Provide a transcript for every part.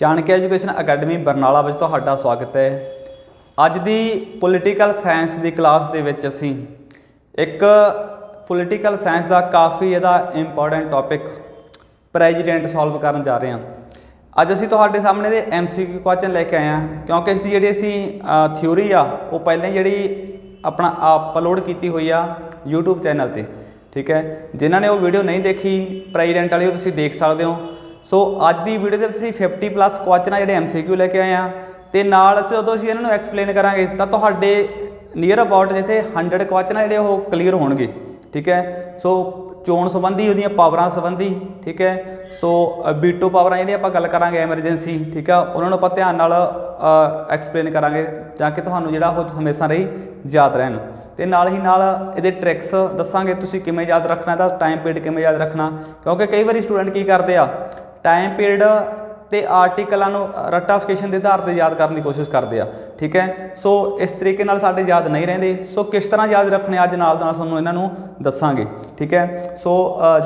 Chanakya education academy Barnala ਵਿੱਚ ਤੁਹਾਡਾ ਸਵਾਗਤ ਹੈ। ਅੱਜ ਦੀ ਪੋਲੀਟੀਕਲ ਸਾਇੰਸ ਦੀ ਕਲਾਸ ਦੇ ਵਿੱਚ ਅਸੀਂ ਇੱਕ ਪੋਲੀਟੀਕਲ ਸਾਇੰਸ ਦਾ ਕਾਫੀ ਇਹਦਾ ਇੰਪੋਰਟੈਂਟ ਟੌਪਿਕ ਪ੍ਰੈਜ਼ੀਡੈਂਟ ਸੋਲਵ ਕਰਨ ਜਾ ਰਹੇ ਹਾਂ। ਅੱਜ ਅਸੀਂ ਤੁਹਾਡੇ ਸਾਹਮਣੇ ਦੇ MCQ ਕੁਐਸਚਨ ਲੈ ਕੇ ਆਏ ਹਾਂ, ਕਿਉਂਕਿ ਇਸ ਦੀ ਜਿਹੜੀ ਅਸੀਂ ਥਿਊਰੀ ਆ ਉਹ ਪਹਿਲਾਂ ਹੀ ਜਿਹੜੀ ਆਪਣਾ ਅਪਲੋਡ ਕੀਤੀ ਹੋਈ ਆ YouTube ਚੈਨਲ 'ਤੇ, ਠੀਕ ਹੈ। ਜਿਨ੍ਹਾਂ ਨੇ ਉਹ ਵੀਡੀਓ ਨਹੀਂ ਦੇਖੀ ਪ੍ਰੈਜ਼ੀਡੈਂਟ ਵਾਲੀ, ਉਹ ਤੁਸੀਂ ਦੇਖ ਸਕਦੇ ਹੋ। ਸੋ ਅੱਜ ਦੀ ਵੀਡੀਓ ਦੇ ਵਿੱਚ ਅਸੀਂ 50+ ਕੁਐਸਚਨ ਆ ਜਿਹੜੇ MCQ ਲੈ ਕੇ ਆਏ ਹਾਂ, ਅਤੇ ਨਾਲ ਜਦੋਂ ਅਸੀਂ ਇਹਨਾਂ ਨੂੰ ਐਕਸਪਲੇਨ ਕਰਾਂਗੇ ਤਾਂ ਤੁਹਾਡੇ ਨੀਅਰ ਅਬਾਊਟ ਜਿੱਥੇ 100 ਕੁਐਸਚਨ ਆ ਜਿਹੜੇ ਉਹ ਕਲੀਅਰ ਹੋਣਗੇ, ਠੀਕ ਹੈ। ਸੋ ਚੋਣ ਸੰਬੰਧੀ, ਉਹਦੀਆਂ ਪਾਵਰਾਂ ਸੰਬੰਧੀ, ਠੀਕ ਹੈ। ਸੋ ਵੀਟੋ ਪਾਵਰਾਂ ਜਿਹੜੀ ਆਪਾਂ ਗੱਲ ਕਰਾਂਗੇ ਐਮਰਜੈਂਸੀ, ਠੀਕ ਆ, ਉਹਨਾਂ ਨੂੰ ਆਪਾਂ ਧਿਆਨ ਨਾਲ ਐਕਸਪਲੇਨ ਕਰਾਂਗੇ ਤਾਂ ਕਿ ਤੁਹਾਨੂੰ ਜਿਹੜਾ ਉਹ ਹਮੇਸ਼ਾ ਲਈ ਯਾਦ ਰਹਿਣ। ਅਤੇ ਨਾਲ ਹੀ ਨਾਲ ਇਹਦੇ ਟ੍ਰਿਕਸ ਦੱਸਾਂਗੇ ਤੁਸੀਂ ਕਿਵੇਂ ਯਾਦ ਰੱਖਣਾ, ਇਹਦਾ ਟਾਈਮ ਪੀਰੀਅਡ ਕਿਵੇਂ ਯਾਦ ਰੱਖਣਾ, ਕਿਉਂਕਿ ਕਈ ਵਾਰੀ ਸਟੂਡੈਂਟ ਕੀ ਕਰਦੇ ਆ ਟਾਈਮ ਪੀਰੀਅਡ ਅਤੇ ਆਰਟੀਕਲਾਂ ਨੂੰ ਰਟਾਫਿਕੇਸ਼ਨ ਦੇ ਆਧਾਰ 'ਤੇ ਯਾਦ ਕਰਨ ਦੀ ਕੋਸ਼ਿਸ਼ ਕਰਦੇ ਆ, ਠੀਕ ਹੈ। ਸੋ ਇਸ ਤਰੀਕੇ ਨਾਲ ਸਾਡੇ ਯਾਦ ਨਹੀਂ ਰਹਿੰਦੇ। ਸੋ ਕਿਸ ਤਰ੍ਹਾਂ ਯਾਦ ਰੱਖਣੇ ਅੱਜ ਨਾਲ ਤੁਹਾਨੂੰ ਇਹਨਾਂ ਨੂੰ ਦੱਸਾਂਗੇ, ਠੀਕ ਹੈ। ਸੋ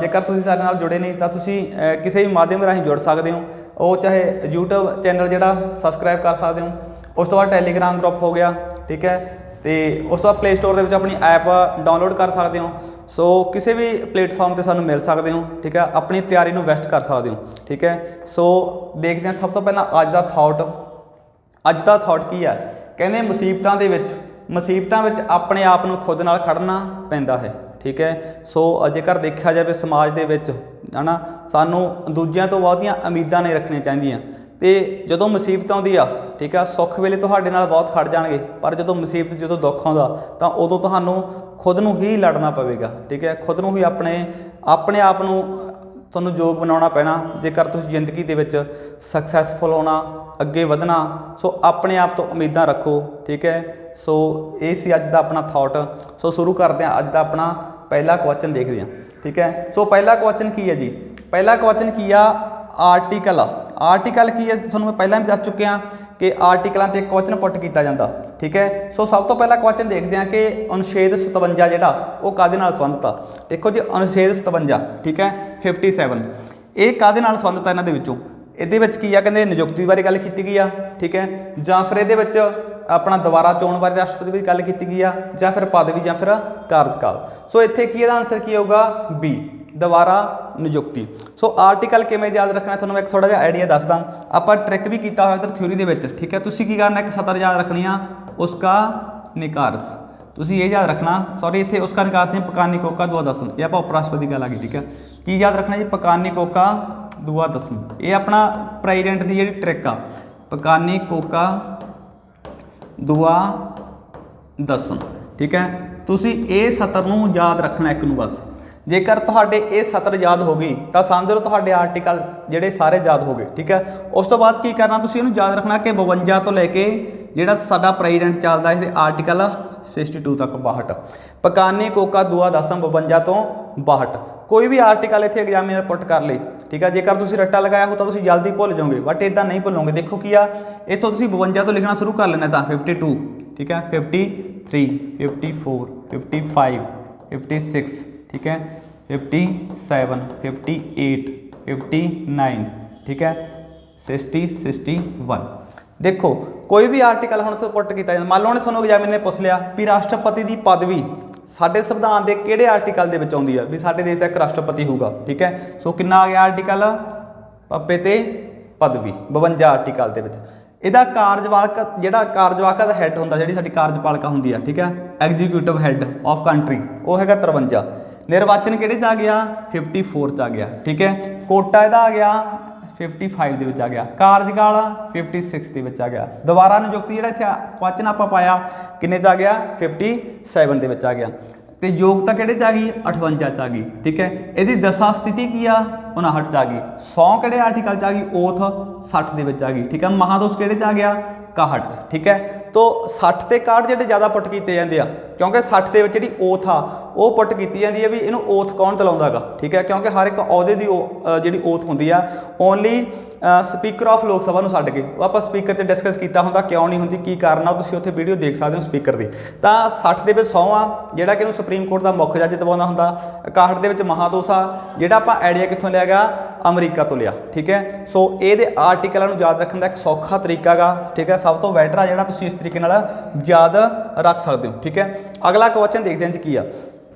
ਜੇਕਰ ਤੁਸੀਂ ਸਾਡੇ ਨਾਲ ਜੁੜੇ ਨਹੀਂ ਤਾਂ ਤੁਸੀਂ ਕਿਸੇ ਵੀ ਮਾਧਿਅਮ ਰਾਹੀਂ ਜੁੜ ਸਕਦੇ ਹੋ। ਉਹ ਚਾਹੇ YouTube ਚੈਨਲ ਜਿਹੜਾ ਸਬਸਕ੍ਰਾਈਬ ਕਰ ਸਕਦੇ ਹੋ, ਉਸ ਤੋਂ ਬਾਅਦ ਟੈਲੀਗ੍ਰਾਮ ਗਰੁੱਪ ਹੋ ਗਿਆ, ਠੀਕ ਹੈ। ਅਤੇ ਉਸ ਤੋਂ ਬਾਅਦ ਪਲੇ ਸਟੋਰ ਦੇ ਵਿੱਚ ਆਪਣੀ ਐਪ ਡਾਊਨਲੋਡ ਕਰ ਸਕਦੇ ਹੋ। ਸੋ ਕਿਸੇ ਵੀ ਪਲੇਟਫਾਰਮ 'ਤੇ ਸਾਨੂੰ ਮਿਲ ਸਕਦੇ ਹੋ, ਠੀਕ ਹੈ। ਆਪਣੀ ਤਿਆਰੀ ਨੂੰ ਬੈਸਟ ਕਰ ਸਕਦੇ ਹੋ, ਠੀਕ ਹੈ। ਸੋ ਦੇਖਦੇ ਹਾਂ ਸਭ ਤੋਂ ਪਹਿਲਾਂ ਅੱਜ ਦਾ ਥਾਟ ਕੀ ਹੈ। ਕਹਿੰਦੇ ਮੁਸੀਬਤਾਂ ਵਿੱਚ ਆਪਣੇ ਆਪ ਨੂੰ ਖੁਦ ਨਾਲ ਖੜਨਾ ਪੈਂਦਾ ਹੈ, ਠੀਕ ਹੈ। ਸੋ ਜੇਕਰ ਦੇਖਿਆ ਜਾਵੇ ਸਮਾਜ ਦੇ ਵਿੱਚ ਹੈ ਨਾ, ਸਾਨੂੰ ਦੂਜਿਆਂ ਤੋਂ ਬਹੁਤੀਆਂ ਉਮੀਦਾਂ ਨਹੀਂ ਰੱਖਣੀਆਂ ਚਾਹੀਦੀਆਂ। ਅਤੇ ਜਦੋਂ ਮੁਸੀਬਤ ਆਉਂਦੀ ਆ, ਠੀਕ ਆ, ਸੁੱਖ ਵੇਲੇ ਤੁਹਾਡੇ ਨਾਲ ਬਹੁਤ ਖੜ ਜਾਣਗੇ, ਪਰ ਜਦੋਂ ਦੁੱਖ ਆਉਂਦਾ ਤਾਂ ਉਦੋਂ ਤੁਹਾਨੂੰ ਖੁਦ ਨੂੰ ਹੀ ਲੜਨਾ ਪਵੇਗਾ, ਠੀਕ ਹੈ। ਖੁਦ ਨੂੰ ਹੀ ਆਪਣੇ ਆਪ ਨੂੰ ਤੁਹਾਨੂੰ ਯੋਗ ਬਣਾਉਣਾ ਪੈਣਾ ਜੇਕਰ ਤੁਸੀਂ ਜ਼ਿੰਦਗੀ ਦੇ ਵਿੱਚ ਸਕਸੈਸਫੁਲ ਹੋਣਾ, ਅੱਗੇ ਵਧਣਾ। ਸੋ ਆਪਣੇ ਆਪ ਤੋਂ ਉਮੀਦਾਂ ਰੱਖੋ, ਠੀਕ ਹੈ। ਸੋ ਇਹ ਸੀ ਅੱਜ ਦਾ ਆਪਣਾ ਥਾਟ। ਸੋ ਸ਼ੁਰੂ ਕਰਦੇ ਹਾਂ। ਅੱਜ ਦਾ ਆਪਣਾ ਪਹਿਲਾ ਕੁਐਸਚਨ ਦੇਖਦੇ ਹਾਂ, ਠੀਕ ਹੈ। ਸੋ ਪਹਿਲਾ ਕੁਐਸਚਨ ਕੀ ਹੈ ਜੀ? ਪਹਿਲਾ ਕੁਐਸਚਨ ਕੀ ਆ? ਆਰਟੀਕਲ ਕੀ ਹੈ? ਤੁਹਾਨੂੰ ਮੈਂ ਪਹਿਲਾਂ ਵੀ ਦੱਸ ਚੁੱਕਿਆ ਕਿ ਆਰਟੀਕਲਾਂ 'ਤੇ ਕੁਐਸਚਨ ਪੁੱਟ ਕੀਤਾ ਜਾਂਦਾ, ਠੀਕ ਹੈ। ਸੋ ਸਭ ਤੋਂ ਪਹਿਲਾਂ ਕੁਐਸਚਨ ਦੇਖਦੇ ਹਾਂ ਕਿ ਅਨੁਛੇਦ 57 ਜਿਹੜਾ ਉਹ ਕਾਹਦੇ ਨਾਲ ਸੰਬੰਧਿਤ ਆ। ਦੇਖੋ ਜੀ, ਅਨੁਛੇਦ 57, ਠੀਕ ਹੈ, 57 ਇਹ ਕਾਹਦੇ ਨਾਲ ਸੰਬੰਧਿਤ ਆ? ਇਹਨਾਂ ਦੇ ਵਿੱਚੋਂ ਇਹਦੇ ਵਿੱਚ ਕੀ ਆ? ਕਹਿੰਦੇ ਨਿਯੁਕਤੀ ਬਾਰੇ ਗੱਲ ਕੀਤੀ ਗਈ ਆ, ਠੀਕ ਹੈ। ਜਾਂ ਫਿਰ ਇਹਦੇ ਵਿੱਚ ਆਪਣਾ ਦੁਬਾਰਾ ਚੋਣ ਬਾਰੇ ਰਾਸ਼ਟਰਪਤੀ ਦੀ ਗੱਲ ਕੀਤੀ ਗਈ ਆ, ਜਾਂ ਫਿਰ ਪਦਵੀ, ਜਾਂ ਫਿਰ ਕਾਰਜਕਾਲ। ਸੋ ਇੱਥੇ ਕੀ ਇਹਦਾ ਆਨਸਰ ਕੀ ਹੋਊਗਾ? B, ਦੁਬਾਰਾ ਨਿਯੁਕਤੀ। ਸੋ ਆਰਟੀਕਲ ਕਿਵੇਂ ਯਾਦ ਰੱਖਣਾ ਤੁਹਾਨੂੰ ਮੈਂ ਇੱਕ ਥੋੜ੍ਹਾ ਜਿਹਾ ਆਈਡੀਆ ਦੱਸਦਾ। ਆਪਾਂ ਟ੍ਰਿਕ ਵੀ ਕੀਤਾ ਹੋਇਆ ਇੱਧਰ ਥਿਊਰੀ ਦੇ ਵਿੱਚ, ਠੀਕ ਹੈ। ਤੁਸੀਂ ਕੀ ਕਰਨਾ, ਇੱਕ ਸਤਰ ਯਾਦ ਰੱਖਣੀ ਆ, ਉਸਕਾ ਨਿਕਾਰਸ। ਤੁਸੀਂ ਇਹ ਯਾਦ ਰੱਖਣਾ, ਸੌਰੀ ਇੱਥੇ ਉਸਕਾ ਨਿਕਾਰਸ ਨਹੀਂ, ਪਕਾਨੀ ਕੋਕਾ ਦੁਆ ਦਸਮ। ਇਹ ਆਪਾਂ ਉਪ ਰਾਸ਼ਟਰਪਤੀ ਦੀ ਗੱਲ ਆ ਗਈ, ਠੀਕ ਹੈ। ਕੀ ਯਾਦ ਰੱਖਣਾ ਜੀ? ਪਕਾਨੀ ਕੋਕਾ ਦੁਆ ਦਸਮ। ਇਹ ਆਪਣਾ ਪ੍ਰੈਜ਼ੀਡੈਂਟ ਦੀ ਜਿਹੜੀ ਟ੍ਰਿਕ ਆ, ਪਕਾਨੀ ਕੋਕਾ ਦੁਆ ਦਸਮ, ਠੀਕ ਹੈ। ਤੁਸੀਂ ਇਹ ਸਤਰ ਨੂੰ ਯਾਦ ਰੱਖਣਾ ਇੱਕ ਨੂੰ ਬਸ। ਜੇਕਰ ਤੁਹਾਡੇ ਇਹ ਸਤਰ ਯਾਦ ਹੋ ਗਈ ਤਾਂ ਸਮਝ ਲਓ ਤੁਹਾਡੇ ਆਰਟੀਕਲ ਜਿਹੜੇ ਸਾਰੇ ਯਾਦ ਹੋ ਗਏ, ਠੀਕ ਹੈ। ਉਸ ਤੋਂ ਬਾਅਦ ਕੀ ਕਰਨਾ, ਤੁਸੀਂ ਇਹਨੂੰ ਯਾਦ ਰੱਖਣਾ ਕਿ 52 ਤੋਂ ਲੈ ਕੇ ਜਿਹੜਾ ਸਾਡਾ ਪ੍ਰੈਜ਼ੀਡੈਂਟ ਚੱਲਦਾ ਇਹਦੇ ਆਰਟੀਕਲ 62 ਤੱਕ 62। ਪਕਾਨੀ ਕੋਕਾ ਦੁਆ ਦਸਮ 52 ਤੋਂ 62। ਕੋਈ ਵੀ ਆਰਟੀਕਲ ਇੱਥੇ ਐਗਜ਼ਾਮੀਨਰ ਪੁੱਟ ਕਰ ਲਈ, ਠੀਕ ਹੈ। ਜੇਕਰ ਤੁਸੀਂ ਰੱਟਾ ਲਗਾਇਆ ਹੋ ਤਾਂ ਤੁਸੀਂ ਜਲਦੀ ਭੁੱਲ ਜਾਓਗੇ, ਬਟ ਇੱਦਾਂ ਨਹੀਂ ਭੁੱਲੋਗੇ। ਦੇਖੋ ਕੀ ਆ, ਇੱਥੋਂ ਤੁਸੀਂ 52 ਤੋਂ ਲਿਖਣਾ ਸ਼ੁਰੂ ਕਰ ਲੈਣਾ ਤਾਂ 52, ਠੀਕ ਹੈ, 53, 54, 55, 56, ਠੀਕ ਹੈ, 57, 58, 59, ਠੀਕ ਹੈ, 60, 61। ਦੇਖੋ ਕੋਈ ਵੀ ਆਰਟੀਕਲ ਹੁਣ ਤੋਂ ਪੁੱਟ ਕੀਤਾ ਜਾਂਦਾ। ਮੰਨ ਲਓ ਉਹਨੇ ਤੁਹਾਨੂੰ ਐਗਜ਼ਾਮੀਨਰ ਨੇ ਪੁੱਛ ਲਿਆ ਵੀ ਰਾਸ਼ਟਰਪਤੀ ਦੀ ਪਦਵੀ ਸਾਡੇ ਸੰਵਿਧਾਨ ਦੇ ਕਿਹੜੇ ਆਰਟੀਕਲ ਦੇ ਵਿੱਚ ਆਉਂਦੀ ਆ, ਵੀ ਸਾਡੇ ਦੇਸ਼ ਦਾ ਇੱਕ ਰਾਸ਼ਟਰਪਤੀ ਹੋਊਗਾ, ਠੀਕ ਹੈ। ਸੋ ਕਿੰਨਾ ਆ ਗਿਆ ਆਰਟੀਕਲ? ਪੱਪੇ ਤੇ ਪਦਵੀ 52 ਆਰਟੀਕਲ ਦੇ ਵਿੱਚ। ਇਹਦਾ ਕਾਰਜਵਾਹਕ ਦਾ ਹੈੱਡ ਹੁੰਦਾ, ਜਿਹੜੀ ਸਾਡੀ ਕਾਰਜਪਾਲਿਕਾ ਹੁੰਦੀ ਆ, ਠੀਕ ਹੈ, ਐਗਜ਼ੀਕਿਊਟਿਵ ਹੈੱਡ ਆਫ ਕੰਟਰੀ, ਉਹ ਹੈਗਾ 53। ਨਿਰਵਾਚਨ ਕਿਹੜੇ 'ਚ ਆ ਗਿਆ? 54 'ਚ ਆ ਗਿਆ, ਠੀਕ ਹੈ। ਕੋਟਾ ਇਹਦਾ ਆ ਗਿਆ 55 ਦੇ ਵਿੱਚ ਆ ਗਿਆ। ਕਾਰਜਕਾਲ 56 ਦੇ ਵਿੱਚ ਆ ਗਿਆ। ਦੁਬਾਰਾ ਨਿਯੁਕਤੀ ਜਿਹੜਾ ਇੱਥੇ ਕੁਐਸਚਨ ਆਪਾਂ ਪਾਇਆ ਕਿੰਨੇ 'ਚ ਆ ਗਿਆ? 57 ਦੇ ਵਿੱਚ ਆ ਗਿਆ। ਅਤੇ ਯੋਗਤਾ ਕਿਹੜੇ 'ਚ ਆ ਗਈ? 58 'ਚ ਆ ਗਈ, ਠੀਕ ਹੈ। ਇਹਦੀ ਦਸ਼ਾ ਸਥਿਤੀ ਕੀ ਆ? 59 'ਚ ਆ ਗਈ। 100 ਕਿਹੜੇ ਆਰਟੀਕਲ 'ਚ ਆ ਗਈ? ਓਥ 60 ਦੇ ਵਿੱਚ ਆ ਗਈ, ਠੀਕ ਹੈ। ਮਹਾਦੋਸ਼ ਕਿਹੜੇ 'ਚ ਆ ਗਿਆ? 61 'ਚ, ਠੀਕ ਹੈ। ਤੋ 60 ਤੇ 61 ਜਿਹੜੇ ਜ਼ਿਆਦਾ ਪੁੱਟ ਕੀਤੇ ਜਾਂਦੇ ਆ, ਕਿਉਂਕਿ 60 ਦੇ ਵਿੱਚ ਜਿਹੜੀ ਓਥ ਆ ਉਹ ਪੁੱਟ ਕੀਤੀ ਜਾਂਦੀ ਹੈ ਵੀ ਇਹਨੂੰ ਓਥ ਕੌਣ ਚਲਾਉਂਦਾ ਗਾ, ਠੀਕ ਹੈ। ਕਿਉਂਕਿ ਹਰ ਇੱਕ ਅਹੁਦੇ ਦੀ ਜਿਹੜੀ ਓਥ ਹੁੰਦੀ ਆ ਓਨਲੀ ਸਪੀਕਰ ਆਫ ਲੋਕ ਸਭਾ ਨੂੰ ਛੱਡ ਕੇ, ਉਹ ਆਪਾਂ ਸਪੀਕਰ 'ਚ ਡਿਸਕਸ ਕੀਤਾ ਹੁੰਦਾ ਕਿਉਂ ਨਹੀਂ ਹੁੰਦੀ, ਕੀ ਕਾਰਨ ਆ, ਤੁਸੀਂ ਉੱਥੇ ਵੀਡੀਓ ਦੇਖ ਸਕਦੇ ਹੋ ਸਪੀਕਰ ਦੀ। ਤਾਂ 60 ਦੇ ਵਿੱਚ 100 ਆ ਜਿਹੜਾ ਕਿ ਇਹਨੂੰ ਸੁਪਰੀਮ ਕੋਰਟ ਦਾ ਮੁੱਖ ਜੱਜ ਦਵਾਉਂਦਾ ਹੁੰਦਾ। 61 ਦੇ ਵਿੱਚ ਮਹਾਦੋਸ਼ ਆ, ਜਿਹੜਾ ਆਪਾਂ ਆਈਡੀਆ ਕਿੱਥੋਂ ਲਿਆ ਗਿਆ? ਅਮਰੀਕਾ ਤੋਂ ਲਿਆ। ਠੀਕ ਹੈ, ਸੋ ਇਹਦੇ ਆਰਟੀਕਲਾਂ ਨੂੰ ਯਾਦ ਰੱਖਣ ਦਾ ਇੱਕ ਸੌਖਾ ਤਰੀਕਾ ਗਾ। ਠੀਕ ਹੈ, ਸਭ ਤੋਂ ਬੈਟਰ ਆ ਜਿਹੜਾ ਤੁਸੀਂ ਇਸ ਤਰੀਕੇ ਨਾਲ ਯਾਦ ਰੱਖ ਸਕਦੇ ਹੋ। ਠੀਕ ਹੈ, ਅਗਲਾ ਕੁਐਸਚਨ ਦੇਖਦੇ ਹਾਂ ਜੀ ਕੀ ਆ।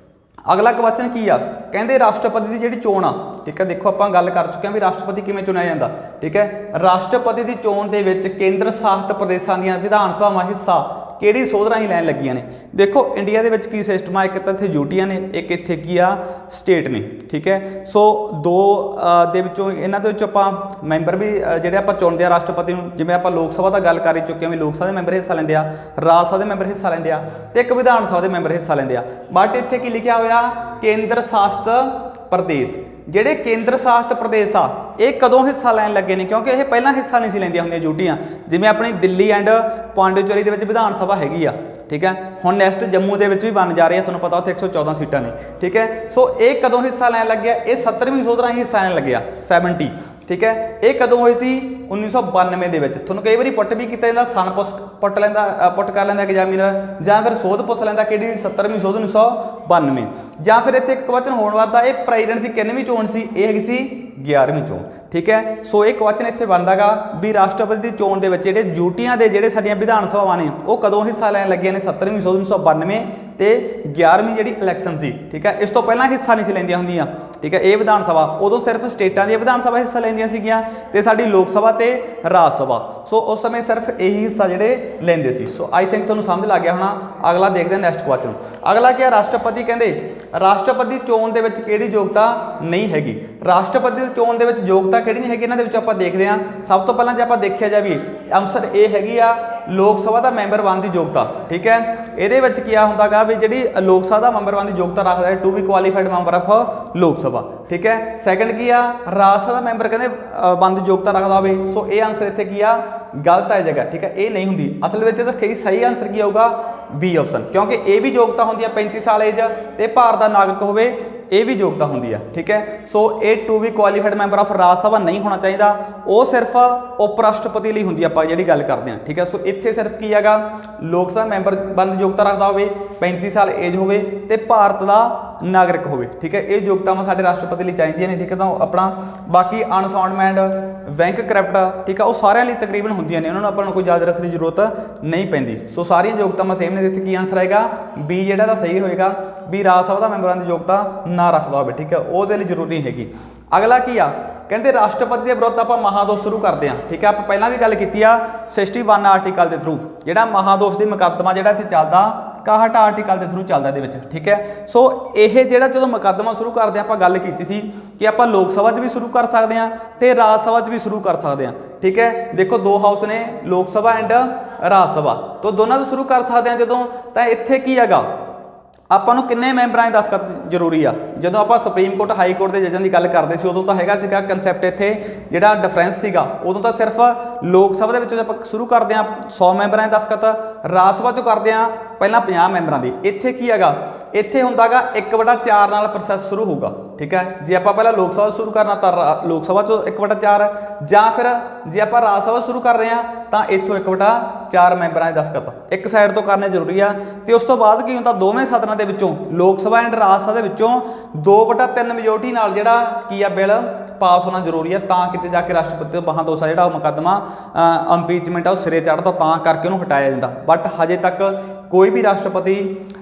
ਅਗਲਾ ਕੁਐਸਚਨ ਕੀ ਆ, ਕਹਿੰਦੇ ਰਾਸ਼ਟਰਪਤੀ ਦੀ ਜਿਹੜੀ ਚੋਣ ਆ। ਠੀਕ ਹੈ, ਦੇਖੋ ਆਪਾਂ ਗੱਲ ਕਰ ਚੁੱਕੇ ਹਾਂ ਵੀ ਰਾਸ਼ਟਰਪਤੀ ਕਿਵੇਂ ਚੁਣਿਆ ਜਾਂਦਾ। ਠੀਕ ਹੈ, ਰਾਸ਼ਟਰਪਤੀ ਦੀ ਚੋਣ ਦੇ ਵਿੱਚ ਕੇਂਦਰ ਸ਼ਾਸਿਤ ਪ੍ਰਦੇਸ਼ਾਂ ਦੀਆਂ ਵਿਧਾਨ ਸਭਾਵਾਂ ਹਿੱਸਾ ਕਿਹੜੀ ਸੋਧ ਰਾਹੀਂ ਲੈਣ ਲੱਗੀਆਂ ਨੇ। ਦੇਖੋ ਇੰਡੀਆ ਦੇ ਵਿੱਚ ਕੀ ਸਿਸਟਮ ਆ, ਇੱਕ ਤਾਂ ਇੱਥੇ ਯੂਟੀਆਂ ਨੇ, ਇੱਕ ਇੱਥੇ ਕੀ ਆ ਸਟੇਟ ਨੇ। ਠੀਕ ਹੈ, ਸੋ ਦੋ ਦੇ ਵਿੱਚੋਂ ਇਹਨਾਂ ਦੇ ਵਿੱਚ ਆਪਾਂ ਮੈਂਬਰ ਵੀ ਜਿਹੜੇ ਆਪਾਂ ਚੁਣਦੇ ਆ ਰਾਸ਼ਟਰਪਤੀ ਨੂੰ, ਜਿਵੇਂ ਆਪਾਂ ਲੋਕ ਸਭਾ ਦਾ ਗੱਲ ਕਰ ਹੀ ਚੁੱਕੇ ਹਾਂ ਵੀ ਲੋਕ ਸਭਾ ਦੇ ਮੈਂਬਰ ਹਿੱਸਾ ਲੈਂਦੇ ਆ, ਰਾਜ ਸਭਾ ਦੇ ਮੈਂਬਰ ਹਿੱਸਾ ਲੈਂਦੇ ਆ, ਤੇ ਇੱਕ ਵਿਧਾਨ ਸਭਾ ਦੇ ਮੈਂਬਰ ਹਿੱਸਾ ਲੈਂਦੇ ਆ। ਬਟ ਇੱਥੇ ਕੀ ਲਿਖਿਆ ਹੋਇਆ, ਕੇਂਦਰ ਸ਼ਾਸਿਤ ਪ੍ਰਦੇਸ਼। ਜਿਹੜੇ ਕੇਂਦਰ ਸ਼ਾਸਿਤ ਪ੍ਰਦੇਸ਼ ਆ ਇਹ ਕਦੋਂ ਹਿੱਸਾ ਲੈਣ ਲੱਗੇ ਨੇ, ਕਿਉਂਕਿ ਇਹ ਪਹਿਲਾਂ ਹਿੱਸਾ ਨਹੀਂ ਸੀ ਲੈਂਦੀਆਂ ਹੁੰਦੀਆਂ ਯੂਟੀਆਂ। ਜਿਵੇਂ ਆਪਣੀ ਦਿੱਲੀ ਐਂਡ ਪੌਂਡੀਚੇਰੀ ਦੇ ਵਿੱਚ ਵਿਧਾਨ ਸਭਾ ਹੈਗੀ ਆ। ਠੀਕ ਹੈ, ਹੁਣ ਨੈਕਸਟ ਜੰਮੂ ਦੇ ਵਿੱਚ ਵੀ ਬਣ ਜਾ ਰਹੀ ਹੈ, ਤੁਹਾਨੂੰ ਪਤਾ ਉੱਥੇ 114 ਸੀਟਾਂ ਨੇ। ਠੀਕ ਹੈ, ਸੋ ਇਹ ਕਦੋਂ ਹਿੱਸਾ ਲੈਣ ਲੱਗਿਆ, ਇਹ 70ਵੀਂ ਸੋਧ ਰਾਹੀਂ ਹਿੱਸਾ ਲੈਣ ਲੱਗਿਆ 70। ਠੀਕ ਹੈ, ਇਹ ਕਦੋਂ ਹੋਈ ਸੀ 1992 ਦੇ ਵਿੱਚ। ਤੁਹਾਨੂੰ ਕਈ ਵਾਰੀ ਪੁੱਟ ਵੀ ਕੀਤਾ ਜਾਂਦਾ, ਸਨ ਪੁੱਟ ਕਰ ਲੈਂਦਾ ਐਗਜ਼ਾਮੀਨਰ, ਜਾਂ ਫਿਰ ਸੋਧ ਪੁੱਛ ਲੈਂਦਾ ਕਿਹੜੀ 70ਵੀਂ ਸੋਧ 1992। ਜਾਂ ਫਿਰ ਇੱਥੇ ਇੱਕ ਕੁਐਸਚਨ ਹੋਣ ਵਾਲਾ, ਇਹ ਪ੍ਰੈਜ਼ੀਡੈਂਟ ਦੀ ਕਿੰਨਵੀਂ ਚੋਣ ਸੀ, ਇਹ ਹੈਗੀ ਸੀ 11ਵੀਂ ਚੋਣ। ਠੀਕ ਹੈ, ਸੋ ਇਹ ਕੁਐਸਚਨ ਇੱਥੇ ਬਣਦਾਗਾ ਵੀ ਰਾਸ਼ਟਰਪਤੀ ਦੀ ਚੋਣ ਦੇ ਵਿੱਚ ਜਿਹੜੇ ਯੂਟੀਆਂ ਦੇ ਜਿਹੜੇ ਸਾਡੀਆਂ ਵਿਧਾਨ ਸਭਾਵਾਂ ਨੇ ਉਹ ਕਦੋਂ ਹਿੱਸਾ ਲੈਣ ਲੱਗੀਆਂ ਨੇ, 70ਵੀਂ ਸੋਧ 1992 ਤੇ 11ਵੀਂ ਜਿਹੜੀ ਇਲੈਕਸ਼ਨ ਸੀ। ਠੀਕ ਹੈ, ਇਸ ਤੋਂ ਪਹਿਲਾਂ ਹਿੱਸਾ ਨਹੀਂ ਸੀ ਲੈਂਦੀਆਂ ਹੁੰਦੀਆਂ। ਠੀਕ ਹੈ, ਇਹ ਵਿਧਾਨ ਸਭਾ ਉਦੋਂ ਸਿਰਫ ਸਟੇਟਾਂ ਦੀਆਂ ਵਿਧਾਨ ਸਭਾ ਹਿੱਸਾ ਲੈਂਦੀਆਂ ਸੀਗੀਆਂ ਤੇ ਸਾਡੀ ਲੋਕ ਸਭਾ ਤੇ ਰਾਜ ਸਭਾ। ਸੋ ਉਸ ਸਮੇਂ ਸਿਰਫ ਇਹੀ ਹਿੱਸਾ ਜਿਹੜੇ ਲੈਂਦੇ ਸੀ। ਸੋ ਆਈ ਥਿੰਕ ਤੁਹਾਨੂੰ ਸਮਝ ਲੱਗ ਗਿਆ ਹੋਣਾ। ਅਗਲਾ ਦੇਖਦੇ ਹਾਂ ਨੈਕਸਟ ਕੁਐਸਚਨ। ਅਗਲਾ ਕੀ ਹੈ, ਰਾਸ਼ਟਰਪਤੀ ਕਹਿੰਦੇ ਰਾਸ਼ਟਰਪਤੀ ਚੋਣ ਦੇ ਵਿੱਚ ਕਿਹੜੀ ਯੋਗਤਾ ਨਹੀਂ ਹੈਗੀ। ਰਾਸ਼ਟਰਪਤੀ ਦੀ ਚੋਣ ਦੇ ਵਿੱਚ ਯੋਗਤਾ ਕਿਹੜੀ ਨਹੀਂ ਹੈਗੀ, ਇਹਨਾਂ ਦੇ ਵਿੱਚ ਆਪਾਂ ਦੇਖਦੇ ਹਾਂ। ਸਭ ਤੋਂ ਪਹਿਲਾਂ ਜੇ ਆਪਾਂ ਦੇਖਿਆ ਜਾਵੇ, ਆਨਸਰ ਇਹ ਹੈਗੀ ਆ ਲੋਕ ਸਭਾ ਦਾ ਮੈਂਬਰ ਬਣਨ ਦੀ ਯੋਗਤਾ। ਠੀਕ ਹੈ, ਇਹਦੇ ਵਿੱਚ ਕੀ ਹੁੰਦਾਗਾ ਵੀ ਜਿਹੜੀ ਲੋਕ ਸਭਾ ਦਾ ਮੈਂਬਰ ਬਣਨ ਦੀ ਯੋਗਤਾ ਰੱਖਦਾ ਹੈ to be qualified member of Lok Sabha. ਠੀਕ ਹੈ, ਸੈਕੰਡ ਕੀ ਆ, ਰਾਜ ਸਭਾ ਦਾ ਮੈਂਬਰ ਕਹਿੰਦੇ ਬਣਨ ਦੀ ਯੋਗਤਾ ਰੱਖਦਾ ਹੋਵੇ। ਸੋ ਇਹ ਆਨਸਰ ਇੱਥੇ ਕੀ ਆ, ਗਲਤ ਆ ਜਗ੍ਹਾ। ਠੀਕ ਹੈ, ਇਹ ਨਹੀਂ ਹੁੰਦੀ ਅਸਲ ਵਿੱਚ। ਇਹਦਾ ਕਈ ਸਹੀ ਆਨਸਰ ਕੀ ਆਊਗਾ, ਬੀ ਆਪਸ਼ਨ, ਕਿਉਂਕਿ ਇਹ ਵੀ ਯੋਗਤਾ ਹੁੰਦੀ ਆ 35 ਸਾਲ ਏਜ ਤੇ ਭਾਰਤ ਦਾ ਨਾਗਰਿਕ ਹੋਵੇ, ਇਹ ਵੀ ਯੋਗਤਾ ਹੁੰਦੀ ਆ। ਠੀਕ ਹੈ, ਸੋ ਇਹ to be qualified member of Rajya Sabha ਨਹੀਂ ਹੋਣਾ ਚਾਹੀਦਾ, ਉਹ ਸਿਰਫ ਉਪ ਰਾਸ਼ਟਰਪਤੀ ਲਈ ਹੁੰਦੀ ਆਪਾਂ ਜਿਹੜੀ ਗੱਲ ਕਰਦੇ ਹਾਂ। ਠੀਕ ਹੈ, ਸੋ ਇੱਥੇ ਸਿਰਫ ਕੀ ਹੈਗਾ, ਲੋਕ ਸਭਾ ਮੈਂਬਰ ਬਣਨ ਦੀ ਯੋਗਤਾ ਰੱਖਦਾ ਹੋਵੇ, 35 ਸਾਲ ਏਜ ਹੋਵੇ ਤੇ ਭਾਰਤ ਦਾ ਨਾਗਰਿਕ ਹੋਵੇ। ਠੀਕ ਹੈ, ਇਹ ਯੋਗਤਾਵਾਂ ਸਾਡੇ ਰਾਸ਼ਟਰਪਤੀ ਲਈ ਚਾਹੀਦੀਆਂ ਨੇ। ਠੀਕ ਹੈ, ਤਾਂ ਆਪਣਾ ਬਾਕੀ ਅਨਸਾਊਂਡਮੈਂਟ ਬੈਂਕ ਕਰਪਟ, ਠੀਕ ਆ, ਉਹ ਸਾਰਿਆਂ ਲਈ ਤਕਰੀਬਨ ਹੁੰਦੀਆਂ ਨੇ, ਉਹਨਾਂ ਨੂੰ ਆਪਾਂ ਨੂੰ ਕੋਈ ਯਾਦ ਰੱਖਣ ਦੀ ਜ਼ਰੂਰਤ ਨਹੀਂ ਪੈਂਦੀ। ਸੋ ਸਾਰੀਆਂ ਯੋਗਤਾਵਾਂ ਸੇਮ ਨੇ। ਇੱਥੇ ਕੀ ਆਨਸਰ ਆਏਗਾ, ਬੀ ਜਿਹੜਾ ਦਾ ਸਹੀ ਹੋਏਗਾ ਵੀ ਰਾਜ ਸਭਾ ਦਾ ਮੈਂਬਰਾਂ ਦੀ ਯੋਗਤਾ ਨਾ ਰੱਖਦਾ ਹੋਵੇ। ਠੀਕ ਹੈ, ਉਹਦੇ ਲਈ ਜ਼ਰੂਰੀ ਨਹੀਂ ਹੈਗੀ। ਅਗਲਾ ਕੀ ਆ, ਕਹਿੰਦੇ ਰਾਸ਼ਟਰਪਤੀ ਦੇ ਵਿਰੁੱਧ ਆਪਾਂ ਮਹਾਦੋਸ਼ ਸ਼ੁਰੂ ਕਰਦੇ ਹਾਂ। ਠੀਕ ਹੈ, ਆਪਾਂ ਪਹਿਲਾਂ ਵੀ ਗੱਲ ਕੀਤੀ ਆ 61 ਆਰਟੀਕਲ ਦੇ ਥਰੂ ਜਿਹੜਾ ਮਹਾਦੋਸ਼ ਦੀ ਮੁਕੱਦਮਾ ਜਿਹੜਾ ਇੱਥੇ ਚੱਲਦਾ 61 ਆਰਟੀਕਲ ਦੇ ਥਰੂ ਚੱਲਦਾ ਇਹਦੇ ਵਿੱਚ। ਠੀਕ ਹੈ, ਸੋ ਇਹ ਜਿਹੜਾ ਜਦੋਂ ਮੁਕੱਦਮਾ ਸ਼ੁਰੂ ਕਰਦੇ ਆਪਾਂ ਗੱਲ ਕੀਤੀ ਸੀ ਕਿ ਆਪਾਂ ਲੋਕ ਸਭਾ 'ਚ ਵੀ ਸ਼ੁਰੂ ਕਰ ਸਕਦੇ ਹਾਂ ਤੇ ਰਾਜ ਸਭਾ 'ਚ ਵੀ ਸ਼ੁਰੂ ਕਰ ਸਕਦੇ ਹਾਂ। ਠੀਕ ਹੈ, ਦੇਖੋ ਦੋ ਹਾਊਸ ਨੇ, ਲੋਕ ਸਭਾ ਐਂਡ ਰਾਜ ਸਭਾ, ਤੋਂ ਦੋਨਾਂ ਤੋਂ ਸ਼ੁਰੂ ਕਰ ਸਕਦੇ ਹਾਂ ਜਦੋਂ। ਤਾਂ ਇੱਥੇ ਕੀ ਹੈਗਾ, ਆਪਾਂ ਨੂੰ ਕਿੰਨੇ ਮੈਂਬਰਾਂ ਦੀ ਦਸਤਖਤ ਜ਼ਰੂਰੀ ਆ। ਜਦੋਂ ਆਪਾਂ ਸੁਪਰੀਮ ਕੋਰਟ ਹਾਈ ਕੋਰਟ ਦੇ ਜੱਜਾਂ ਦੀ ਗੱਲ ਕਰਦੇ ਸੀ ਉਦੋਂ ਤਾਂ ਹੈਗਾ ਸੀਗਾ ਕਨਸੈਪਟ, ਇੱਥੇ ਜਿਹੜਾ ਡਿਫਰੈਂਸ ਸੀਗਾ ਉਦੋਂ ਤਾਂ ਸਿਰਫ ਲੋਕ ਸਭਾ ਦੇ ਵਿੱਚ ਆਪਾਂ ਸ਼ੁਰੂ ਕਰਦੇ ਹਾਂ 100 ਮੈਂਬਰਾਂ ਦੀ ਦਸਤਖਤ, ਰਾਜ ਸਭਾ 'ਚੋਂ ਕਰਦੇ ਹਾਂ ਪਹਿਲਾਂ 50 ਮੈਂਬਰਾਂ ਦੀ। ਇੱਥੇ ਕੀ ਹੈਗਾ, ਇੱਥੇ ਹੁੰਦਾਗਾ 1/4 ਨਾਲ ਪ੍ਰੋਸੈਸ ਸ਼ੁਰੂ ਹੋਊਗਾ। ਠੀਕ ਹੈ, ਜੇ ਆਪਾਂ ਪਹਿਲਾਂ ਲੋਕ ਸਭਾ ਸ਼ੁਰੂ ਕਰਨਾ ਤਾਂ ਲੋਕ ਸਭਾ 'ਚੋਂ 1/4, ਜਾਂ ਫਿਰ ਜੇ ਆਪਾਂ ਰਾਜ ਸਭਾ ਸ਼ੁਰੂ ਕਰ ਰਹੇ ਹਾਂ ਤਾਂ ਇੱਥੋਂ 1/4 ਮੈਂਬਰਾਂ ਦੀ ਦਸਤਖਤ ਇੱਕ ਸਾਈਡ ਤੋਂ ਕਰਨੇ ਜ਼ਰੂਰੀ ਆ। ਤੇ ਉਸ ਤੋਂ ਬਾਅਦ ਕੀ ਹੁੰਦਾ, ਦੋਵੇਂ ਸਦਨਾਂ ਦੇ ਵਿੱਚੋਂ ਲੋਕ ਸਭਾ ਐਂਡ ਰਾਜ ਸਭਾ ਦੇ ਵਿੱਚੋਂ 2/3 ਮੈਜੋਰਟੀ ਨਾਲ ਜਿਹੜਾ ਕੀ ਆ ਬਿੱਲ ਪਾਸ ਹੋਣਾ ਜ਼ਰੂਰੀ ਆ, ਤਾਂ ਕਿਤੇ ਜਾ ਕੇ ਰਾਸ਼ਟਰਪਤੀ ਤੋਂ ਮਹਾਦੋਸ਼ ਆ ਜਿਹੜਾ ਉਹ ਮੁਕੱਦਮਾ ਇੰਪੀਚਮੈਂਟ ਆ ਉਹ ਸਿਰੇ ਚੜ੍ਹਦਾ, ਤਾਂ ਕਰਕੇ ਉਹਨੂੰ ਹਟਾਇਆ ਜਾਂਦਾ। ਬਟ ਹਜੇ ਤੱਕ ਕੋਈ ਵੀ ਰਾਸ਼ਟਰਪਤੀ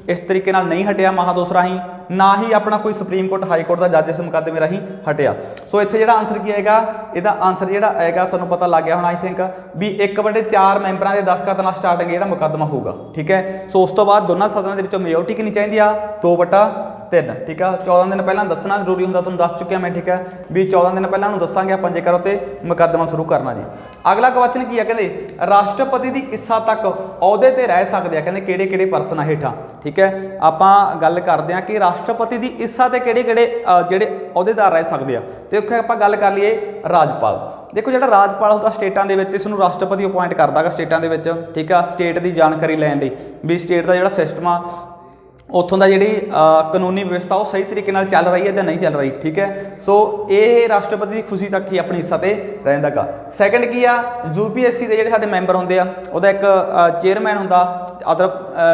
ਇਸ ਤਰੀਕੇ ਨਾਲ ਨਹੀਂ ਹਟਿਆ ਮਹਾਦੋਸ਼ ਰਾਹੀਂ, ਨਾ ਹੀ ਆਪਣਾ ਕੋਈ ਸੁਪਰੀਮ ਕੋਰਟ ਹਾਈ ਕੋਰਟ ਦਾ ਜੱਜ ਇਸ ਮੁਕੱਦਮੇ ਰਾਹੀਂ ਹਟਿਆ। ਸੋ ਇੱਥੇ ਜਿਹੜਾ ਆਨਸਰ ਕੀ ਆਏਗਾ, ਇਹਦਾ ਆਨਸਰ ਜਿਹੜਾ ਆਏਗਾ ਤੁਹਾਨੂੰ ਪਤਾ ਲੱਗ ਗਿਆ ਹੁਣ ਆਈ ਥਿੰਕ ਵੀ 1/4 ਮੈਂਬਰਾਂ ਦੇ ਦਸਤਖਤ ਨਾਲ ਸਟਾਰਟਿੰਗ ਜਿਹੜਾ ਮੁਕੱਦਮਾ ਹੋਊਗਾ। ਠੀਕ ਹੈ, ਸੋ ਉਸ ਤੋਂ ਬਾਅਦ ਦੋਨਾਂ ਸਦਨਾਂ ਦੇ ਵਿੱਚੋਂ ਮੈਜੋਰਟੀ ਕਿੰਨੀ ਚਾਹੀਦੀ ਆ, 2/3। ਠੀਕ ਆ, 14 ਦਿਨ ਪਹਿਲਾਂ ਦੱਸਣਾ ਜ਼ਰੂਰੀ ਹੁੰਦਾ, ਤੁਹਾਨੂੰ ਦੱਸ ਚੁੱਕਿਆ ਮੈਂ। ਠੀਕ ਹੈ, ਵੀ 14 ਦਿਨ ਪਹਿਲਾਂ ਨੂੰ ਦੱਸਾਂਗੇ ਆਪਾਂ ਜੇਕਰ ਉੱਤੇ ਮੁਕੱਦਮਾ ਸ਼ੁਰੂ ਕਰਨਾ ਜੀ। ਅਗਲਾ ਕੁਐਸਚਨ ਕੀ ਆ, ਕਹਿੰਦੇ ਰਾਸ਼ਟਰਪਤੀ ਦੀ ਇੱਛਾ ਤੱਕ ਅਹੁਦੇ ਤੇ ਰਹਿ ਸਕਦੇ ਆ, ਕਹਿੰਦੇ ਕਿਹੜੇ ਕਿਹੜੇ ਪਰਸਨ ਆ ਹੇਠਾਂ। ਠੀਕ ਹੈ, ਆਪਾਂ ਗੱਲ ਕਰਦੇ ਹਾਂ ਕਿ ਰਾਸ਼ਟਰਪਤੀ ਦੀ ਇੱਛਾ ਤੇ ਕਿਹੜੇ ਕਿਹੜੇ ਜਿਹੜੇ ਅਹੁਦੇਦਾਰ ਰਹਿ ਸਕਦੇ ਆ। ਤੇ ਉੱਥੇ ਆਪਾਂ ਗੱਲ ਕਰ ਲਈਏ ਰਾਜਪਾਲ। ਦੇਖੋ ਜਿਹੜਾ ਰਾਜਪਾਲ ਹੁੰਦਾ ਸਟੇਟਾਂ ਦੇ ਵਿੱਚ, ਇਸ ਨੂੰ ਰਾਸ਼ਟਰਪਤੀ ਅਪੁਆਇੰਟ ਕਰਦਾ ਗਾ ਸਟੇਟਾਂ ਦੇ ਵਿੱਚ। ਠੀਕ ਆ, ਸਟੇਟ ਦੀ ਜਾਣਕਾਰੀ ਲੈਣ ਲਈ ਵੀ ਸਟੇਟ ਦਾ ਜਿਹੜਾ ਸਿਸਟਮ ਆ ਉੱਥੋਂ ਦਾ ਜਿਹੜੀ ਕਾਨੂੰਨੀ ਵਿਵਸਥਾ ਉਹ ਸਹੀ ਤਰੀਕੇ ਨਾਲ ਚੱਲ ਰਹੀ ਹੈ ਜਾਂ ਨਹੀਂ ਚੱਲ ਰਹੀ। ਠੀਕ ਹੈ, ਸੋ ਇਹ ਰਾਸ਼ਟਰਪਤੀ ਦੀ ਖੁਸ਼ੀ ਤੱਕ ਹੀ ਆਪਣੀ ਹਿੱਸਾ ਤੇ ਰਹਿੰਦਾ ਗਾ। ਸੈਕੰਡ ਕੀ ਆ, UPSC ਦੇ ਜਿਹੜੇ ਸਾਡੇ ਮੈਂਬਰ ਹੁੰਦੇ ਆ ਉਹਦਾ ਇੱਕ ਚੇਅਰਮੈਨ ਹੁੰਦਾ, ਅਦਰ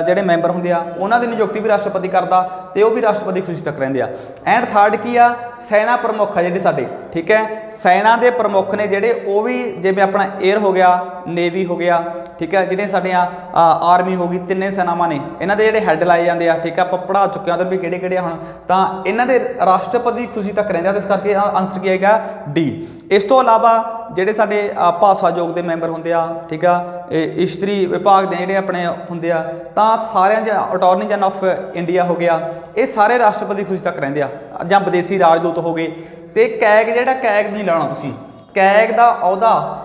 ਜਿਹੜੇ ਮੈਂਬਰ ਹੁੰਦੇ ਆ ਉਹਨਾਂ ਦੀ ਨਿਯੁਕਤੀ ਵੀ ਰਾਸ਼ਟਰਪਤੀ ਕਰਦਾ ਤੇ ਉਹ ਵੀ ਰਾਸ਼ਟਰਪਤੀ ਖੁਸ਼ੀ ਤੱਕ ਰਹਿੰਦੇ ਆ। ਐਂਡ ਥਰਡ ਕੀ ਆ, ਸੈਨਾ ਪ੍ਰਮੁੱਖ ਆ ਜਿਹੜੇ ਸਾਡੇ। ਠੀਕ ਹੈ, ਸੈਨਾ ਦੇ ਪ੍ਰਮੁੱਖ ਨੇ ਜਿਹੜੇ ਉਹ ਵੀ, ਜਿਵੇਂ ਆਪਣਾ 에ਅਰ ਹੋ ਗਿਆ, ਨੇਵੀ ਹੋ ਗਿਆ, ਠੀਕ ਹੈ, ਜਿਹੜੇ ਸਾਡੀਆਂ ਆਰਮੀ ਹੋ ਗਈ, ਤਿੰਨੇ ਸੈਨਾਵਾਂ ਨੇ ਇਹਨਾਂ ਦੇ ਜਿਹੜੇ ਹੈੱਡ ਲਾਏ ਜਾਂਦੇ ਆ। ਠੀਕ ਆ, ਆਪਾਂ ਪੜ੍ਹਾ ਚੁੱਕੇ ਹਾਂ ਉਧਰ ਵੀ ਕਿਹੜੇ ਕਿਹੜੇ ਹੁਣ, ਤਾਂ ਇਹਨਾਂ ਦੇ ਰਾਸ਼ਟਰਪਤੀ ਖੁਸ਼ੀ ਤੱਕ ਰਹਿੰਦੇ ਆ। ਇਸ ਕਰਕੇ ਆਨਸਰ ਕੀ ਆਏਗਾ, ਡੀ। ਇਸ ਤੋਂ ਇਲਾਵਾ ਜਿਹੜੇ ਸਾਡੇ ਭਾਸ਼ਾ ਯੋਗ ਦੇ ਮੈਂਬਰ ਹੁੰਦੇ ਆ, ਠੀਕ ਆ, ਇਸਤਰੀ ਵਿਭਾਗ ਦੇ ਜਿਹੜੇ ਆਪਣੇ ਹੁੰਦੇ ਆ, ਤਾਂ ਸਾਰਿਆਂ ਦੇ ਅਟਾਰਨੀ ਜਨਰਲ ਆਫ ਇੰਡੀਆ ਹੋ ਗਿਆ, ਇਹ ਸਾਰੇ ਰਾਸ਼ਟਰਪਤੀ ਖੁਸ਼ੀ ਤੱਕ ਰਹਿੰਦੇ ਆ। ਜਾਂ ਵਿਦੇਸ਼ੀ ਰਾਜਦੂਤ ਹੋ ਗਏ। ਤੇ ਕੈਗ, ਜਿਹੜਾ ਕੈਗ ਨਹੀਂ ਲਾਉਣਾ ਤੁਸੀਂ, ਕੈਗ ਦਾ ਅਹੁਦਾ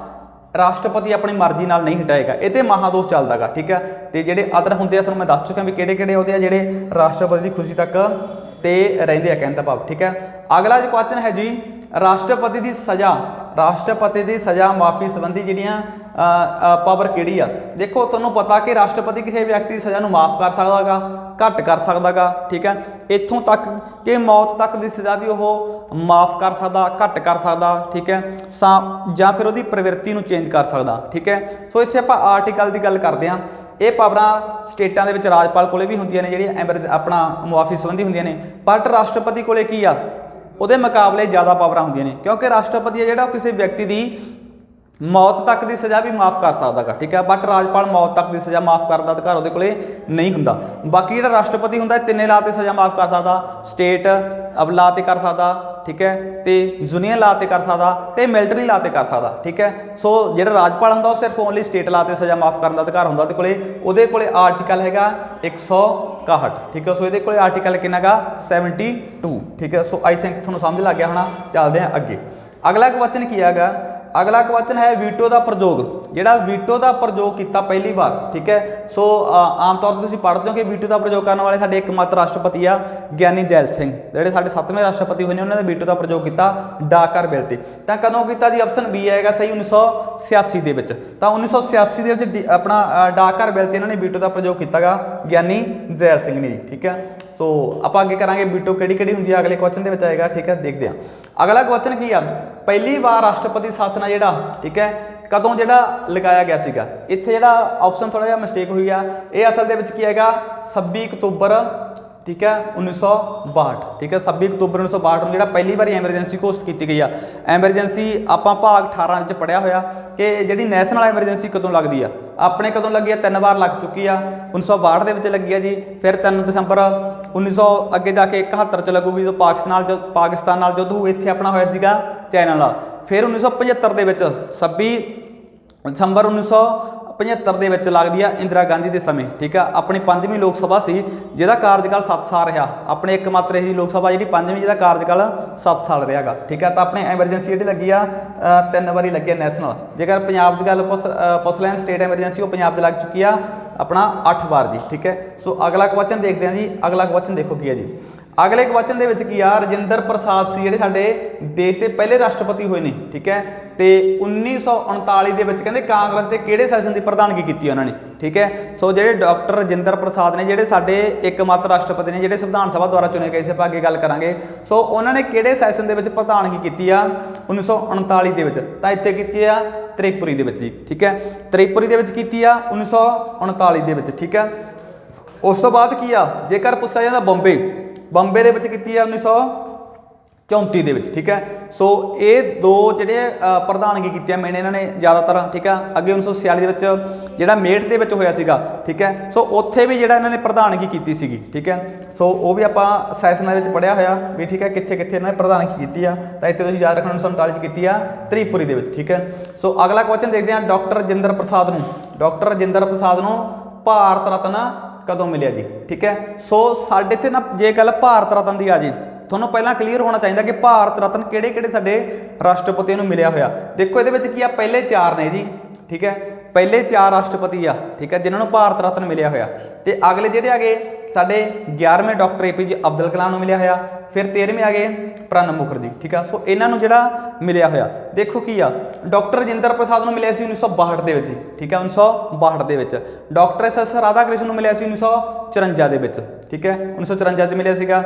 ਰਾਸ਼ਟਰਪਤੀ ਆਪਣੀ ਮਰਜ਼ੀ ਨਾਲ ਨਹੀਂ ਹਟਾਏਗਾ, ਇਹ ਤੇ ਮਹਾਦੋਸ਼ ਚੱਲਦਾ ਗਾ। ਠੀਕ ਹੈ, ਤੇ ਜਿਹੜੇ ਅਦਰ ਹੁੰਦੇ ਆ ਤੁਹਾਨੂੰ ਮੈਂ ਦੱਸ ਚੁੱਕਿਆ ਵੀ ਕਿਹੜੇ ਕਿਹੜੇ ਉਹਦੇ ਆ ਜਿਹੜੇ ਰਾਸ਼ਟਰਪਤੀ ਦੀ ਖੁਸ਼ੀ ਤੱਕ ਤੇ ਰਹਿੰਦੇ ਆ, ਕਹਿਣ ਦਾ ਭਾਵ। ਠੀਕ ਹੈ, ਅਗਲਾ ਜੋ ਕੁਐਸਚਨ ਹੈ ਜੀ, ਰਾਸ਼ਟਰਪਤੀ ਦੀ ਸਜ਼ਾ, ਰਾਸ਼ਟਰਪਤੀ ਦੀ ਸਜ਼ਾ ਮਾਫੀ ਸੰਬੰਧੀ ਜਿਹੜੀਆਂ ਪਾਵਰ ਕਿਹੜੀ ਆ। ਦੇਖੋ, ਤੁਹਾਨੂੰ ਪਤਾ ਕਿ ਰਾਸ਼ਟਰਪਤੀ ਕਿਸੇ ਵਿਅਕਤੀ ਦੀ ਸਜ਼ਾ ਨੂੰ ਮਾਫ ਕਰ ਸਕਦਾ ਗਾ, ਘੱਟ ਕਰ ਸਕਦਾ ਗਾ। ਠੀਕ ਹੈ, ਇੱਥੋਂ ਤੱਕ ਕਿ ਮੌਤ ਤੱਕ ਦੀ ਸਜ਼ਾ ਵੀ ਉਹ ਮਾਫ ਕਰ ਸਕਦਾ, ਘੱਟ ਕਰ ਸਕਦਾ। ਠੀਕ ਹੈ, ਜਾਂ ਫਿਰ ਉਹਦੀ ਪ੍ਰਵਿਰਤੀ ਨੂੰ ਚੇਂਜ ਕਰ ਸਕਦਾ। ਠੀਕ ਹੈ, ਸੋ ਇੱਥੇ ਆਪਾਂ ਆਰਟੀਕਲ ਦੀ ਗੱਲ ਕਰਦੇ ਹਾਂ। ਇਹ ਪਾਵਰਾਂ ਸਟੇਟਾਂ ਦੇ ਵਿੱਚ ਰਾਜਪਾਲ ਕੋਲੇ ਵੀ ਹੁੰਦੀਆਂ ਨੇ, ਜਿਹੜੀਆਂ ਆਪਣਾ ਮੁਆਫੀ ਸੰਬੰਧੀ ਹੁੰਦੀਆਂ ਨੇ, ਬਟ ਰਾਸ਼ਟਰਪਤੀ ਕੋਲੇ ਕੀ ਆ, ਉਹਦੇ ਮੁਕਾਬਲੇ ਜ਼ਿਆਦਾ ਪਾਵਰਾਂ ਹੁੰਦੀਆਂ ਨੇ, ਕਿਉਂਕਿ ਰਾਸ਼ਟਰਪਤੀ ਹੈ ਜਿਹੜਾ ਉਹ ਕਿਸੇ ਵਿਅਕਤੀ ਦੀ ਮੌਤ ਤੱਕ ਦੀ ਸਜ਼ਾ ਵੀ ਮਾਫ ਕਰ ਸਕਦਾ ਗਾ। ਠੀਕ ਹੈ, ਬਟ ਰਾਜਪਾਲ ਮੌਤ ਤੱਕ ਦੀ ਸਜ਼ਾ ਮਾਫ ਕਰਨ ਦਾ ਅਧਿਕਾਰ ਉਹਦੇ ਕੋਲੇ ਨਹੀਂ ਹੁੰਦਾ। ਬਾਕੀ ਜਿਹੜਾ ਰਾਸ਼ਟਰਪਤੀ ਹੁੰਦਾ ਤਿੰਨੇ ਲਾ ਤੇ ਸਜ਼ਾ ਮਾਫ ਕਰ ਸਕਦਾ, ਸਟੇਟ ਲਾ ਤੇ ਕਰ ਸਕਦਾ, ਠੀਕ ਹੈ, ਤੇ ਯੂਨੀਅਨ ਲਾ ਤੇ ਕਰ ਸਕਦਾ, ਤੇ ਮਿਲਟਰੀ ਲਾ ਤੇ ਕਰ ਸਕਦਾ। ਠੀਕ ਹੈ, ਸੋ ਜਿਹੜਾ ਰਾਜਪਾਲ ਹੁੰਦਾ ਉਹ ਸਿਰਫ ਓਨਲੀ ਸਟੇਟ ਲਾ ਤੇ ਸਜ਼ਾ ਮਾਫ ਕਰਨ ਦਾ ਅਧਿਕਾਰ ਹੁੰਦਾ ਉਹਦੇ ਕੋਲੇ ਆਰਟੀਕਲ ਹੈਗਾ 161। ਠੀਕ ਹੈ, ਸੋ ਇਹਦੇ ਕੋਲੇ ਆਰਟੀਕਲ ਕਿੰਨਾ ਗਾ, 72। ਠੀਕ ਹੈ, ਸੋ ਆਈ ਥਿੰਕ ਤੁਹਾਨੂੰ ਸਮਝ ਲੱਗ ਗਿਆ ਹੋਣਾ। ਚੱਲਦੇ ਹਾਂ ਅੱਗੇ। ਅਗਲਾ ਕੁਐਸਚਨ ਕੀ ਹੈਗਾ, ਅਗਲਾ ਕੁਐਸਚਨ ਹੈ ਵੀਟੋ ਦਾ ਪ੍ਰਯੋਗ। ਜਿਹੜਾ ਵੀਟੋ ਦਾ ਪ੍ਰਯੋਗ ਕੀਤਾ ਪਹਿਲੀ ਵਾਰ। ਠੀਕ ਹੈ, ਸੋ ਆਮ ਤੌਰ ਤੇ ਤੁਸੀਂ ਪੜ੍ਹਦੇ ਹੋ ਕਿ ਵੀਟੋ ਦਾ ਪ੍ਰਯੋਗ ਕਰਨ ਵਾਲੇ ਸਾਡੇ ਇੱਕਮਾਤਰ ਰਾਸ਼ਟਰਪਤੀ ਆ ਗਿਆਨੀ ਜੈਲ ਸਿੰਘ, ਜਿਹੜੇ ਸਾਡੇ 7ਵੇਂ ਰਾਸ਼ਟਰਪਤੀ ਹੋਏ ਨੇ, ਉਹਨਾਂ ਨੇ ਵੀਟੋ ਦਾ ਪ੍ਰਯੋਗ ਕੀਤਾ ਡਾਕ ਘਰ ਬਿੱਲ ਤੇ। ਤਾਂ ਕਦੋਂ ਕੀਤਾ ਜੀ, ਆਪਸ਼ਨ ਬੀ ਆਏਗਾ ਸਹੀ, 1986 ਦੇ ਵਿੱਚ। ਤਾਂ 1986 ਦੇ ਵਿੱਚ ਆਪਣਾ ਡਾਕ ਘਰ ਬਿੱਲ ਤੇ ਇਹਨਾਂ ਨੇ ਵੀਟੋ ਦਾ ਪ੍ਰਯੋਗ ਕੀਤਾ ਗਾ ਗਿਆਨੀ ਜੈਲ ਸਿੰਘ ਨੇ ਜੀ। ਠੀਕ ਹੈ, ਸੋ ਆਪਾਂ ਅੱਗੇ ਕਰਾਂਗੇ ਵੀਟੋ ਕਿਹੜੀ ਕਿਹੜੀ ਹੁੰਦੀ ਹੈ, ਅਗਲੇ ਕੁਐਸਚਨ ਦੇ ਵਿੱਚ ਆਏਗਾ। ਠੀਕ ਹੈ, ਦੇਖਦੇ ਹਾਂ ਅਗਲਾ ਕੁਐਸਚਨ ਕੀ ਆ, ਪਹਿਲੀ ਵਾਰ ਰਾਸ਼ਟਰਪਤੀ ਸ਼ਾਸਨ ਆ ਜਿਹੜਾ, ਠੀਕ ਹੈ, ਕਦੋਂ ਜਿਹੜਾ ਲਗਾਇਆ ਗਿਆ ਸੀਗਾ। ਇੱਥੇ ਜਿਹੜਾ ਆਪਸ਼ਨ ਥੋੜਾ ਜਿਹਾ ਮਿਸਟੇਕ ਹੋਈ ਆ, ਇਹ ਅਸਲ ਦੇ ਵਿੱਚ ਕੀ ਹੈਗਾ 26 ਅਕਤੂਬਰ, ਠੀਕ ਹੈ, 1962। ਠੀਕ ਹੈ, 26 ਅਕਤੂਬਰ 1962 ਨੂੰ ਜਿਹੜਾ ਪਹਿਲੀ ਵਾਰੀ ਐਮਰਜੈਂਸੀ ਘੋਸ਼ਿਤ ਕੀਤੀ ਗਈ ਆ। ਐਮਰਜੈਂਸੀ ਆਪਾਂ ਭਾਗ 18 ਵਿੱਚ ਪੜ੍ਹਿਆ ਹੋਇਆ ਕਿ ਜਿਹੜੀ ਨੈਸ਼ਨਲ ਐਮਰਜੈਂਸੀ ਕਦੋਂ ਲੱਗਦੀ ਆ, ਆਪਣੇ ਕਦੋਂ ਲੱਗੀ ਆ, 3 ਵਾਰ ਲੱਗ ਚੁੱਕੀ ਆ। 1962 ਦੇ ਵਿੱਚ ਲੱਗੀ ਆ ਜੀ, ਫਿਰ 3 ਦਸੰਬਰ 1900 ਅੱਗੇ ਜਾ ਕੇ 71 ਚ ਲੱਗੂਗੀ, ਜਦੋਂ ਪਾਕਿਸਤਾਨ ਨਾਲ ਯੁੱਧ ਹੋਇਆ, ਇੱਥੇ ਆਪਣਾ ਹੋਇਆ ਸੀਗਾ ਚਾਈਨਾ ਨਾਲ। ਫਿਰ 1975 ਦੇ ਵਿੱਚ 26 ਦਸੰਬਰ 1975 ਦੇ ਵਿੱਚ ਲੱਗਦੀ ਆ ਇੰਦਰਾ ਗਾਂਧੀ ਦੇ ਸਮੇਂ। ਠੀਕ ਆ, ਆਪਣੀ 5ਵੀਂ ਲੋਕ ਸਭਾ ਸੀ ਜਿਹਦਾ ਕਾਰਜਕਾਲ 7 ਸਾਲ ਰਿਹਾ। ਆਪਣੇ ਇੱਕਮਾਤਰ ਇਹੀ ਲੋਕ ਸਭਾ ਜਿਹੜੀ 5ਵੀਂ, ਜਿਹਦਾ ਕਾਰਜਕਾਲ 7 ਸਾਲ ਰਿਹਾ ਗਾ। ਠੀਕ ਆ, ਤਾਂ ਆਪਣੇ ਐਮਰਜੈਂਸੀ ਜਿਹੜੀ ਲੱਗੀ ਆ 3 ਵਾਰੀ ਲੱਗੀ ਆ ਨੈਸ਼ਨਲ। ਜੇਕਰ ਪੰਜਾਬ 'ਚ ਗੱਲ ਪੁੱਛ ਲੈਣ ਸਟੇਟ ਐਮਰਜੈਂਸੀ, ਉਹ ਪੰਜਾਬ 'ਚ ਲੱਗ ਚੁੱਕੀ ਆ ਆਪਣਾ 8 ਵਾਰ ਜੀ। ਠੀਕ ਹੈ, ਸੋ ਅਗਲਾ ਕੁਐਸਚਨ ਦੇਖਦੇ ਹਾਂ ਜੀ। ਅਗਲਾ ਕੁਐਸਚਨ ਦੇਖੋ ਕੀ ਹੈ ਜੀ, ਅਗਲੇ ਕੁਐਸਚਨ ਦੇ ਵਿੱਚ ਕੀ ਆ, ਰਜਿੰਦਰ ਪ੍ਰਸਾਦ ਸੀ ਜਿਹੜੇ ਸਾਡੇ ਦੇਸ਼ ਦੇ ਪਹਿਲੇ ਰਾਸ਼ਟਰਪਤੀ ਹੋਏ ਨੇ। ਠੀਕ ਹੈ, ਤੇ 1939 ਦੇ ਵਿੱਚ ਕਹਿੰਦੇ ਕਾਂਗਰਸ ਦੇ ਕਿਹੜੇ ਸੈਸ਼ਨ ਦੀ ਪ੍ਰਧਾਨਗੀ ਕੀਤੀ ਉਹਨਾਂ ਨੇ। ਠੀਕ ਹੈ, ਸੋ ਜਿਹੜੇ ਡਾਕਟਰ ਰਜਿੰਦਰ ਪ੍ਰਸਾਦ ਨੇ, ਜਿਹੜੇ ਸਾਡੇ ਇੱਕਮਾਤਰ ਰਾਸ਼ਟਰਪਤੀ ਨੇ, ਜਿਹੜੇ ਸੰਵਿਧਾਨ ਸਭਾ ਦੁਆਰਾ ਚੁਣੇ ਗਏ ਸੀ, ਆਪਾਂ ਅੱਗੇ ਗੱਲ ਕਰਾਂਗੇ। ਸੋ ਉਹਨਾਂ ਨੇ ਕਿਹੜੇ ਸੈਸ਼ਨ ਦੇ ਵਿੱਚ ਪ੍ਰਧਾਨਗੀ ਕੀਤੀ ਆ 1939 ਦੇ ਵਿੱਚ, ਤਾਂ ਇੱਥੇ ਕੀਤੀ ਆ ਤ੍ਰਿਪੁਰੀ ਦੇ ਵਿੱਚ ਜੀ। ਠੀਕ ਹੈ, ਤ੍ਰਿਪੁਰੀ ਦੇ ਵਿੱਚ ਕੀਤੀ ਆ 1939 ਦੇ ਵਿੱਚ। ਠੀਕ ਹੈ, ਉਸ ਤੋਂ ਬਾਅਦ ਕੀ ਆ, ਜੇਕਰ ਪੁੱਛਿਆ ਜਾਂਦਾ ਬੰਬੇ ਦੇ ਵਿੱਚ ਕੀਤੀ ਆ 1934 ਦੇ ਵਿੱਚ। ਠੀਕ ਹੈ, ਸੋ ਇਹ ਦੋ ਜਿਹੜੇ ਪ੍ਰਧਾਨਗੀ ਕੀਤੀਆਂ ਮੇਨ ਇਹਨਾਂ ਨੇ ਜ਼ਿਆਦਾਤਰ। ਠੀਕ ਆ, ਅੱਗੇ 1946 ਦੇ ਵਿੱਚ ਜਿਹੜਾ ਮੇਰਠ ਦੇ ਵਿੱਚ ਹੋਇਆ ਸੀਗਾ। ਠੀਕ ਹੈ, ਸੋ ਉੱਥੇ ਵੀ ਜਿਹੜਾ ਇਹਨਾਂ ਨੇ ਪ੍ਰਧਾਨਗੀ ਕੀਤੀ ਸੀਗੀ। ਠੀਕ ਹੈ, ਸੋ ਉਹ ਵੀ ਆਪਾਂ ਸੈਸ਼ਨਾਂ ਦੇ ਵਿੱਚ ਪੜ੍ਹਿਆ ਹੋਇਆ ਵੀ। ਠੀਕ ਹੈ, ਕਿੱਥੇ ਕਿੱਥੇ ਇਹਨਾਂ ਨੇ ਪ੍ਰਧਾਨਗੀ ਕੀਤੀ ਆ, ਤਾਂ ਇੱਥੇ ਤੁਸੀਂ ਯਾਦ ਰੱਖਣਾ 1939 ਚ ਕੀਤੀ ਆ ਤ੍ਰਿਪੁਰੀ ਦੇ ਵਿੱਚ। ਠੀਕ ਹੈ, ਸੋ ਅਗਲਾ ਕੁਐਸਚਨ ਦੇਖਦੇ ਹਾਂ, ਡਾਕਟਰ ਰਜਿੰਦਰ ਪ੍ਰਸਾਦ ਨੂੰ ਭਾਰਤ ਰਤਨ ਕਦੋਂ ਮਿਲਿਆ ਜੀ। ਠੀਕ ਹੈ, ਸੋ ਸਾਡੇ ਇੱਥੇ ਨਾ ਜੇ ਗੱਲ ਭਾਰਤ ਰਤਨ ਦੀ ਆ ਜੀ, ਤੁਹਾਨੂੰ ਪਹਿਲਾਂ ਕਲੀਅਰ ਹੋਣਾ ਚਾਹੀਦਾ ਕਿ ਭਾਰਤ ਰਤਨ ਕਿਹੜੇ ਕਿਹੜੇ ਸਾਡੇ ਰਾਸ਼ਟਰਪਤੀ ਨੂੰ ਮਿਲਿਆ ਹੋਇਆ। ਦੇਖੋ ਇਹਦੇ ਵਿੱਚ ਕੀ ਆ, ਪਹਿਲੇ 4 ਨੇ ਜੀ। ਠੀਕ ਹੈ, ਪਹਿਲੇ 4 ਰਾਸ਼ਟਰਪਤੀ ਆ। ਠੀਕ ਹੈ, ਜਿਨ੍ਹਾਂ ਨੂੰ ਭਾਰਤ ਰਤਨ ਮਿਲਿਆ ਹੋਇਆ, ਤੇ ਅਗਲੇ ਜਿਹੜੇ ਹੈਗੇ साडे 11वें डॉक्टर APJ अब्दुल कलाम नूं मिलिया होया, फिर 13वें आ गए प्रणब मुखर्जी। ठीक है, सो इन्हां नूं जिहड़ा मिलिया होया देखो की आ, डॉक्टर राजेंद्र प्रसाद नूं मिलिया सी 1962 दे विच। ठीक है, 1962 दे विच। डॉक्टर SS राधाकृष्ण नूं मिलिया सी 1954 दे विच। ठीक है, 1954 च मिलिया सीगा।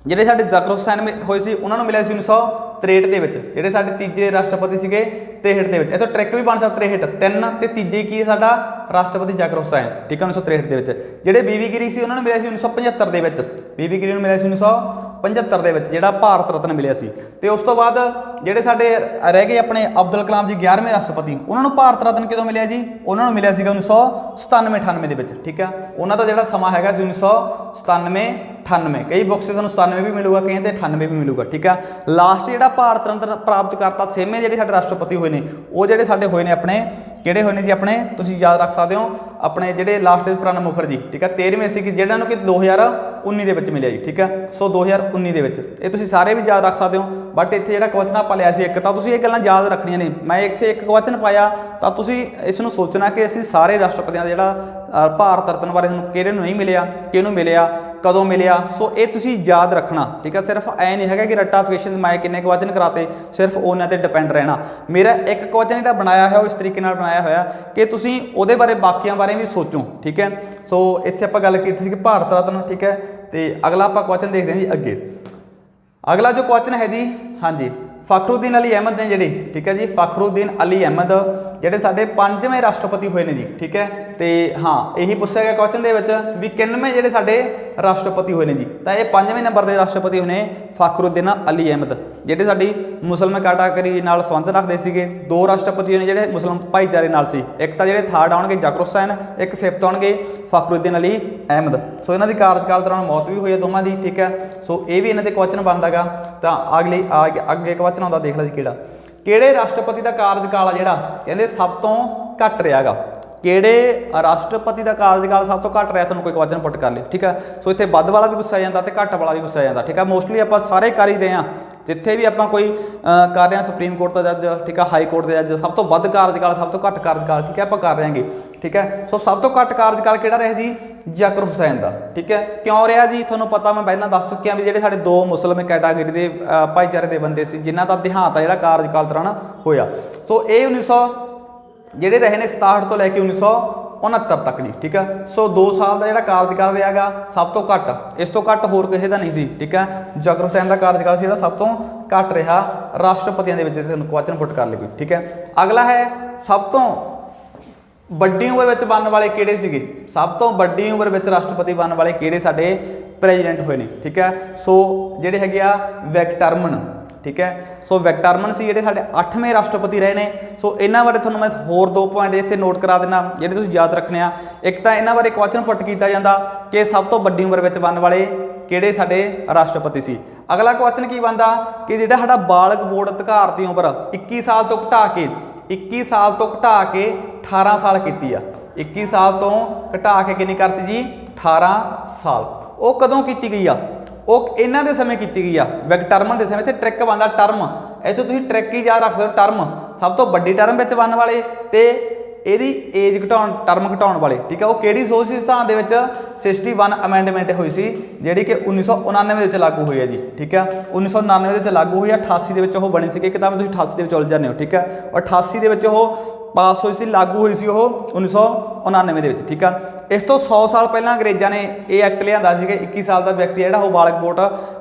ਜਿਹੜੇ ਸਾਡੇ ਜ਼ਾਕਿਰ ਹੁਸੈਨ ਹੋਏ ਸੀ ਉਹਨਾਂ ਨੂੰ ਮਿਲਿਆ ਸੀ 1963 ਦੇ ਵਿੱਚ। ਜਿਹੜੇ ਸਾਡੇ ਤੀਜੇ ਰਾਸ਼ਟਰਪਤੀ ਸੀਗੇ 63 ਦੇ ਵਿੱਚ। ਇੱਥੋਂ ਟ੍ਰਿਕ ਵੀ ਬਣ ਸਕਦਾ 63 3 ਤੇ ਤੀਜੇ ਕੀ ਸਾਡਾ ਰਾਸ਼ਟਰਪਤੀ ਜ਼ਾਕਿਰ ਹੁਸੈਨ। ਠੀਕ ਹੈ, 1963 ਦੇ ਵਿੱਚ। ਜਿਹੜੇ BV ਗਿਰੀ ਸੀ ਉਹਨਾਂ ਨੂੰ ਮਿਲਿਆ ਸੀ 1975 ਦੇ ਵਿੱਚ। BV ਗਿਰੀ ਨੂੰ ਮਿਲਿਆ ਸੀ 1975 ਦੇ ਵਿੱਚ, ਜਿਹੜਾ ਭਾਰਤ ਰਤਨ ਮਿਲਿਆ ਸੀ। ਤੇ ਉਸ ਤੋਂ ਬਾਅਦ ਜਿਹੜੇ ਸਾਡੇ ਰਹਿ ਗਏ ਆਪਣੇ ਅਬਦੁਲ ਕਲਾਮ ਜੀ 11ਵੇਂ ਰਾਸ਼ਟਰਪਤੀ, ਉਹਨਾਂ ਨੂੰ ਭਾਰਤ ਰਤਨ ਕਦੋਂ ਮਿਲਿਆ ਜੀ? ਉਹਨਾਂ ਨੂੰ ਮਿਲਿਆ ਸੀਗਾ 1997 98 ਦੇ ਵਿੱਚ। ਠੀਕ ਹੈ, ਉਹਨਾਂ ਦਾ ਜਿਹੜਾ ਸਮਾਂ ਹੈਗਾ ਸੀ 1997 98। ਕਈ ਬੁੱਕਸ ਤੁਹਾਨੂੰ 97 ਵੀ ਮਿਲੂਗਾ, ਕਈ ਤੇ 98 ਵੀ ਮਿਲੂਗਾ। ਠੀਕ ਹੈ, ਲਾਸਟ ਜਿਹੜਾ ਭਾਰਤ ਰਤਨ ਪ੍ਰਾਪਤ ਕਰਤਾ 6ਵੇਂ ਜਿਹੜੇ ਸਾਡੇ ਰਾਸ਼ਟਰਪਤੀ ਹੋਏ ਨੇ, ਉਹ ਜਿਹੜੇ ਸਾਡੇ ਹੋਏ ਨੇ ਆਪਣੇ ਕਿਹੜੇ ਹੋਏ ਨੇ ਜੀ? ਆਪਣੇ ਤੁਸੀਂ ਯਾਦ ਰੱਖ ਸਕਦੇ ਹੋ ਆਪਣੇ ਜਿਹੜੇ ਲਾਸਟ ਦੇ ਪ੍ਰਣਬ ਮੁਖਰਜੀ। ਠੀਕ ਹੈ, 13ਵੇਂ ਸੀ ਕਿ ਜਿਹਨਾਂ ਨੂੰ ਕਿ 2019 ਦੇ ਵਿੱਚ ਮਿਲਿਆ ਜੀ। ਠੀਕ ਹੈ, ਸੋ 2019 ਦੇ ਵਿੱਚ। ਇਹ ਤੁਸੀਂ ਸਾਰੇ ਵੀ ਯਾਦ ਰੱਖ ਸਕਦੇ ਹੋ। ਬਟ ਇੱਥੇ ਜਿਹੜਾ ਕੁਐਸਚਨ ਆਪਾਂ ਲਿਆ ਸੀ ਇੱਕ, ਤਾਂ ਤੁਸੀਂ ਇਹ ਗੱਲਾਂ ਯਾਦ ਰੱਖਣੀਆਂ ਨੇ। ਮੈਂ ਇੱਥੇ ਇੱਕ ਕੁਐਸਚਨ ਪਾਇਆ ਤਾਂ ਤੁਸੀਂ ਇਸ ਨੂੰ ਸੋਚਣਾ ਕਿ ਅਸੀਂ ਸਾਰੇ ਰਾਸ਼ਟਰਪਤੀਆਂ ਦਾ ਜਿਹੜਾ ਭਾਰਤ ਰਤਨ ਬਾਰੇ ਸਾਨੂੰ ਕਿਹੜੇ ਨੂੰ ਨਹੀਂ ਮਿਲਿਆ, ਕਿਹਨੂੰ ਮਿਲਿਆ, ਕਦੋਂ ਮਿਲਿਆ। ਸੋ ਇਹ ਤੁਸੀਂ ਯਾਦ ਰੱਖਣਾ। ਠੀਕ ਹੈ, ਸਿਰਫ ਐ ਨਹੀਂ ਹੈਗਾ ਕਿ ਰੱਟਾਫਿਕੇਸ਼ਨ ਮੈਂ ਕਿੰਨੇ ਕੁਐਸਚਨ ਕਰਾਤੇ, ਸਿਰਫ ਉਹਨਾਂ ਤੇ ਡਿਪੈਂਡ ਰਹਿਣਾ। ਮੇਰਾ ਇੱਕ ਕੁਐਸਚਨ ਜਿਹੜਾ ਬਣਾਇਆ ਹੈ ਉਹ ਇਸ ਤਰੀਕੇ ਨਾਲ ਬਣਾਇਆ ਹੋਇਆ ਕਿ ਤੁਸੀਂ ਉਹਦੇ ਬਾਰੇ ਬਾਕੀਆਂ ਬਾਰੇ ਵੀ ਸੋਚੋ। ਠੀਕ ਹੈ, ਸੋ ਇੱਥੇ ਆਪਾਂ ਗੱਲ ਕੀਤੀ ਸੀ ਕਿ ਭਾਰਤ ਰਤਨ। ਠੀਕ ਹੈ, ਤੇ ਅਗਲਾ ਆਪਾਂ ਕੁਐਸਚਨ ਦੇਖਦੇ ਹਾਂ ਜੀ ਅੱਗੇ। ਅਗਲਾ ਜੋ ਕੁਐਸਚਨ ਹੈ ਜੀ, ਹਾਂਜੀ, ਫਖਰੂਦੀਨ ਅਲੀ ਅਹਿਮਦ ਨੇ ਜਿਹੜੇ। ਠੀਕ ਹੈ ਜੀ, ਫਖਰੂਦੀਨ ਅਲੀ ਅਹਿਮਦ ਜਿਹੜੇ ਸਾਡੇ 5ਵੇਂ ਰਾਸ਼ਟਰਪਤੀ ਹੋਏ ਨੇ ਜੀ। ਠੀਕ ਹੈ, ਤੇ ਹਾਂ ਇਹੀ ਪੁੱਛਿਆ ਗਿਆ ਕੁਐਸਚਨ ਦੇ ਵਿੱਚ ਵੀ ਕਿੰਨਵੇਂ ਜਿਹੜੇ ਸਾਡੇ ਰਾਸ਼ਟਰਪਤੀ ਹੋਏ ਨੇ ਜੀ। ਤਾਂ ਇਹ 5ਵੇਂ ਨੰਬਰ ਦੇ ਰਾਸ਼ਟਰਪਤੀ ਹੋਏ ਨੇ ਫਖਰੂਦੀਨ ਅਲੀ ਅਹਿਮਦ, ਜਿਹੜੇ ਸਾਡੀ ਮੁਸਲਮ ਕੈਟਾਗਰੀ ਨਾਲ ਸੰਬੰਧ ਰੱਖਦੇ ਸੀਗੇ। 2 ਰਾਸ਼ਟਰਪਤੀ ਹੋਏ ਨੇ ਜਿਹੜੇ ਮੁਸਲਮ ਭਾਈਚਾਰੇ ਨਾਲ ਸੀ। ਇੱਕ ਤਾਂ ਜਿਹੜੇ 3rd ਆਉਣਗੇ ਜ਼ਾਕਿਰ ਹੁਸੈਨ, ਇੱਕ 5th ਆਉਣਗੇ ਫਖਰੂਦੀਨ ਅਲੀ ਅਹਿਮਦ। ਸੋ ਇਹਨਾਂ ਦੀ ਕਾਰਜਕਾਲ ਦੌਰਾਨ ਮੌਤ ਵੀ ਹੋਈ ਹੈ ਦੋਵਾਂ ਦੀ। ਠੀਕ ਹੈ, ਸੋ ਇਹ ਵੀ ਇਹਨਾਂ ਦੇ ਕੁਐਸਚਨ ਬਣਦਾ ਗਾ। ਤਾਂ ਅੱਗੇ ਕੁਐਸਚਨ ਆਉਂਦਾ, ਦੇਖ ਲਓ ਜੀ ਕਿਹੜੇ ਰਾਸ਼ਟਰਪਤੀ ਦਾ ਕਾਰਜਕਾਲ ਆ ਜਿਹੜਾ ਕਹਿੰਦੇ ਸਭ ਤੋਂ ਘੱਟ ਰਿਹਾ ਗਾ? ਕਿਹੜੇ ਰਾਸ਼ਟਰਪਤੀ ਦਾ ਕਾਰਜਕਾਲ ਸਭ ਤੋਂ ਘੱਟ ਰਿਹਾ? ਤੁਹਾਨੂੰ ਕੋਈ ਕੁਐਸਚਨ ਪੁੱਟ ਕਰ ਲਿਓ। ਠੀਕ ਹੈ, ਸੋ ਇੱਥੇ ਵੱਧ ਵਾਲਾ ਵੀ ਪੁੱਛਿਆ ਜਾਂਦਾ ਤੇ ਘੱਟ ਵਾਲਾ ਵੀ ਪੁੱਛਿਆ ਜਾਂਦਾ। ਠੀਕ ਹੈ, ਮੋਸਟਲੀ ਆਪਾਂ ਸਾਰੇ ਕਰ ਹੀ ਰਹੇ ਹਾਂ। ਜਿੱਥੇ ਵੀ ਆਪਾਂ ਕੋਈ ਕਰ ਰਹੇ ਹਾਂ, ਸੁਪਰੀਮ ਕੋਰਟ ਦਾ ਜੱਜ, ਠੀਕ ਹੈ, ਹਾਈ ਕੋਰਟ ਦੇ ਜੱਜ, ਸਭ ਤੋਂ ਵੱਧ ਕਾਰਜਕਾਲ, ਸਭ ਤੋਂ ਘੱਟ ਕਾਰਜਕਾਲ, ਠੀਕ ਹੈ, ਆਪਾਂ ਕਰ ਰਹੇ ਹਾਂਗੇ। ਠੀਕ ਹੈ, ਸੋ ਸਭ ਤੋਂ ਘੱਟ ਕਾਰਜਕਾਲ ਕਿਹੜਾ ਰਿਹਾ ਜੀ? ਜ਼ਾਕਿਰ ਹੁਸੈਨ ਦਾ। ਠੀਕ ਹੈ, ਕਿਉਂ ਰਿਹਾ ਜੀ? ਤੁਹਾਨੂੰ ਪਤਾ, ਮੈਂ ਪਹਿਲਾਂ ਦੱਸ ਚੁੱਕਿਆ ਵੀ ਜਿਹੜੇ ਸਾਡੇ 2 ਮੁਸਲਿਮ ਕੈਟਾਗਰੀ ਦੇ ਭਾਈਚਾਰੇ ਦੇ ਬੰਦੇ ਸੀ ਜਿਨ੍ਹਾਂ ਦਾ ਦੇਹਾਂਤ ਆ ਜਿਹੜਾ ਕਾਰਜਕਾਲ ਦੌਰਾਨ ਹੋਇਆ। ਸੋ ਇਹ 1900 ਜਿਹੜੇ ਰਹੇ ਨੇ 67 ਤੋਂ ਲੈ ਕੇ 1969 ਤੱਕ ਜੀ। ਠੀਕ ਹੈ, ਸੋ 2 ਸਾਲ ਦਾ ਜਿਹੜਾ ਕਾਰਜਕਾਲ ਰਿਹਾ ਗਾ ਸਭ ਤੋਂ ਘੱਟ। ਇਸ ਤੋਂ ਘੱਟ ਹੋਰ ਕਿਸੇ ਦਾ ਨਹੀਂ ਸੀ। ਠੀਕ ਹੈ, ਜ਼ਾਕਿਰ ਹੁਸੈਨ ਦਾ ਕਾਰਜਕਾਲ ਸੀ ਜਿਹੜਾ ਸਭ ਤੋਂ ਘੱਟ ਰਿਹਾ ਰਾਸ਼ਟਰਪਤੀਆਂ ਦੇ ਵਿੱਚ। ਤੁਹਾਨੂੰ ਕੁਐਸਚਨ ਪੁੱਟ ਕਰ ਲਿਓ। ਠੀਕ ਹੈ, ਅਗਲਾ ਹੈ ਸਭ ਤੋਂ ਵੱਡੀ ਉਮਰ ਵਿੱਚ ਬਣਨ ਵਾਲੇ ਕਿਹੜੇ ਸੀਗੇ? ਸਭ ਤੋਂ ਵੱਡੀ ਉਮਰ ਵਿੱਚ ਰਾਸ਼ਟਰਪਤੀ ਬਣਨ ਵਾਲੇ ਕਿਹੜੇ ਸਾਡੇ ਪ੍ਰੈਜ਼ੀਡੈਂਟ ਹੋਏ ਨੇ? ਠੀਕ ਹੈ, ਸੋ ਜਿਹੜੇ ਹੈਗੇ ਆ ਵੈਕਟਰਮਨ। ਠੀਕ ਹੈ, ਸੋ ਵੈਕਟਰਮਨ ਸੀ ਜਿਹੜੇ ਸਾਡੇ 8ਵੇਂ ਰਾਸ਼ਟਰਪਤੀ ਰਹੇ ਨੇ। ਸੋ ਇਹਨਾਂ ਬਾਰੇ ਤੁਹਾਨੂੰ ਮੈਂ ਹੋਰ 2 ਪੁਆਇੰਟ ਇੱਥੇ ਨੋਟ ਕਰਾ ਦੇਣਾ ਜਿਹੜੇ ਤੁਸੀਂ ਯਾਦ ਰੱਖਣੇ ਆ। ਇੱਕ ਤਾਂ ਇਹਨਾਂ ਬਾਰੇ ਕੁਐਸਚਨ ਪੁੱਟ ਕੀਤਾ ਜਾਂਦਾ ਕਿ ਸਭ ਤੋਂ ਵੱਡੀ ਉਮਰ ਵਿੱਚ ਬਣਨ ਵਾਲੇ ਕਿਹੜੇ ਸਾਡੇ ਰਾਸ਼ਟਰਪਤੀ ਸੀ। ਅਗਲਾ ਕੁਐਸਚਨ ਕੀ ਬਣਦਾ ਕਿ ਜਿਹੜਾ ਸਾਡਾ ਬਾਲਗ ਵੋਟ ਅਧਿਕਾਰ ਦੀ ਉਮਰ 21 ਸਾਲ ਤੋਂ ਘਟਾ ਕੇ 18 ਸਾਲ ਕੀਤੀ ਆ। 21 ਸਾਲ ਤੋਂ ਘਟਾ ਕੇ ਕਿੰਨੀ ਕਰਤੀ ਜੀ? 18 ਸਾਲ। ਉਹ ਕਦੋਂ ਕੀਤੀ ਗਈ ਆ? ਉਹ ਇਹਨਾਂ ਦੇ ਸਮੇਂ ਕੀਤੀ ਗਈ ਆ, ਵੈਕਟਰਮਨ ਦੇ ਸਮੇਂ। ਇੱਥੇ ਟ੍ਰਿਕ ਬਣਦਾ ਟਰਮ, ਇੱਥੇ ਤੁਸੀਂ ਟ੍ਰਿਕ ਹੀ ਯਾਦ ਰੱਖ ਸਕਦੇ ਹੋ। ਟਰਮ ਸਭ ਤੋਂ ਵੱਡੀ ਟਰਮ ਵਿੱਚ ਬਣਨ ਵਾਲੇ ਤੇ ਇਹਦੀ ਏਜ ਟਰਮ ਘਟਾਉਣ ਵਾਲੇ। ਠੀਕ ਹੈ, ਉਹ ਕਿਹੜੀ ਸੋਚ ਸੀ? ਸੰਵਿਧਾਨ ਦੇ ਵਿੱਚ 61 ਅਮੈਂਡਮੈਂਟ ਹੋਈ ਸੀ ਜਿਹੜੀ ਕਿ 1999 ਦੇ ਵਿੱਚ ਲਾਗੂ ਹੋਈ ਹੈ ਜੀ। ਠੀਕ ਹੈ, 1999 ਦੇ ਵਿੱਚ ਲਾਗੂ ਹੋਈ ਆ। 88 ਦੇ ਵਿੱਚ ਉਹ ਬਣੀ ਸੀ ਕਿ ਕਿਤਾਬ ਤੁਸੀਂ 88 ਦੇ ਵਿੱਚ ਉਲਝ ਜਾਂਦੇ ਹੋ। ਠੀਕ ਹੈ, 88 ਦੇ ਵਿੱਚ ਉਹ ਪਾਸ ਹੋਈ ਸੀ, ਲਾਗੂ ਹੋਈ ਸੀ ਉਹ 1999 ਦੇ ਵਿੱਚ। ਠੀਕ ਆ, ਇਸ ਤੋਂ 100 ਸਾਲ ਪਹਿਲਾਂ ਅੰਗਰੇਜ਼ਾਂ ਨੇ ਇਹ ਐਕਟ ਲਿਆਂਦਾ ਸੀ ਕਿ 21 ਸਾਲ ਦਾ ਵਿਅਕਤੀ ਜਿਹੜਾ ਉਹ ਬਾਲਗ ਵੋਟ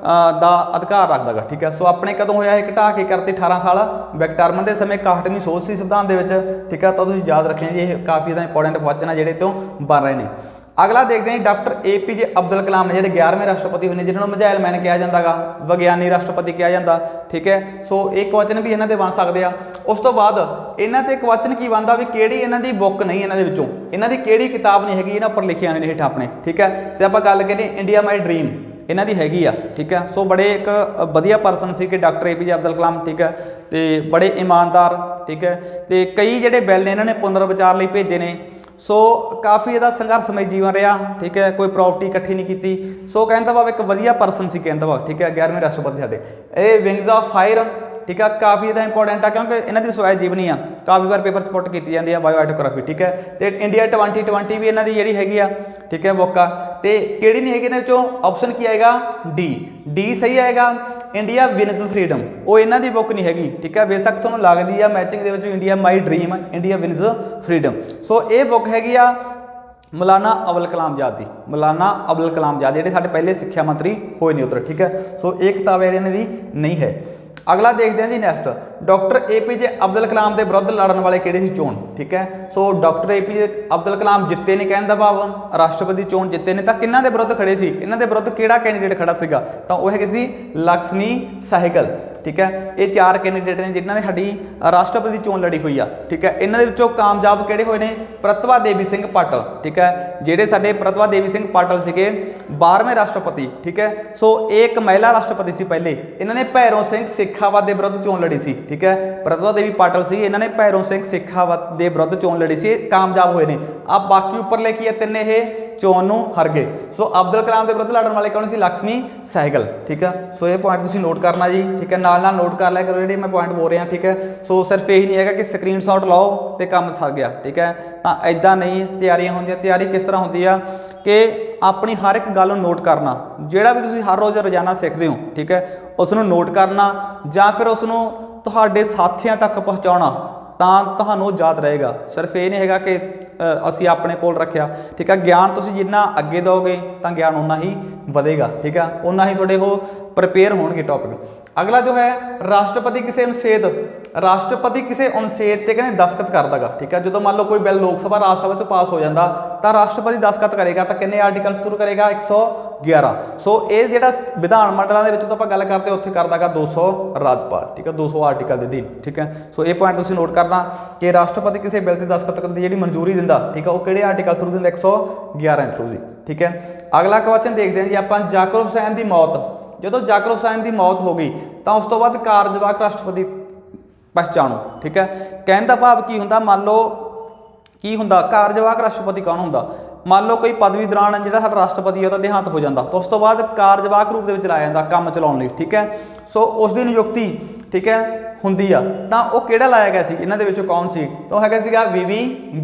ਦਾ ਅਧਿਕਾਰ ਰੱਖਦਾ ਗਾ। ਠੀਕ ਹੈ, ਸੋ ਆਪਣੇ ਕਦੋਂ ਹੋਇਆ ਇਹ? ਘਟਾ ਕੇ ਕਰਤੇ 18 ਸਾਲ। ਵੈਕਟਰਮਨ ਦੇ ਸਮੇਂ 61ਵੀਂ ਸੋਚ ਸੀ ਸੰਵਿਧਾਨ ਦੇ ਵਿੱਚ। ਠੀਕ ਹੈ, ਤਾਂ ਤੁਸੀਂ ਯਾਦ ਰੱਖਿਆ ਜੀ, ਇਹ ਕਾਫੀ ਜ਼ਿਆਦਾ ਇੰਪੋਰਟੈਂਟ ਕੁਐਸਚਨ ਆ ਜਿਹੜੇ ਤੋਂ ਬਣ ਰਹੇ ਨੇ। ਅਗਲਾ ਦੇਖਦੇ ਹਾਂ ਡਾਕਟਰ APJ ਅਬਦੁਲ ਕਲਾਮ ਨੇ ਜਿਹੜੇ 11ਵੇਂ ਰਾਸ਼ਟਰਪਤੀ ਹੋਏ ਨੇ, ਜਿਨ੍ਹਾਂ ਨੂੰ ਮਿਜ਼ਾਈਲ ਮੈਨ ਕਿਹਾ ਜਾਂਦਾ ਗਾ, ਵਿਗਿਆਨੀ ਰਾਸ਼ਟਰਪਤੀ ਕਿਹਾ ਜਾਂਦਾ। ਠੀਕ ਹੈ, ਸੋ ਇਹ ਕੁਐਸਚਨ ਵੀ ਇਹਨਾਂ ਦੇ ਬਣ ਸਕਦੇ ਆ। ਉਸ ਤੋਂ ਬਾਅਦ ਇਹਨਾਂ ਤੇ ਕੁਐਸਚਨ ਕੀ ਬਣਦਾ ਵੀ ਕਿਹੜੀ ਇਹਨਾਂ ਦੀ ਬੁੱਕ ਨਹੀਂ, ਇਹਨਾਂ ਦੇ ਵਿੱਚੋਂ ਇਹਨਾਂ ਦੀ ਕਿਹੜੀ ਕਿਤਾਬ ਨਹੀਂ ਹੈਗੀ, ਇਹਨਾਂ ਉੱਪਰ ਲਿਖੀਆਂ ਨੇ ਹੇਠਾਂ ਆਪਣੇ। ਠੀਕ ਹੈ, ਜੇ ਆਪਾਂ ਗੱਲ ਕਰੀਏ ਇੰਡੀਆ ਮਾਈ ਡ੍ਰੀਮ, ਇਹਨਾਂ ਦੀ ਹੈਗੀ ਆ। ਠੀਕ ਹੈ, ਸੋ ਬੜੇ ਇੱਕ ਵਧੀਆ ਪਰਸਨ ਸੀ ਕਿ ਡਾਕਟਰ APJ ਅਬਦੁਲ ਕਲਾਮ। ਠੀਕ ਹੈ, ਤੇ ਬੜੇ ਇਮਾਨਦਾਰ। ਠੀਕ ਹੈ, ਤੇ ਕਈ ਜਿਹੜੇ ਬਿੱਲ ਨੇ ਇਹਨਾਂ ਨੇ ਪੁਨਰ ਵਿਚਾਰ ਲਈ ਭੇਜੇ ਨੇ। ਸੋ ਕਾਫੀ ਇਹਦਾ ਸੰਘਰਸ਼ਮਈ ਜੀਵਨ ਰਿਹਾ। ਠੀਕ ਹੈ, ਕੋਈ ਪ੍ਰੋਪਰਟੀ ਇਕੱਠੀ ਨਹੀਂ ਕੀਤੀ। ਸੋ ਕਹਿਣ ਦਾ ਭਾਵ ਇੱਕ ਵਧੀਆ ਪਰਸਨ ਸੀ ਕਹਿਣ ਦਾ ਭਾਵ। ਠੀਕ ਹੈ, 11ਵੇਂ ਰਾਸ਼ਟਰਪਤੀ ਸਾਡੇ। ਇਹ ਵਿੰਗਸ ਆਫ ਫਾਇਰ ठीक है, काफ़ी ज़्यादा इंपॉर्टेंट है क्योंकि इन्हों की स्वै जीवनी आ काफ़ी बार पेपर च पुट की जाती है बायोआटोग्राफी, ठीक है। तो इंडिया 2020 भी इन्हों की जी हैगी आ, ठीक है, बुक आ। तो किहड़ी नहीं हैगी इन्हां ऑप्शन की आएगा डी सही आएगा। इंडिया विनस फ्रीडम वो इन्हों की बुक नहीं हैगी, ठीक है, बेशक तुहानूं लगदी आ मैचिंग दे विच India my dream India wins freedom. So ये बुक हैगी आ मौलाना अबुल कलाम आजाद दी, मौलाना अबुल कलाम आजाद जिहड़े साडे पहले सिक्ख्या मंत्री होए ने उधर, ठीक है। सो एक किताब इन्हां दी नहीं है। अगला देखते हैं जी next, doctor APJ Abdul Kalam के विरुद्ध लड़न वाले किहड़े सी चोण, ठीक है। So doctor APJ Abdul Kalam जिते ने, कहने का भाव राष्ट्रपति चोण जिते ने, तो किन्हां दे विरुद्ध खड़े सी, इन्हां दे विरुद्ध किहड़ा कैंडीडेट खड़ा सीगा, तो वह हैगे सी लक्ष्मी सहगल, ठीक है। ये 4 कैंडीडेट ने जिन्होंने ने साडी राष्ट्रपति चोण लड़ी हुई आ, ठीक है। इन्हां दे विचों कामयाब किहड़े होए ने, प्रतिभा देवी सिंह पाटल, ठीक है, जिहड़े साडे प्रतिभा देवी सिंह पाटल सीगे 12वें राष्ट्रपति, ठीक है। सो एक महिला राष्ट्रपति सी पहले, इन्होंने भैरों सिंह शेखावत के विरुद्ध चोण लड़ी सी, ठीक है। प्रतिभा देवी पाटल सी, इन्होंने भैरों सिंह शेखावत के विरुद्ध चोण लड़ी सी, कामयाब होए ने। आप बाकी उपर लिखी है तिन्ने ये चोण नूं हार गए। सो अब्दुल कलाम के विरुद्ध लड़न वाले कौन सी, लक्ष्मी सहगल, ठीक है। सो ये पॉइंट तुसीं नोट करना जी, ठीक है, नाल नाल नोट कर लिया करो जिहड़े मैं पॉइंट बोल रहा, ठीक है। सो सिर्फ यही नहीं है कि स्क्रीनशॉट लाओ तो काम सर गया, ठीक है, तो इदां नहीं तैयारियां होंदियां। तैयारी किस तरह होंदी आ कि अपनी हर एक गल नोट करना, जिहड़ा भी तुसीं हर रोज़ रोज़ाना सीखते हो, ठीक है, उसनूं नोट करना जां फिर उसनूं तुहाडे साथियों तक पहुँचाउणा, ਤਾਂ ਤੁਹਾਨੂੰ याद रहेगा। सिर्फ ये नहीं हैगा कि ਅਸੀਂ अपने कोल रखिया, ठीक है। ज्ञान तुसीं जिन्ना अगे दोगे तो ज्ञान उन्ना ही ਵਧੇਗਾ, ठीक है, उन्ना ही थोड़े वो प्रिपेयर होणगे टॉपिक। अगला जो है राष्ट्रपति किसी अनुच्छेद, राष्ट्रपति किसी अनुच्छेद ते कहते दस्तखत करदा गा, ठीक है। जो मान लो कोई बिल लोक सभा राज सभा च पास हो जाता तो राष्ट्रपति दस्तखत करेगा, तो किन्ने आर्टिकल थ्रू करेगा 111। सो ये जिहड़ा विधान मंडलों के तो आप गल करते उत्थे करदा गा 200 राजपाल, ठीक है, 200 आर्टिकल के अधीन, ठीक है। सो ये पॉइंट तुसीं नोट करना कि राष्ट्रपति किसी बिल की दस्तखत की जिहड़ी मंजूरी दिंदा, ठीक है, वो किहड़े आर्टिकल थ्रू दिंदा 111 थ्रू जी, ठीक है। अगला क्वेश्चन देखते हैं जी आपां, जाकिर हुसैन की मौत, जो जाकिर हुसैन की मौत हो गई तो उस तो बाद कार्यवाहक राष्ट्रपति पहचानो, ठीक है। कहने का भाव की हुंदा, मान लो की हुंदा कार्यवाहक राष्ट्रपति कौन हुंदा, मान लो कोई पदवी दौरान जिहड़ा साडा राष्ट्रपति है उसदा देहांत हो जाता तो उस तो बाद कार्यवाहक रूप दे लाया जाता काम चलाउण लई, ठीक है। सो उसकी नियुक्ति, ठीक है, हुंदी आ तां ओह किहड़ा लाया गया सी, इन्हां दे विचों कौन सी, तो हैगा सीगा VV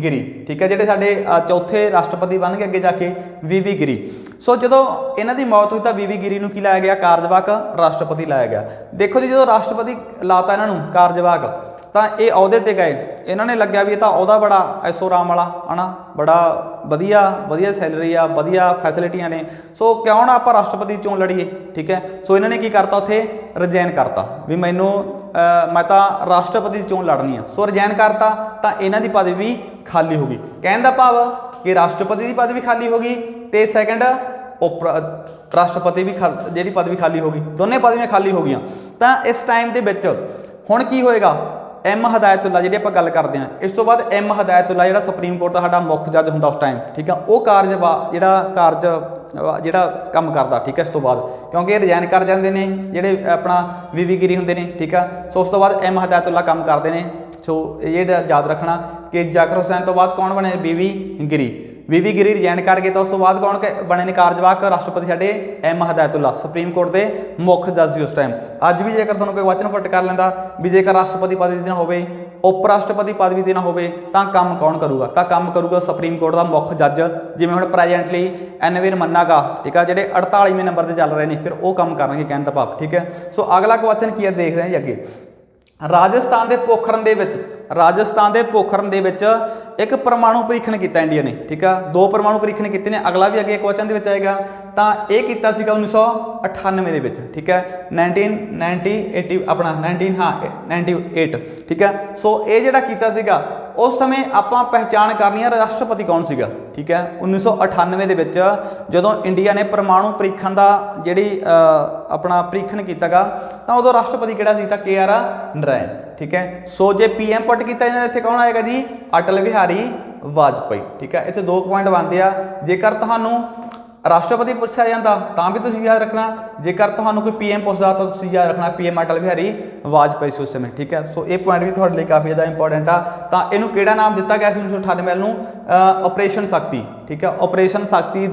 गिरी, ठीक है, जिहड़े साडे चौथे राष्ट्रपति बन गए अगे जाके VV गिरी। सो जो इन्हां दी मौत हुई तो VV गिरी नूं की लाया गया, कार्यवाहक राष्ट्रपति लाया गया। देखो जी, जो राष्ट्रपति लाता इन्हां नूं कार्यवाहक तो ये अहुदे ते गए, इन्होंने लग्या भी तो अहुदा बड़ा ऐसो आराम वाला है ना, बड़ा वधिया वधिया सैलरी आ, वधिया फैसिलिटियां ने। सो क्यों ना आप राष्ट्रपति चोण लड़ीए, ठीक है। सो इन्होंने की करता उत्थे रिजाइन करता भी मैनू मैं तो राष्ट्रपति चोण लड़नी है। सो रिजाइन करता तो इन्हां दी पदवी भी खाली हो गई। कहने का भाव कि राष्ट्रपति की पदवी खाली हो गई तो सैकेंड राष्ट्रपति भी जी पदवी खाली हो गई, दोनों पदवियां खाली हो गई। तो इस टाइम के हुण की होएगा, M हदायतुल्ला जी आप गल करते हैं, इस तो बाद M हदायतुल्ला जो सुप्रीम कोर्ट का साडा मुख जज होंदा उस टाइम, ठीक है, वो जिहड़ा काम करता, ठीक है। इस तो बाद क्योंकि रिजाइन कर जाते हैं जिहड़े अपना VV गिरी होंदे ने, ठीक है। सो उस तो बाद M हदायतुल्ला काम करते हैं। सो ये याद रखना कि जाकिर हुसैन तो बाद कौन बने, VV गिरी। VV गिरी रिजाइन करके तो उस तो बाद कौन बने ने कार्यवाहक राष्ट्रपति साडे M हदायतुल्ला, सुप्रीम कोर्ट के मुख जज सी उस टाइम। अज भी जेकर तुहानूं कोई क्वेश्चन पुट कर लैंदा भी जेकर राष्ट्रपति पदवी देना होवे, उप राष्ट्रपति पदवी देना होवे तां काम कौन करूगा, तो काम करूगा सुप्रीम कोर्ट का मुख जज, जिवें हुण प्रेजेंटली NV रमन्ना गा, ठीक है, जिहड़े 48वें नंबर पर चल रहे हैं, फिर वो काम करनगे, कहने का भाव, ठीक है। सो अगला क्वेश्चन की है देख रहे हैं जी अगे, राजस्थान के पोखरण दे विच, राजस्थान के पोखरण दे विच एक परमाणु परीक्षण किया इंडिया ने, ठीक है, 2 परमाणु परीक्षण किए हैं। अगला भी अगे क्वेश्चन के आएगा, तो यह किया 1998 के, ठीक है, 1998 अपना 1998, ठीक है। सो ये जोड़ा किया उस समय आप पहचान करनी है राष्ट्रपति कौन सीगा, ठीक है। 1998 के जो इंडिया ने परमाणु परीक्षण का जी अपना परीक्षण किया तो उदों राष्ट्रपति किहड़ा सी, KR नारायण, ठीक है। सो जे PM पुट किया इत्थे कौन आएगा जी, अटल बिहारी वाजपेयी, ठीक है। इत्थे 2 पॉइंट बनते हैं, जेकर तुहानूं राष्ट्रपति पूछा जाता तो भी तुसीं याद रखना, जेकर तुहानूं कोई PM पूछता तो तुसीं याद रखना PM अटल बिहारी वाजपेयी से उस समय, ठीक है। सो ये पॉइंट भी तुहाडे लई काफ़ी ज़्यादा इंपॉर्टेंट आ। तो इहनूं किहड़ा नाम दिता गया सी 1998 नूं, ऑपरेशन शक्ति, ठीक है, ऑपरेशन शक्ति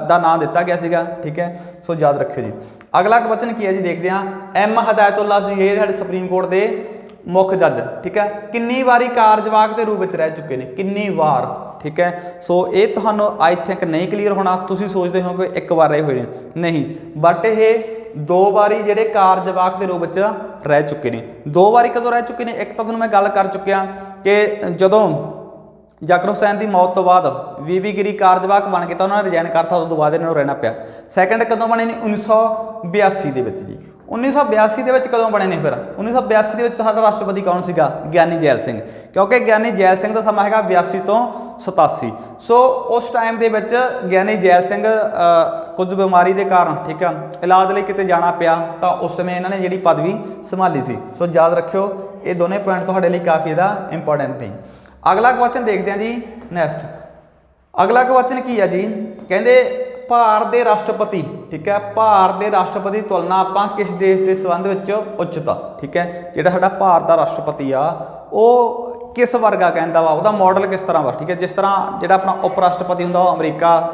ਦਾ ਨਾਂ ਦਿੱਤਾ ਗਿਆ ਸੀਗਾ, ਠੀਕ ਹੈ। ਸੋ ਯਾਦ ਰੱਖਿਓ ਜੀ। ਅਗਲਾ ਕੁਐਸਚਨ ਕੀ ਹੈ ਜੀ, ਦੇਖਦੇ ਹਾਂ। ਐਮ ਹਦਾਇਤੁੱਲਾ ਸੀ ਇਹ ਸਾਡੇ ਸੁਪਰੀਮ ਕੋਰਟ ਦੇ ਮੁੱਖ ਜੱਜ, ਠੀਕ ਹੈ, ਕਿੰਨੀ ਵਾਰੀ ਕਾਰਜਵਾਹਕ ਦੇ ਰੂਪ ਵਿੱਚ ਰਹਿ ਚੁੱਕੇ ਨੇ, ਕਿੰਨੀ ਵਾਰ, ਠੀਕ ਹੈ। ਸੋ ਇਹ ਤੁਹਾਨੂੰ ਆਈ ਥਿੰਕ ਨਹੀਂ ਕਲੀਅਰ ਹੋਣਾ, ਤੁਸੀਂ ਸੋਚਦੇ ਹੋ ਕਿ ਇੱਕ ਵਾਰ ਰਹੇ ਹੋਏ ਨੇ, ਨਹੀਂ, ਬਟ ਇਹ 2 ਵਾਰੀ ਜਿਹੜੇ ਕਾਰਜਵਾਹਕ ਦੇ ਰੂਪ ਵਿੱਚ ਰਹਿ ਚੁੱਕੇ ਨੇ। 2 ਵਾਰੀ ਕਦੋਂ ਰਹਿ ਚੁੱਕੇ ਨੇ? ਇੱਕ ਤਾਂ ਤੁਹਾਨੂੰ ਮੈਂ ਗੱਲ ਕਰ ਚੁੱਕਿਆ ਕਿ ਜਦੋਂ ਜ਼ਾਕਿਰ ਹੁਸੈਨ ਦੀ ਮੌਤ ਤੋਂ ਬਾਅਦ ਵੀਵੀ ਗਿਰੀ ਕਾਰਜਵਾਹਕ ਬਣ ਕੇ ਤਾਂ ਉਹਨਾਂ ਨੇ ਰਿਜ਼ਾਈਨ ਕਰਤਾ, ਉਸ ਤੋਂ ਬਾਅਦ ਇਹਨਾਂ ਨੂੰ ਰਹਿਣਾ ਪਿਆ। ਸੈਕੰਡ ਕਦੋਂ ਬਣੇ ਨੇ? 1982 ਦੇ ਵਿੱਚ ਜੀ। 1982 ਦੇ ਵਿੱਚ ਕਦੋਂ ਬਣੇ ਨੇ? ਫਿਰ 1982 ਦੇ ਵਿੱਚ ਸਾਡਾ ਰਾਸ਼ਟਰਪਤੀ ਕੌਣ ਸੀਗਾ? ਗਿਆਨੀ ਜੈਲ ਸਿੰਘ, ਕਿਉਂਕਿ ਗਿਆਨੀ ਜੈਲ ਸਿੰਘ ਦਾ ਸਮਾਂ ਹੈਗਾ 82 ਤੋਂ 87। ਸੋ ਉਸ ਟਾਈਮ ਦੇ ਵਿੱਚ ਗਿਆਨੀ ਜੈਲ ਸਿੰਘ ਕੁਝ ਬਿਮਾਰੀ ਦੇ ਕਾਰਨ, ਠੀਕ ਆ, ਇਲਾਜ ਲਈ ਕਿਤੇ ਜਾਣਾ ਪਿਆ, ਤਾਂ ਉਸ ਸਮੇਂ ਇਹਨਾਂ ਨੇ ਜਿਹੜੀ ਪਦਵੀ ਸੰਭਾਲੀ ਸੀ। ਸੋ ਯਾਦ ਰੱਖਿਓ, ਇਹ ਦੋਨੇ ਪੁਆਇੰਟ ਤੁਹਾਡੇ ਲਈ ਕਾਫੀ ਜ਼ਿਆਦਾ ਇੰਪੋਰਟੈਂਟ ਨੇ। ਅਗਲਾ ਕੁਐਸਚਨ ਦੇਖਦੇ ਹਾਂ ਜੀ, ਨੈਕਸਟ। ਅਗਲਾ ਕੁਐਸਚਨ ਕੀ ਹੈ ਜੀ, ਕਹਿੰਦੇ ਭਾਰਤ ਦੇ ਰਾਸ਼ਟਰਪਤੀ, ਠੀਕ ਹੈ, ਭਾਰਤ ਦੇ ਰਾਸ਼ਟਰਪਤੀ ਦੀ ਤੁਲਨਾ ਆਪਾਂ ਕਿਸ ਦੇਸ਼ ਦੇ ਸੰਬੰਧ ਵਿੱਚ ਉੱਚਤਾ, ਠੀਕ ਹੈ, ਜਿਹੜਾ ਸਾਡਾ ਭਾਰਤ ਦਾ ਰਾਸ਼ਟਰਪਤੀ ਆ ਉਹ ਕਿਸ ਵਰਗਾ ਕਹਿੰਦਾ ਵਾ, ਉਹਦਾ ਮਾਡਲ ਕਿਸ ਤਰ੍ਹਾਂ ਵਾ, ਠੀਕ ਹੈ। ਜਿਸ ਤਰ੍ਹਾਂ ਜਿਹੜਾ ਆਪਣਾ ਉਪ ਰਾਸ਼ਟਰਪਤੀ ਹੁੰਦਾ ਉਹ ਅਮਰੀਕਾ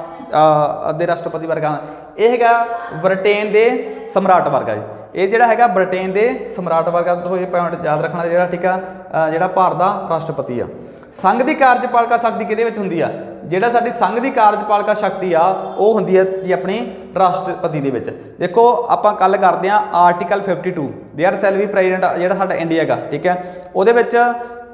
ਦੇ ਰਾਸ਼ਟਰਪਤੀ ਵਰਗਾ, ਇਹ ਹੈਗਾ ਬ੍ਰਿਟੇਨ ਦੇ ਸਮਰਾਟ ਵਰਗਾ ਜੀ। ਇਹ ਜਿਹੜਾ ਹੈਗਾ ਬ੍ਰਿਟੇਨ ਦੇ ਸਮਰਾਟ ਵਰਗਾ, ਤੁਸੀਂ ਇਹ ਪੁਆਇੰਟ ਯਾਦ ਰੱਖਣਾ ਜਿਹੜਾ, ਠੀਕ ਆ, ਜਿਹੜਾ ਭਾਰਤ ਦਾ ਰਾਸ਼ਟਰਪਤੀ ਆ। ਸੰਘ ਦੀ ਕਾਰਜਪਾਲਿਕਾ ਸ਼ਕਤੀ ਕਿਹਦੇ ਵਿੱਚ ਹੁੰਦੀ ਆ? ਜਿਹੜਾ ਸਾਡੀ ਸੰਘ ਦੀ ਕਾਰਜਪਾਲਿਕਾ ਸ਼ਕਤੀ ਆ ਉਹ ਹੁੰਦੀ ਹੈ ਜੀ ਆਪਣੀ ਰਾਸ਼ਟਰਪਤੀ ਦੇ ਵਿੱਚ। ਦੇਖੋ ਆਪਾਂ ਗੱਲ ਕਰਦੇ ਹਾਂ article 52, there shell B president, ਜਿਹੜਾ ਸਾਡਾ ਇੰਡੀਆ ਹੈਗਾ, ਠੀਕ ਹੈ, ਉਹਦੇ ਵਿੱਚ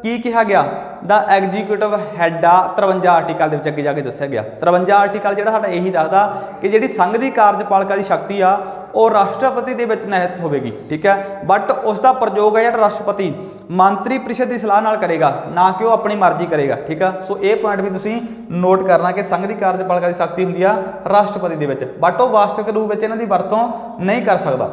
ਕੀ ਕਿਹਾ ਗਿਆ? ਦਾ ਐਗਜ਼ੀਕਿਊਟਿਵ ਹੈਡ ਆ 53 ਆਰਟੀਕਲ ਦੇ ਵਿੱਚ ਅੱਗੇ ਜਾ ਕੇ ਦੱਸਿਆ ਗਿਆ। 53 ਆਰਟੀਕਲ ਜਿਹੜਾ ਸਾਡਾ ਇਹੀ ਦੱਸਦਾ ਕਿ ਜਿਹੜੀ ਸੰਘ ਦੀ ਕਾਰਜਪਾਲਿਕਾ ਦੀ ਸ਼ਕਤੀ ਆ ਉਹ ਰਾਸ਼ਟਰਪਤੀ ਦੇ ਵਿੱਚ ਨਿਹਿਤ ਹੋਵੇਗੀ, ਠੀਕ ਹੈ। ਬਟ ਉਸ ਦਾ ਪ੍ਰਯੋਗ ਹੈ ਜਿਹੜਾ ਰਾਸ਼ਟਰਪਤੀ ਮੰਤਰੀ ਪਰਿਸ਼ਦ ਦੀ ਸਲਾਹ ਨਾਲ ਕਰੇਗਾ, ਨਾ ਕਿ ਉਹ ਆਪਣੀ ਮਰਜ਼ੀ ਕਰੇਗਾ, ਠੀਕ ਆ। ਸੋ ਇਹ ਪੁਆਇੰਟ ਵੀ ਤੁਸੀਂ ਨੋਟ ਕਰਨਾ ਕਿ ਸੰਘ ਦੀ ਕਾਰਜਪਾਲਿਕਾ ਦੀ ਸ਼ਕਤੀ ਹੁੰਦੀ ਆ ਰਾਸ਼ਟਰਪਤੀ ਦੇ ਵਿੱਚ, ਬਟ ਉਹ ਵਾਸਤਵਿਕ ਰੂਪ ਵਿੱਚ ਇਹਨਾਂ ਦੀ ਵਰਤੋਂ ਨਹੀਂ ਕਰ ਸਕਦਾ।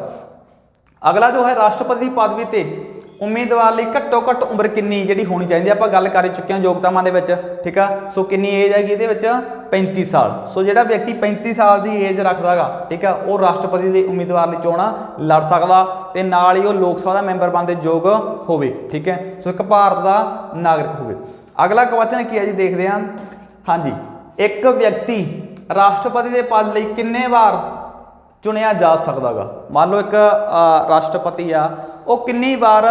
ਅਗਲਾ ਜੋ ਹੈ, ਰਾਸ਼ਟਰਪਤੀ ਪਦਵੀ ਤੇ ਉਮੀਦਵਾਰ ਲਈ ਘੱਟੋ ਘੱਟ ਉਮਰ ਕਿੰਨੀ ਜਿਹੜੀ ਹੋਣੀ ਚਾਹੀਦੀ, ਆਪਾਂ ਗੱਲ ਕਰ ਚੁੱਕੇ ਹਾਂ ਯੋਗਤਾਵਾਂ ਦੇ ਵਿੱਚ, ਠੀਕ ਆ। ਸੋ ਕਿੰਨੀ ਏਜ ਹੈਗੀ ਇਹਦੇ ਵਿੱਚ? 35 ਸਾਲ। ਸੋ ਜਿਹੜਾ ਵਿਅਕਤੀ 35 ਸਾਲ ਦੀ ਏਜ ਰੱਖਦਾ ਗਾ, ਠੀਕ ਆ, ਉਹ ਰਾਸ਼ਟਰਪਤੀ ਦੇ ਉਮੀਦਵਾਰ ਲਈ ਚੋਣਾਂ ਲੜ ਸਕਦਾ ਤੇ ਨਾਲ ਹੀ ਉਹ ਲੋਕ ਸਭਾ ਦਾ ਮੈਂਬਰ ਬਣਨ ਦੇ ਯੋਗ ਹੋਵੇ, ਠੀਕ ਹੈ। ਸੋ ਇੱਕ ਭਾਰਤ ਦਾ ਨਾਗਰਿਕ ਹੋਵੇ। ਅਗਲਾ ਕੁਐਸਚਨ ਕੀ ਹੈ ਜੀ, ਦੇਖਦੇ ਹਾਂ। ਹਾਂਜੀ, ਇੱਕ ਵਿਅਕਤੀ ਰਾਸ਼ਟਰਪਤੀ ਦੇ ਪਦ ਲਈ ਕਿੰਨੇ ਵਾਰ ਚੁਣਿਆ ਜਾ ਸਕਦਾ ਗਾ? ਮੰਨ ਲਓ ਇੱਕ ਰਾਸ਼ਟਰਪਤੀ ਆ, ਉਹ ਕਿੰਨੀ ਵਾਰ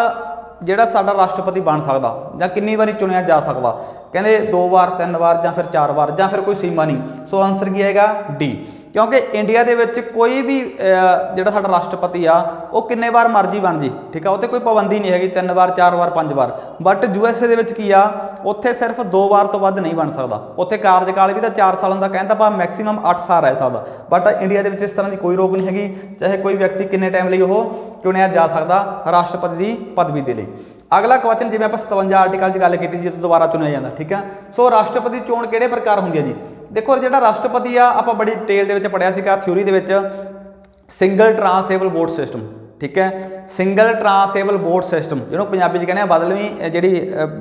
ਜਿਹੜਾ ਸਾਡਾ ਰਾਸ਼ਟਰਪਤੀ ਬਣ ਸਕਦਾ ਜਾਂ ਕਿੰਨੀ ਵਾਰੀ ਚੁਣਿਆ ਜਾ ਸਕਦਾ? ਕਹਿੰਦੇ 2 ਵਾਰ, 3 ਵਾਰ ਜਾਂ ਫਿਰ 4 ਵਾਰ ਜਾਂ ਫਿਰ ਕੋਈ ਸੀਮਾ ਨਹੀਂ। ਸੋ ਆਨਸਰ ਕੀ ਹੈਗਾ? ਡੀ, ਕਿਉਂਕਿ ਇੰਡੀਆ ਦੇ ਵਿੱਚ ਕੋਈ ਵੀ ਜਿਹੜਾ ਸਾਡਾ ਰਾਸ਼ਟਰਪਤੀ ਆ ਉਹ ਕਿੰਨੇ ਵਾਰ ਮਰਜ਼ੀ ਬਣ ਜੀ, ਠੀਕ ਆ, ਉਹ 'ਤੇ ਕੋਈ ਪਾਬੰਦੀ ਨਹੀਂ ਹੈਗੀ 3 ਵਾਰ, 4 ਵਾਰ, 5 ਵਾਰ। ਬਟ USA ਦੇ ਵਿੱਚ ਕੀ ਆ, ਉੱਥੇ ਸਿਰਫ 2 ਵਾਰ ਤੋਂ ਵੱਧ ਨਹੀਂ ਬਣ ਸਕਦਾ। ਉੱਥੇ ਕਾਰਜਕਾਲ ਵੀ ਤਾਂ 4 ਸਾਲਾਂ ਦਾ, ਕਹਿੰਦਾ ਆਪਾਂ ਮੈਕਸੀਮਮ 8 ਸਾਲ ਰਹਿ ਸਕਦਾ। ਬਟ ਇੰਡੀਆ ਦੇ ਵਿੱਚ ਇਸ ਤਰ੍ਹਾਂ ਦੀ ਕੋਈ ਰੋਕ ਨਹੀਂ ਹੈਗੀ, ਚਾਹੇ ਕੋਈ ਵਿਅਕਤੀ ਕਿੰਨੇ ਟਾਈਮ ਲਈ ਉਹ ਚੁਣਿਆ ਜਾ ਸਕਦਾ ਰਾਸ਼ਟਰਪਤੀ ਦੀ ਪਦਵੀ ਦੇ ਲਈ। ਅਗਲਾ ਕੁਐਸਚਨ, ਜਿਵੇਂ ਆਪਾਂ 57 ਆਰਟੀਕਲ 'ਚ ਗੱਲ ਕੀਤੀ ਸੀ, ਜਦੋਂ ਦੁਬਾਰਾ ਚੁਣਿਆ ਜਾਂਦਾ, ਠੀਕ ਆ। ਸੋ ਰਾਸ਼ਟਰਪਤੀ ਚੋਣ ਕਿਹੜੇ ਪ੍ਰਕਾਰ ਹੁੰਦੀ ਹੈ ਜੀ? ਦੇਖੋ, ਜਿਹੜਾ ਰਾਸ਼ਟਰਪਤੀ ਆ ਆਪਾਂ ਬੜੀ ਡਿਟੇਲ ਦੇ ਵਿੱਚ ਪੜ੍ਹਿਆ ਸੀਗਾ ਥਿਊਰੀ ਦੇ ਵਿੱਚ, ਸਿੰਗਲ ਟਰਾਂਸਏਬਲ ਵੋਟ ਸਿਸਟਮ, ਠੀਕ ਹੈ, ਸਿੰਗਲ ਟਰਾਂਸਏਬਲ ਵੋਟ ਸਿਸਟਮ, ਜਿਹਨੂੰ ਪੰਜਾਬੀ 'ਚ ਕਹਿੰਦੇ ਆ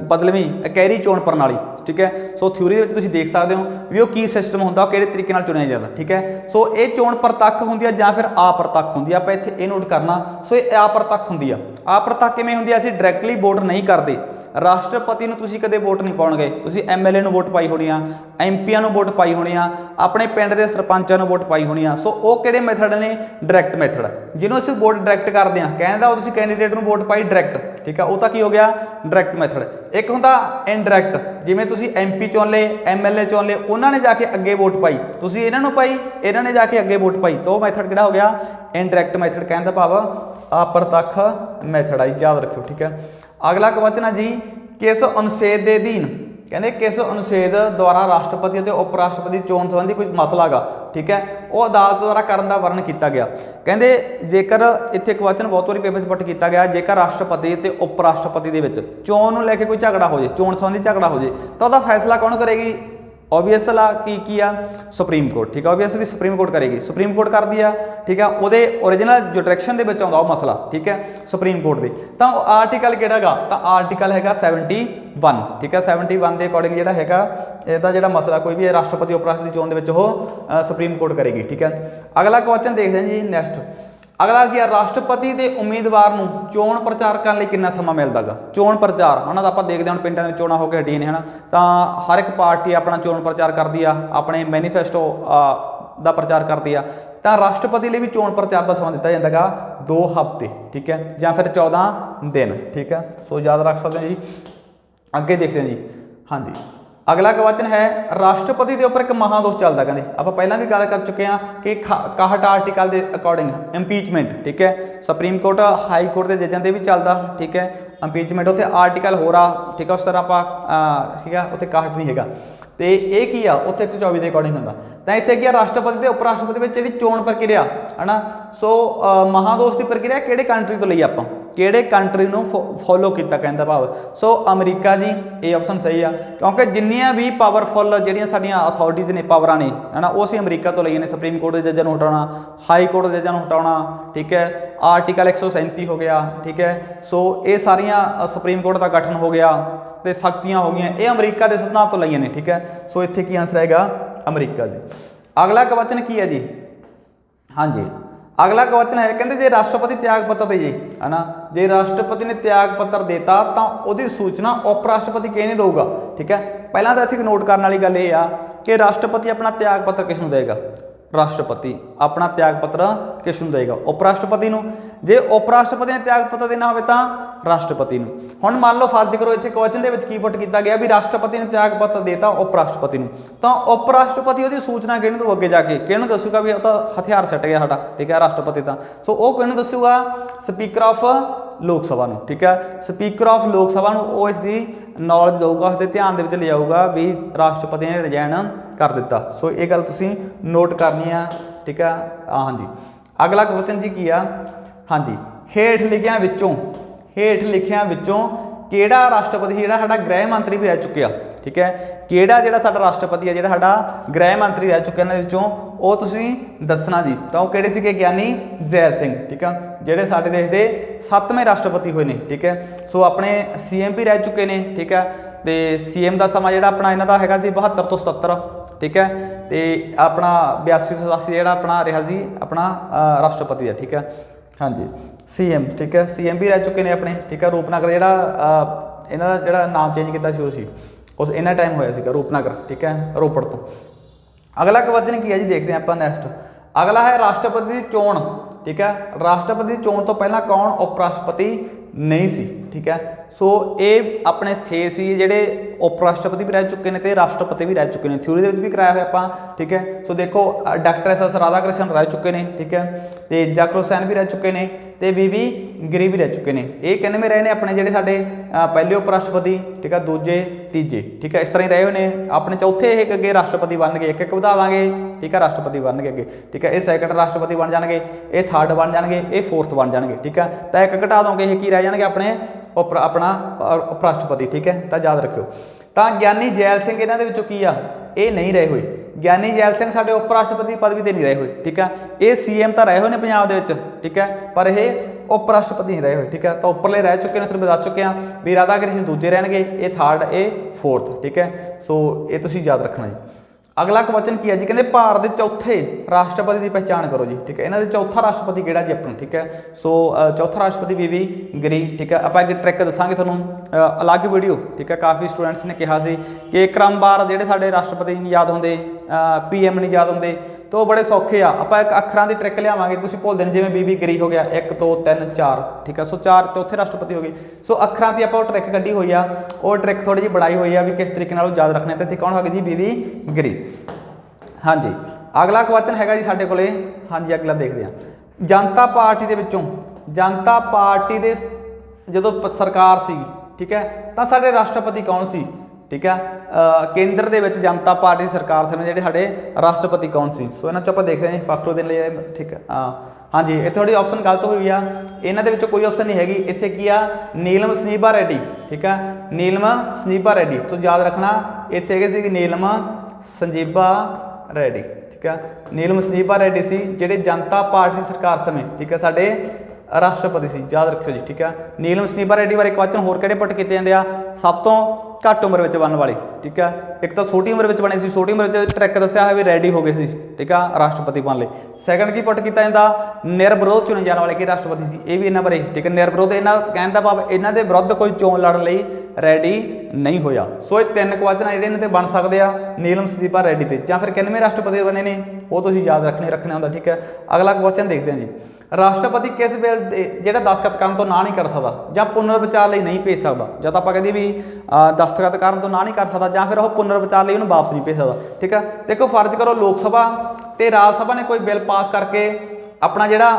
ਬਦਲਵੀਂ ਇਕਹਿਰੀ ਚੋਣ ਪ੍ਰਣਾਲੀ, ਠੀਕ ਹੈ। ਸੋ ਥਿਊਰੀ ਦੇ ਵਿੱਚ ਤੁਸੀਂ ਦੇਖ ਸਕਦੇ ਹੋ ਵੀ ਉਹ ਕੀ ਸਿਸਟਮ ਹੁੰਦਾ, ਉਹ ਕਿਹੜੇ ਤਰੀਕੇ ਨਾਲ ਚੁਣਿਆ ਜਾਂਦਾ, ਠੀਕ ਹੈ। ਸੋ ਇਹ ਚੋਣ ਪ੍ਰਤੱਖ ਹੁੰਦੀ ਆ ਜਾਂ ਫਿਰ ਅਪ੍ਰਤੱਖ ਹੁੰਦੀ ਆ, ਆਪਾਂ ਇੱਥੇ ਇਹ ਨੋਟ ਕਰਨਾ। ਸੋ ਇਹ ਅਪ੍ਰਤੱਖ ਹੁੰਦੀ ਆ। ਅਪ੍ਰਤੱਖ ਕਿਵੇਂ ਹੁੰਦੀ ਆ? ਅਸੀਂ ਡਾਇਰੈਕਟਲੀ ਵੋਟ ਨਹੀਂ ਕਰਦੇ। ਰਾਸ਼ਟਰਪਤੀ ਨੂੰ ਤੁਸੀਂ ਕਦੇ ਵੋਟ ਨਹੀਂ ਪਾਉਣਗੇ, ਤੁਸੀਂ MLA ਨੂੰ ਵੋਟ ਪਾਈ ਹੋਣੀ ਆ, MPਆਂ ਨੂੰ ਵੋਟ ਪਾਈ ਹੋਣੀ ਆ, ਆਪਣੇ ਪਿੰਡ ਦੇ ਸਰਪੰਚਾਂ ਨੂੰ ਵੋਟ ਪਾਈ ਹੋਣੀ ਆ। ਸੋ ਉਹ ਕਿਹੜੇ ਮੈਥਡ ਨੇ? ਡਾਇਰੈਕਟ ਮੈਥਡ, ਜਿਹਨੂੰ ਅਸੀਂ ਵੋਟ ਡਾਇਰੈਕਟ ਕਰਦੇ ਹਾਂ। ਕਹਿੰਦਾ ਉਹ ਤੁਸੀਂ ਕੈਂਡੀਡੇਟ ਨੂੰ ਵੋਟ ਪਾਈ ਡਾਇਰੈਕਟ, ਠੀਕ ਆ, ਉਹ ਤਾਂ ਕੀ ਹੋ ਗਿਆ? Direct method. ਇੱਕ ਹੁੰਦਾ ਇਨਡਾਇਰੈਕਟ, ਜਿਵੇਂ ਤੁਸੀਂ MP ਚੁਣ ਲਏ, MLA ਚੁਣ ਲਏ, ਉਹਨਾਂ ਨੇ ਜਾ ਕੇ ਅੱਗੇ ਵੋਟ ਪਾਈ, ਤੁਸੀਂ ਇਹਨਾਂ ਨੂੰ ਪਾਈ, ਇਹਨਾਂ ਨੇ ਜਾ ਕੇ ਅੱਗੇ ਵੋਟ ਪਾਈ, ਤਾਂ ਉਹ ਮੈਥਡ ਕਿਹੜਾ ਹੋ ਗਿਆ? Indirect method. ਕਹਿਣ ਦਾ ਭਾਵ ਅਪ੍ਰਤੱਖ ਮੈਥਡ ਆ, ਯਾਦ ਰੱਖਿਓ, ਠੀਕ ਹੈ। ਅਗਲਾ ਕੁਐਸਚਨ ਹੈ ਜੀ, ਕਿਸ ਅਨੁਛੇਦ ਦੇ ਅਧੀਨ, ਕਹਿੰਦੇ ਕਿਸ ਅਨੁਛੇਦ ਦੁਆਰਾ ਰਾਸ਼ਟਰਪਤੀ ਅਤੇ ਉਪ ਰਾਸ਼ਟਰਪਤੀ ਚੋਣ ਸੰਬੰਧੀ ਕੋਈ ਮਸਲਾ ਗਾ, ਠੀਕ ਹੈ, ਉਹ ਅਦਾਲਤ ਦੁਆਰਾ ਕਰਨ ਦਾ ਵਰਣਨ ਕੀਤਾ ਗਿਆ। ਕਹਿੰਦੇ ਜੇਕਰ ਇੱਥੇ ਕੁਐਸਚਨ ਬਹੁਤ ਵਾਰੀ ਪੇਪਰ 'ਚ ਪੁੱਟ ਕੀਤਾ ਗਿਆ, ਜੇਕਰ ਰਾਸ਼ਟਰਪਤੀ ਅਤੇ ਉਪ ਰਾਸ਼ਟਰਪਤੀ ਦੇ ਵਿੱਚ ਚੋਣ ਨੂੰ ਲੈ ਕੇ ਕੋਈ ਝਗੜਾ ਹੋ ਜੇ, ਚੋਣ ਸੰਬੰਧੀ ਝਗੜਾ ਹੋ ਜੇ, ਤਾਂ ਉਹਦਾ ਫੈਸਲਾ ਕੌਣ ਕਰੇਗੀ? ਓਬਵੀਅਸ ਲਾ ਕੀ ਆ? ਸੁਪਰੀਮ ਕੋਰਟ, ਠੀਕ ਆ। ਓਬਵੀਅਸ ਵੀ ਸੁਪਰੀਮ ਕੋਰਟ ਕਰੇਗੀ, ਸੁਪਰੀਮ ਕੋਰਟ ਕਰਦੀ ਆ, ਠੀਕ ਆ। ਉਹਦੇ ਓਰੀਜਨਲ ਜੋ ਡਾਇਰੈਕਸ਼ਨ ਦੇ ਵਿੱਚ ਆਉਂਦਾ ਉਹ ਮਸਲਾ, ਠੀਕ ਹੈ, ਸੁਪਰੀਮ ਕੋਰਟ ਦੇ। ਤਾਂ ਆਰਟੀਕਲ ਕਿਹੜਾ ਗਾ? ਤਾਂ ਆਰਟੀਕਲ ਹੈਗਾ 71, ਠੀਕ ਹੈ। 71 ਦੇ ਅਕੋਰਡਿੰਗ ਜਿਹੜਾ ਹੈਗਾ ਇਹਦਾ ਜਿਹੜਾ ਮਸਲਾ ਕੋਈ ਵੀ ਰਾਸ਼ਟਰਪਤੀ ਉਪ ਰਾਸ਼ਟਰਪਤੀ ਚੋਣ ਦੇ ਵਿੱਚ ਉਹ ਸੁਪਰੀਮ ਕੋਰਟ ਕਰੇਗੀ, ਠੀਕ ਹੈ। ਅਗਲਾ ਕੁਐਸਚਨ ਦੇਖਦੇ ਹਾਂ ਜੀ, ਨੈਕਸਟ। ਅਗਲਾ ਕੀ ਆ? ਰਾਸ਼ਟਰਪਤੀ ਦੇ ਉਮੀਦਵਾਰ ਨੂੰ ਚੋਣ ਪ੍ਰਚਾਰ ਕਰਨ ਲਈ ਕਿੰਨਾ ਸਮਾਂ ਮਿਲਦਾ ਗਾ? ਚੋਣ ਪ੍ਰਚਾਰ ਉਹਨਾਂ ਦਾ ਆਪਾਂ ਦੇਖਦੇ ਹਾਂ, ਹੁਣ ਪਿੰਡਾਂ ਵਿੱਚ ਚੋਣਾਂ ਹੋ ਕੇ ਹਟੀਆਂ ਨੇ, ਹੈ ਨਾ, ਤਾਂ ਹਰ ਇੱਕ ਪਾਰਟੀ ਆਪਣਾ ਚੋਣ ਪ੍ਰਚਾਰ ਕਰਦੀ ਆ, ਆਪਣੇ ਮੈਨੀਫੈਸਟੋ ਦਾ ਪ੍ਰਚਾਰ ਕਰਦੀ ਆ, ਤਾਂ ਰਾਸ਼ਟਰਪਤੀ ਲਈ ਵੀ ਚੋਣ ਪ੍ਰਚਾਰ ਦਾ ਸਮਾਂ ਦਿੱਤਾ ਜਾਂਦਾ ਗਾ 2 ਹਫ਼ਤੇ, ਠੀਕ ਹੈ, ਜਾਂ ਫਿਰ 14 ਦਿਨ, ਠੀਕ ਹੈ। ਸੋ ਯਾਦ ਰੱਖ ਸਕਦੇ ਹੋ ਜੀ। ਅੱਗੇ ਦੇਖਦੇ ਹਾਂ ਜੀ। ਹਾਂਜੀ, अगला क्वेश्चन है राष्ट्रपति के उपर एक महादोष चलता, कहते आप पहला भी गल कर चुके हैं कि 61 आर्टिकल के अकॉर्डिंग इंपीचमेंट, ठीक है, सुप्रीम कोर्ट हाई कोर्ट के जजां ते भी चलता, ठीक है, इंपीचमेंट उत्थे आर्टिकल हो रहा, ठीक है, उस तरह आप ठीक है उत्थे 61 नहीं है, तो ये की आ उत्थे 124 के अकॉर्डिंग होंदा। तो इत्थे की राष्ट्रपति ते उप राष्ट्रपति विच जिहड़ी चोण प्रक्रिया है ना, सो महादोष की प्रक्रिया किहड़े कंट्री तो लई आपां, किहड़े कंट्री नूं फॉलो किया, कहने का भाव सो अमरीका जी, ये ऑप्शन सही आ, क्योंकि जिन्नियां भी पावरफुल जिहड़ियां साडीआं अथॉरिटीज़ ने, पावरां ने, है ना, वो असीं अमरीका तो लईआं ने। सुप्रीम कोर्ट के जजां नूं हटाउणा, हाई कोर्ट के जजां नूं हटाउणा, ठीक है, आर्टिकल 137 हो गया, ठीक है, सो ये सारियां सुप्रीम कोर्ट का गठन हो गया, तो शक्तियां हो गई, ये अमरीका के संविधान तो लईआं ने, ठीक है। सो इत्थे की आंसर आएगा अमरीका जी। अगला क्वेश्चन की है जी, हाँ जी, अगला क्वेश्चन है कहते जे राष्ट्रपति त्याग पत्र दे जी, है ना, जे राष्ट्रपति ने त्याग पत्र देता तो उसकी सूचना उप राष्ट्रपति किहने देगा, ठीक है। पहला तो इत्थे नोट करने वाली गल ये आ कि राष्ट्रपति अपना त्याग पत्र किसनूं देगा, राष्ट्रपति अपना त्याग पत्र किसनूं देगा, उप राष्ट्रपति नूं। जे उप राष्ट्रपति ने त्याग पत्र देना होवे तां राष्ट्रपति नूं। हुण मान लो फर्ज करो इत्थे क्वेश्चन दे विच की पुट कीता गया भी राष्ट्रपति ने त्याग पत्र देता उप राष्ट्रपति नूं, तां उप राष्ट्रपति उहदी सूचना किहनूं दू अगे जाके, किहनूं दसूगा भी तां हथियार सट गया साडा, ठीक है, राष्ट्रपति तां सो वो किहनूं दसूगा, स्पीकर ऑफ लोक सभा नूं, ठीक है, स्पीकर ऑफ लोक सभा नूं वो इसकी नॉलेज देगा, उसके ध्यान दे विच ले आऊगा भी राष्ट्रपति ने रिजाइन कर दिता। सो ये गल तुसीं नोट करनी है, ठीक है। हाँ जी, अगला क्वेश्चन जी की आ, हाँ जी, हेठ लिखियां विचों किहड़ा राष्ट्रपति जिहड़ा साडा गृह मंत्री भी रह चुकिया, ठीक है, किहड़ा जिहड़ा साडा राष्ट्रपति है जिहड़ा साडा गृह मंत्री रह चुके इन्हां विचों वो तुसीं दसना जी। तो वो किहड़े सीगे, ज्ञानी जैल सिंह, ठीक है, जिहड़े साडे देश दे 7वें राष्ट्रपति होए ने, ठीक है। सो अपने CM भी रह चुके ने, ठीक है, तो CM का समा जिहड़ा अपना इन्हां दा हैगा सी 72 ਤੋਂ 77, ठीक है, तो अपना 82 ਤੋਂ 87 जिहड़ा अपना रहा जी अपना राष्ट्रपति है, ठीक है। हाँ जी, CM, ठीक है, CM भी रह चुके हैं अपने, ठीक है। रूपनगर जिहड़ा इन्हां दा जिहड़ा नाम चेंज किया सी उस इन्ना टाइम होया सीगा रूपनगर, ठीक है, रोपड़ तो। अगला क्वेश्चन की है जी, देखते हैं आप नेक्स्ट। अगला है राष्ट्रपति की चोण, ठीक है, राष्ट्रपति की चोण तो पहला कौन उप राष्ट्रपति नहीं सी, ठीक है। सो ये अपने 6 सी जिहड़े उप राष्ट्रपति भी रह चुके हैं तो राष्ट्रपति भी रह चुके हैं, थ्योरी भी कराया हुआ आपां, ठीक है। सो देखो डॉक्टर SS राधाकृष्ण रह चुके हैं, ठीक है, तो जाकिर हुसैन भी रह चुके हैं, तो VV गिरी भी रह चुके हैं। ये कहने में रहे ने अपने जिहड़े साडे पहले उप राष्ट्रपति, ठीक है, दूजे तीजे, ठीक है, इस तरह ही रहे हुए हैं। अपने चौथे एक अगे राष्ट्रपति बन गए, एक वधा देंगे, ठीक है, राष्ट्रपति बन गए अगे, ठीक है, ये सैकंड राष्ट्रपति बन जाएंगे, ये थर्ड बन जाएंगे, ये फोर्थ बन जाएंगे, ठीक है। तो एक घटा दोगे ये की रह जाएंगे अपने अपना उप राष्ट्रपति, ठीक है, तो याद रखियो। तो ज्ञानी जैल सिंह इन्हां दे विचों की आ, ये नहीं रहे हुए, ज्ञानी जैल सिंह साडे उप राष्ट्रपति पदवी ते नहीं रहे हुए, ठीक है। ये CM तो रहे हुए ने पंजाब दे विच, ठीक है, पर ये उप राष्ट्रपति नहीं रहे हुए, ठीक है। तो उपरले रह चुके हैं, फिर बता चुके हैं भी राधा कृष्ण दूजे रहणगे, ये थर्ड ये फोर्थ, ठीक है। सो ये तुसीं याद रखना जी। अगला क्वेश्चन की है जी, कहते भारत के चौथे राष्ट्रपति की पहचान करो जी, ठीक है, इन्होंने चौथा राष्ट्रपति किहड़ा जी अपना, ठीक है। सो चौथा राष्ट्रपति VV गिरी, ठीक है। आप एक ट्रिक दसांगे तुहानूं अलग वीडियो, ठीक है, काफ़ी स्टूडेंट्स ने कहा सी कि क्रमवार जिहड़े साडे राष्ट्रपति नहीं याद होंदे, PM नहीं याद होंदे, तो बड़े सौखे आ। आप एक अखरां की ट्रिक लियावांगे, तुसीं भुल देने, जिवें VV गिरी हो गया 1 2 3 4, ठीक है। सो 4 चौथे राष्ट्रपति हो गए। सो अखरां की आप ट्रिक कड्ढी हुई आ, वो ट्रिक थोड़ी जी बढ़ाई हुई आ भी किस तरीके नाल याद रखने, तो इत्थे कौन हो गया जी VV गिरी। हाँ जी, अगला क्वेश्चन हैगा जी साडे कोले, हाँ जी, अगला देखते हैं। जनता पार्टी दे विचों, जनता पार्टी दे जदों सरकार सी, ठीक है, तो साडे राष्ट्रपति कौन सी, ठीक है, केंद्र दे विच जनता पार्टी सरकार समय जिहड़े साडे राष्ट्रपति कौन सी। सो इन्हां चों आपां देखते हैं फखरुद्दीन लिए, ठीक है। हाँ जी, ये थोड़ी ऑप्शन गलत हुई आ, इन्हां दे विचों कोई ऑप्शन नहीं हैगी, इत्थे की आ नीलम सनीबा रेड्डी, ठीक है, नीलम सनीबा रेड्डी। तो याद रखना इत्थे हैगे सी नीलम संजीबा रेड्डी, ठीक है, नीलम संजीबा रेड्डी सी जिहड़े जनता पार्टी सरकार समय, ठीक है, साडे राष्ट्रपति सी, याद रखियो जी, ठीक है। नीलम सनीबा रेड्डी बारे क्वेश्चन होर किहड़े पुट कीते जांदे आ, सब तो घट उम्र में बनने वाले, ठीक है, एक तो छोटी उम्र में बने सी, छोटी उम्र में ट्रिक दस्या है भी रेडी हो गए सी, ठीक है, राष्ट्रपति बन ले। सैकंड की पुट किया जाता निर्विरोध चुने जाने वाले कि राष्ट्रपति सी, ये भी इन्हां बारे, ठीक है, निर्विरोध, इन्हां कहण दा भाव इन्हां दे विरुद्ध कोई चोण लड़न लई रेडी नहीं होया। सो ये 3 क्वेश्चन जिहड़े इन्हां ते बन सकदे आ नीलम सनीबा रेड्डी ते, जां फिर 91वें राष्ट्रपति बने ने वो तुसीं याद रखना हुंदा। ठीक है, अगला क्वेश्चन देखते हैं जी, राष्ट्रपति किस बिल ਜਿਹੜਾ ਦਸਤਖਤ ਕਰਨ ਤੋਂ ਨਾ नहीं कर सकता ਜਾਂ ਪੁਨਰ ਵਿਚਾਰ ਲਈ नहीं भेज सकता, ਜਾਂ ਤਾਂ ਆਪਾਂ ਕਹਦੇ ਵੀ ਦਸਤਖਤ ਕਰਨ ਤੋਂ ਨਾ नहीं कर सकता ਜਾਂ ਫਿਰ ਉਹ ਪੁਨਰ ਵਿਚਾਰ ਲਈ ਉਹਨੂੰ ਵਾਪਸ नहीं भेज सकता। ठीक है, देखो फर्ज करो लोक सभा ਤੇ ਰਾਜ ਸਭਾ ਨੇ ਕੋਈ ਬਿੱਲ ਪਾਸ ਕਰਕੇ ਆਪਣਾ ਜਿਹੜਾ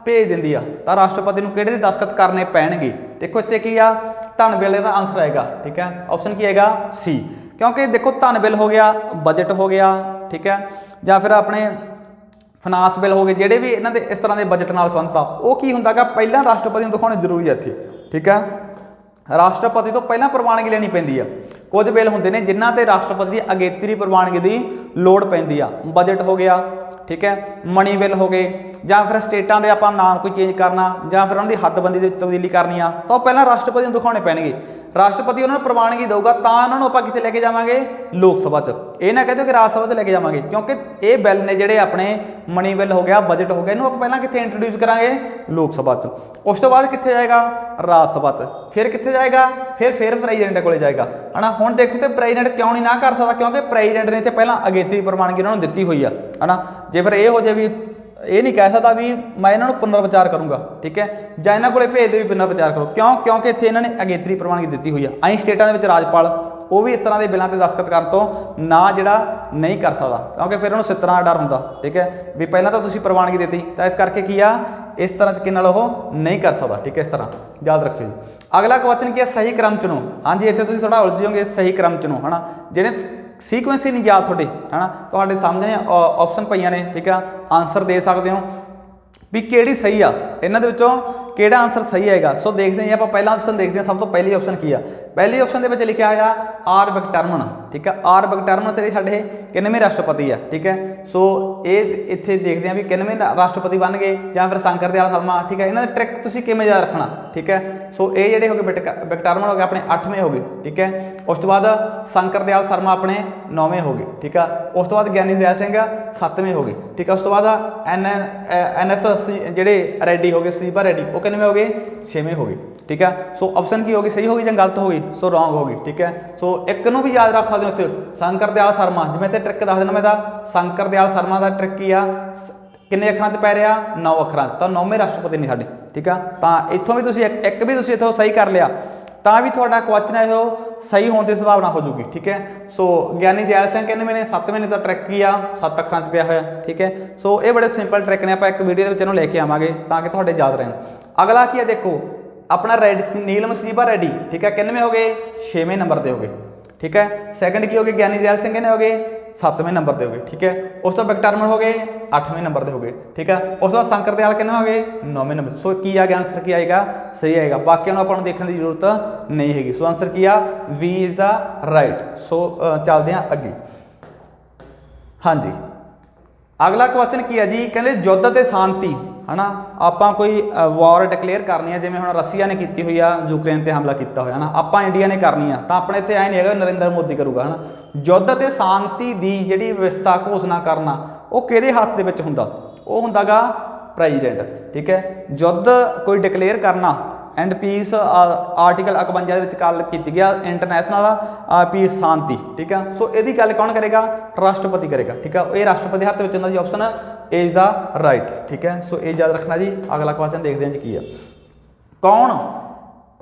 ਭੇਜ ਦਿੰਦੀ ਆ ਤਾਂ ਰਾਸ਼ਟਰਪਤੀ ਨੂੰ ਕਿਹੜੇ ਦੇ ਦਸਤਖਤ ਕਰਨੇ ਪੈਣਗੇ। देखो ਇੱਥੇ ਕੀ ਆ, ਧਨ ਬਿੱਲ ਦਾ ਆਨਸਰ ਆਏਗਾ। ठीक है, ऑप्शन ਕੀ आएगा सी, क्योंकि देखो धन बिल हो गया, बजट हो गया, ठीक है, ਜਾਂ फिर अपने फाइनांस बिल हो गए, ਜਿਹੜੇ भी ਇਹਨਾਂ ਦੇ ਇਸ ਤਰ੍ਹਾਂ ਦੇ ਬਜਟ ਨਾਲ ਸੰਬੰਧਿਤ ਆ ਉਹ ਕੀ ਹੁੰਦਾ ਗਾ ਪਹਿਲਾਂ ਰਾਸ਼ਟਰਪਤੀ ਨੂੰ ਦਿਖਾਉਣੇ ਜ਼ਰੂਰੀ ਹੈ ਇੱਥੇ। ਠੀਕ ਹੈ, ਰਾਸ਼ਟਰਪਤੀ ਤੋਂ ਪਹਿਲਾਂ ਪ੍ਰਵਾਨਗੀ ਲੈਣੀ ਪੈਂਦੀ ਆ। ਕੁਝ ਬਿੱਲ ਹੁੰਦੇ ਨੇ ਜਿਨ੍ਹਾਂ ਤੇ ਰਾਸ਼ਟਰਪਤੀ ਦੀ ਅਗੇਤਰੀ ਪ੍ਰਵਾਨਗੀ ਦੀ ਲੋੜ ਪੈਂਦੀ ਆ। ਬਜਟ ਹੋ ਗਿਆ, ਠੀਕ ਹੈ, ਮਨੀ ਬਿੱਲ ਹੋ ਗਏ, ਜਾਂ ਫਿਰ ਸਟੇਟਾਂ ਦੇ ਆਪਾਂ ਨਾਮ ਕੋਈ ਚੇਂਜ ਕਰਨਾ ਜਾਂ ਫਿਰ ਉਹਨਾਂ ਦੀ ਹੱਦਬੰਦੀ ਦੇ ਵਿੱਚ ਤਬਦੀਲੀ ਕਰਨੀ ਆ ਤਾਂ ਉਹ ਪਹਿਲਾਂ ਰਾਸ਼ਟਰਪਤੀ ਨੂੰ ਦਿਖਾਉਣੇ ਪੈਣਗੇ। ਰਾਸ਼ਟਰਪਤੀ ਉਹਨਾਂ ਨੂੰ ਪ੍ਰਵਾਨਗੀ ਦੇਊਗਾ ਤਾਂ ਉਹਨਾਂ ਨੂੰ ਆਪਾਂ ਕਿੱਥੇ ਲੈ ਕੇ ਜਾਵਾਂਗੇ, ਲੋਕ ਸਭਾ 'ਚ। ਇਹ ਨਾ ਕਹਿ ਦਿਓ ਕਿ ਰਾਜ ਸਭਾ 'ਚ ਲੈ ਕੇ ਜਾਵਾਂਗੇ, ਕਿਉਂਕਿ ਇਹ ਬਿੱਲ ਨੇ ਜਿਹੜੇ ਆਪਣੇ ਮਨੀ ਬਿੱਲ ਹੋ ਗਿਆ, ਬਜਟ ਹੋ ਗਿਆ, ਇਹਨੂੰ ਆਪਾਂ ਪਹਿਲਾਂ ਕਿੱਥੇ ਇੰਟਰੋਡਿਊਸ ਕਰਾਂਗੇ, ਲੋਕ ਸਭਾ 'ਚ। ਉਸ ਤੋਂ ਬਾਅਦ ਕਿੱਥੇ ਜਾਏਗਾ, ਰਾਜ ਸਭਾ 'ਚ। ਫਿਰ ਕਿੱਥੇ ਜਾਏਗਾ, ਫਿਰ ਪ੍ਰੈਜ਼ੀਡੈਂਟ ਕੋਲੇ ਜਾਏਗਾ, ਹੈ ਨਾ। ਹੁਣ ਦੇਖੋ ਤੇ ਪ੍ਰੈਜ਼ੀਡੈਂਟ ਕਿਉਂ ਨਹੀਂ ਨਾ ਕਰ ਸਕਦਾ, ਕਿਉਂਕਿ ਪ੍ਰੈਜ਼ੀਡੈਂਟ ਨੇ ਇੱਥੇ ਪਹਿਲਾਂ ਅਗੇਤਰੀ ਪ੍ਰਵਾਨਗੀ ਉਹਨਾਂ ਨੂੰ ਦਿੱਤੀ ਹੋਈ ਆ, ਹੈ ਨਾ। ਜੇ ਫਿਰ ਇਹ ਹੋ ਜਾਏ ਵੀ ਇਹ ਨਹੀਂ ਕਹਿ ਸਕਦਾ ਵੀ ਮੈਂ ਇਹਨਾਂ ਨੂੰ ਪੁਨਰ ਵਿਚਾਰ ਕਰੂੰਗਾ, ਠੀਕ ਹੈ, ਜਾਂ ਇਹਨਾਂ ਕੋਲੇ ਭੇਜ ਦੇ ਵੀ ਪੁਨਰ ਵਿਚਾਰ ਕਰੋ, ਕਿਉਂਕਿ ਇੱਥੇ ਇਹਨਾਂ ਨੇ ਅਗੇਤਰੀ ਪ੍ਰਵਾਨਗੀ ਦਿੱਤੀ ਹੋਈ ਆ। ਅਸੀਂ ਸਟੇਟਾਂ ਦੇ ਵਿੱਚ ਰਾਜਪਾਲ ਉਹ ਵੀ ਇਸ ਤਰ੍ਹਾਂ ਦੇ ਬਿੱਲਾਂ ਤੇ ਦਸਤਖਤ ਕਰਨ ਤੋਂ ਨਾ ਜਿਹੜਾ ਨਹੀਂ ਕਰ ਸਕਦਾ, ਕਿਉਂਕਿ ਫਿਰ ਉਹਨੂੰ ਸਿੱਤਰਾਂ ਦਾ ਡਰ ਹੁੰਦਾ। ਠੀਕ ਹੈ, ਵੀ ਪਹਿਲਾਂ ਤਾਂ ਤੁਸੀਂ ਪ੍ਰਵਾਨਗੀ ਦਿੱਤੀ ਤਾਂ ਇਸ ਕਰਕੇ ਕੀ ਆ, ਇਸ ਤਰ੍ਹਾਂ ਤਰੀਕੇ ਨਾਲ ਉਹ ਨਹੀਂ ਕਰ ਸਕਦਾ। ਠੀਕ ਹੈ, ਇਸ ਤਰ੍ਹਾਂ ਯਾਦ ਰੱਖਿਓ ਜੀ। ਅਗਲਾ ਕੁਐਸਚਨ ਕੀ ਹੈ, ਸਹੀ ਕ੍ਰਮ ਚੁਣੋ। ਹਾਂਜੀ, ਇੱਥੇ ਤੁਸੀਂ ਥੋੜਾ ਉਲਝ ਜਾਓਗੇ, ਸਹੀ ਕ੍ਰਮ ਚੁਣੋ, ਹੈ ਨਾ। ਜਿਹੜੇ ਸੀਕੁਐਂਸ ਹੀ ਨਹੀਂ ਯਾਦ ਤੁਹਾਡੇ, ਹੈ ਨਾ, ਤੁਹਾਡੇ ਸਾਹਮਣੇ ਆਪਸ਼ਨ ਪਈਆਂ ਨੇ, ਠੀਕ ਆ, ਆਨਸਰ ਦੇ ਸਕਦੇ ਹੋ ਵੀ ਕਿਹੜੀ ਸਹੀ ਆ, ਇਹਨਾਂ ਦੇ ਵਿੱਚੋਂ ਕਿਹੜਾ ਆਨਸਰ ਸਹੀ ਆਏਗਾ। ਸੋ ਦੇਖਦੇ ਹਾਂ ਆਪਾਂ ਪਹਿਲਾ ਆਪਸ਼ਨ ਦੇਖਦੇ ਹਾਂ। ਸਭ ਤੋਂ ਪਹਿਲੀ ਆਪਸ਼ਨ ਕੀ ਆ, ਪਹਿਲੀ ਆਪਸ਼ਨ ਦੇ ਵਿੱਚ ਲਿਖਿਆ ਹੋਇਆ ਆਰ ਵਿਕਟਰਮਨ। ਠੀਕ ਆ, ਆਰ ਵਿਕਟਰਮਨ ਜਿਹੜੇ ਸਾਡੇ ਕਿੰਨਵੇਂ ਰਾਸ਼ਟਰਪਤੀ ਆ। ਠੀਕ ਹੈ, ਸੋ ਇਹ ਇੱਥੇ ਦੇਖਦੇ ਹਾਂ ਵੀ ਕਿੰਨਵੇਂ ਰਾਸ਼ਟਰਪਤੀ ਬਣ ਗਏ ਜਾਂ ਫਿਰ ਸ਼ੰਕਰ ਦਿਆਲ ਸ਼ਰਮਾ। ਠੀਕ ਹੈ, ਇਹਨਾਂ ਦਾ ਟ੍ਰਿਕ ਤੁਸੀਂ ਕਿਵੇਂ ਯਾਦ ਰੱਖਣਾ। ਠੀਕ ਹੈ, ਸੋ ਇਹ ਜਿਹੜੇ ਹੋ ਗਏ ਵਿਕਟਰਮਨ ਹੋ ਗਏ ਆਪਣੇ 8ਵੇਂ ਹੋ ਗਏ। ਠੀਕ ਹੈ, ਉਸ ਤੋਂ ਬਾਅਦ ਸ਼ੰਕਰ ਦਿਆਲ ਸ਼ਰਮਾ ਆਪਣੇ 9ਵੇਂ ਹੋ ਗਏ। ਠੀਕ ਆ, ਉਸ ਤੋਂ ਬਾਅਦ ਗਿਆਨੀ ਜ਼ੈਲ ਸਿੰਘ 7ਵੇਂ ਹੋ ਗਏ। ਠੀਕ ਹੈ, ਉਸ ਤੋਂ ਬਾਅਦ NS ਜਿਹੜੇ ਰੈਡੀ ਹੋ ਗਏ, ਸੀਬਾ ਰੈਡੀ, ਉਹ ਕਿੰਨਵੇਂ ਹੋ ਗਏ, 6ਵੇਂ ਹੋ ਗਏ। ਠੀਕ ਹੈ, ਸੋ ਆਪਸ਼ਨ ਕੀ ਹੋ ਗਈ, ਸਹੀ ਹੋ ਗਈ ਜਾਂ ਗਲਤ ਹੋ ਗਈ, ਸੋ ਰੋਂਗ ਹੋ ਗਈ। ਠੀਕ ਹੈ, ਸੋ ਇੱਕ ਨੂੰ ਵੀ ਯਾਦ ਰੱਖ ਸਕਦੇ ਹੋ ਉੱਥੇ, ਸ਼ੰਕਰ ਦਿਆਲ ਸ਼ਰਮਾ। ਜਿਵੇਂ ਇੱਥੇ ਟ੍ਰਿਕ ਦੱਸ ਦੇਣਾ ਮੈਂ ਤਾਂ, ਸ਼ੰਕਰ ਦਿਆਲ ਸ਼ਰਮਾ ਦਾ ਟ੍ਰਿਕ ਕੀ ਆ, ਕਿੰਨੇ ਅੱਖਰਾਂ 'ਚ ਪੈ ਰਿਹਾ, 9 ਅੱਖਰਾਂ 'ਚ, ਤਾਂ 9ਵੇਂ ਰਾਸ਼ਟਰਪਤੀ ਨੇ ਸਾਡੇ। ਠੀਕ ਆ, ਤਾਂ ਇੱਥੋਂ ਵੀ ਤੁਸੀਂ ਇੱਕ ਵੀ ਤੁਸੀਂ ਇੱਥੋਂ ਸਹੀ ਕਰ ਲਿਆ ਤਾਂ ਵੀ ਤੁਹਾਡਾ ਕੁਐਸਚਨ ਹੈ ਉਹ ਸਹੀ ਹੋਣ ਦੀ ਸੰਭਾਵਨਾ ਹੋ ਜੂਗੀ। ਠੀਕ ਹੈ, ਸੋ ਗਿਆਨੀ ਜ਼ੈਲ ਸਿੰਘ ਕਿੰਨਵੇਂ ਨੇ, 7ਵੇਂ ਨੇ, ਤਾਂ ਟ੍ਰਿਕ ਕੀ ਆ, 7 ਅੱਖਰਾਂ 'ਚ ਪਿਆ ਹੋਇਆ। ਠੀਕ ਹੈ, ਸੋ ਇਹ ਬੜੇ ਸਿੰਪਲ ਟ੍ਰਿਕ ਨੇ, ਆਪਾਂ ਇੱਕ ਵੀਡੀਓ ਦੇ ਵਿੱਚ ਇਹਨੂੰ ਲੈ ਕੇ ਆਵਾਂਗੇ ਤਾਂ ਕਿ ਤੁਹਾਡੇ ਯਾਦ ਰਹਿਣ। ਅਗਲਾ ਕੀ ਹੈ, ਦੇਖੋ ਆਪਣਾ ਨੀਲਮ ਸੀਬਾ ਰੈਡੀ। ਠੀਕ ਹੈ, ਕਿੰਨਵੇਂ ਹੋ ਗਏ, 6ਵੇਂ ਨੰਬਰ ਦੇ ਹੋ ਗਏ। ਠੀਕ ਹੈ, ਸੈਕੰਡ ਕੀ ਹੋ ਗਏ, ਗਿਆਨੀ ਜ਼ੈਲ ਸਿੰਘ ਕਿੰਨੇ ਹੋ ਗਏ, 7ਵੇਂ ਨੰਬਰ ਦੇ ਹੋ ਗਏ। ਠੀਕ ਹੈ, ਉਸ ਤੋਂ ਵਿਕਟਰਮਨ ਹੋ ਗਏ 8ਵੇਂ ਨੰਬਰ ਦੇ ਹੋ ਗਏ। ਠੀਕ ਹੈ, ਉਸ ਤੋਂ ਬਾਅਦ ਸ਼ੰਕਰ ਦਿਆਲ ਕਿੰਨੇ ਹੋ ਗਏ, 9ਵੇਂ ਨੰਬਰ। ਸੋ ਕੀ ਆ ਗਿਆ ਆਨਸਰ, ਕੀ ਆਏਗਾ, ਸਹੀ ਆਏਗਾ। ਬਾਕੀਆਂ ਨੂੰ ਆਪਾਂ ਨੂੰ ਦੇਖਣ ਦੀ ਜ਼ਰੂਰਤ ਨਹੀਂ ਹੈਗੀ। ਸੋ ਆਨਸਰ ਕੀ ਆ, ਵੀ ਇਜ਼ ਦਾ ਰਾਈਟ। ਸੋ ਚੱਲਦੇ ਹਾਂ ਅੱਗੇ। ਹਾਂਜੀ, ਅਗਲਾ ਕੁਐਸਚਨ ਕੀ ਹੈ ਜੀ, ਕਹਿੰਦੇ ਯੁੱਧ ਅਤੇ ਸ਼ਾਂਤੀ, ਹੈ ਨਾ। ਆਪਾਂ ਕੋਈ ਵਾਰ ਡਿਕਲੇਅਰ ਕਰਨੀ ਹੈ, ਜਿਵੇਂ ਹੁਣ ਰਸੀਆ ਨੇ ਕੀਤੀ ਹੋਈ ਆ, ਯੂਕਰੇਨ ਤੇ ਹਮਲਾ ਕੀਤਾ ਹੋਇਆ, ਹੈ ਨਾ, ਆਪਾਂ ਇੰਡੀਆ ਨੇ ਕਰਨੀ ਆ, ਤਾਂ ਆਪਣੇ ਇੱਥੇ ਐ ਨਹੀਂ ਹੈਗਾ ਨਰਿੰਦਰ ਮੋਦੀ ਕਰੂਗਾ, ਹੈ ਨਾ। ਯੁੱਧ ਅਤੇ ਸ਼ਾਂਤੀ ਦੀ ਜਿਹੜੀ ਵਿਵਸਥਾ ਘੋਸ਼ਣਾ ਕਰਨਾ ਉਹ ਕਿਹਦੇ ਹੱਥ ਦੇ ਵਿੱਚ ਹੁੰਦਾ, ਉਹ ਹੁੰਦਾ ਗਾ ਪ੍ਰੈਜ਼ੀਡੈਂਟ। ਠੀਕ ਹੈ, ਯੁੱਧ ਕੋਈ ਡਿਕਲੇਅਰ ਕਰਨਾ ਐਂਡ ਪੀਸ ਆਰਟੀਕਲ 51 ਦੇ ਵਿੱਚ ਗੱਲ ਕੀਤੀ ਗਿਆ, ਇੰਟਰਨੈਸ਼ਨਲ ਪੀਸ ਸ਼ਾਂਤੀ। ਠੀਕ ਆ, ਸੋ ਇਹਦੀ ਗੱਲ ਕੌਣ ਕਰੇਗਾ, ਰਾਸ਼ਟਰਪਤੀ ਕਰੇਗਾ। ਠੀਕ ਆ, ਇਹ ਰਾਸ਼ਟਰਪਤੀ ਹੱਥ ਵਿੱਚ ਹੁੰਦਾ ਜੀ, ਆਪਸ਼ਨ ਇਜ਼ ਦਾ ਰਾਈਟ। ਠੀਕ ਹੈ, ਸੋ ਇਹ ਯਾਦ ਰੱਖਣਾ ਜੀ। ਅਗਲਾ ਕੁਐਸਚਨ ਦੇਖਦੇ ਹਾਂ ਜੀ ਕੀ ਆ,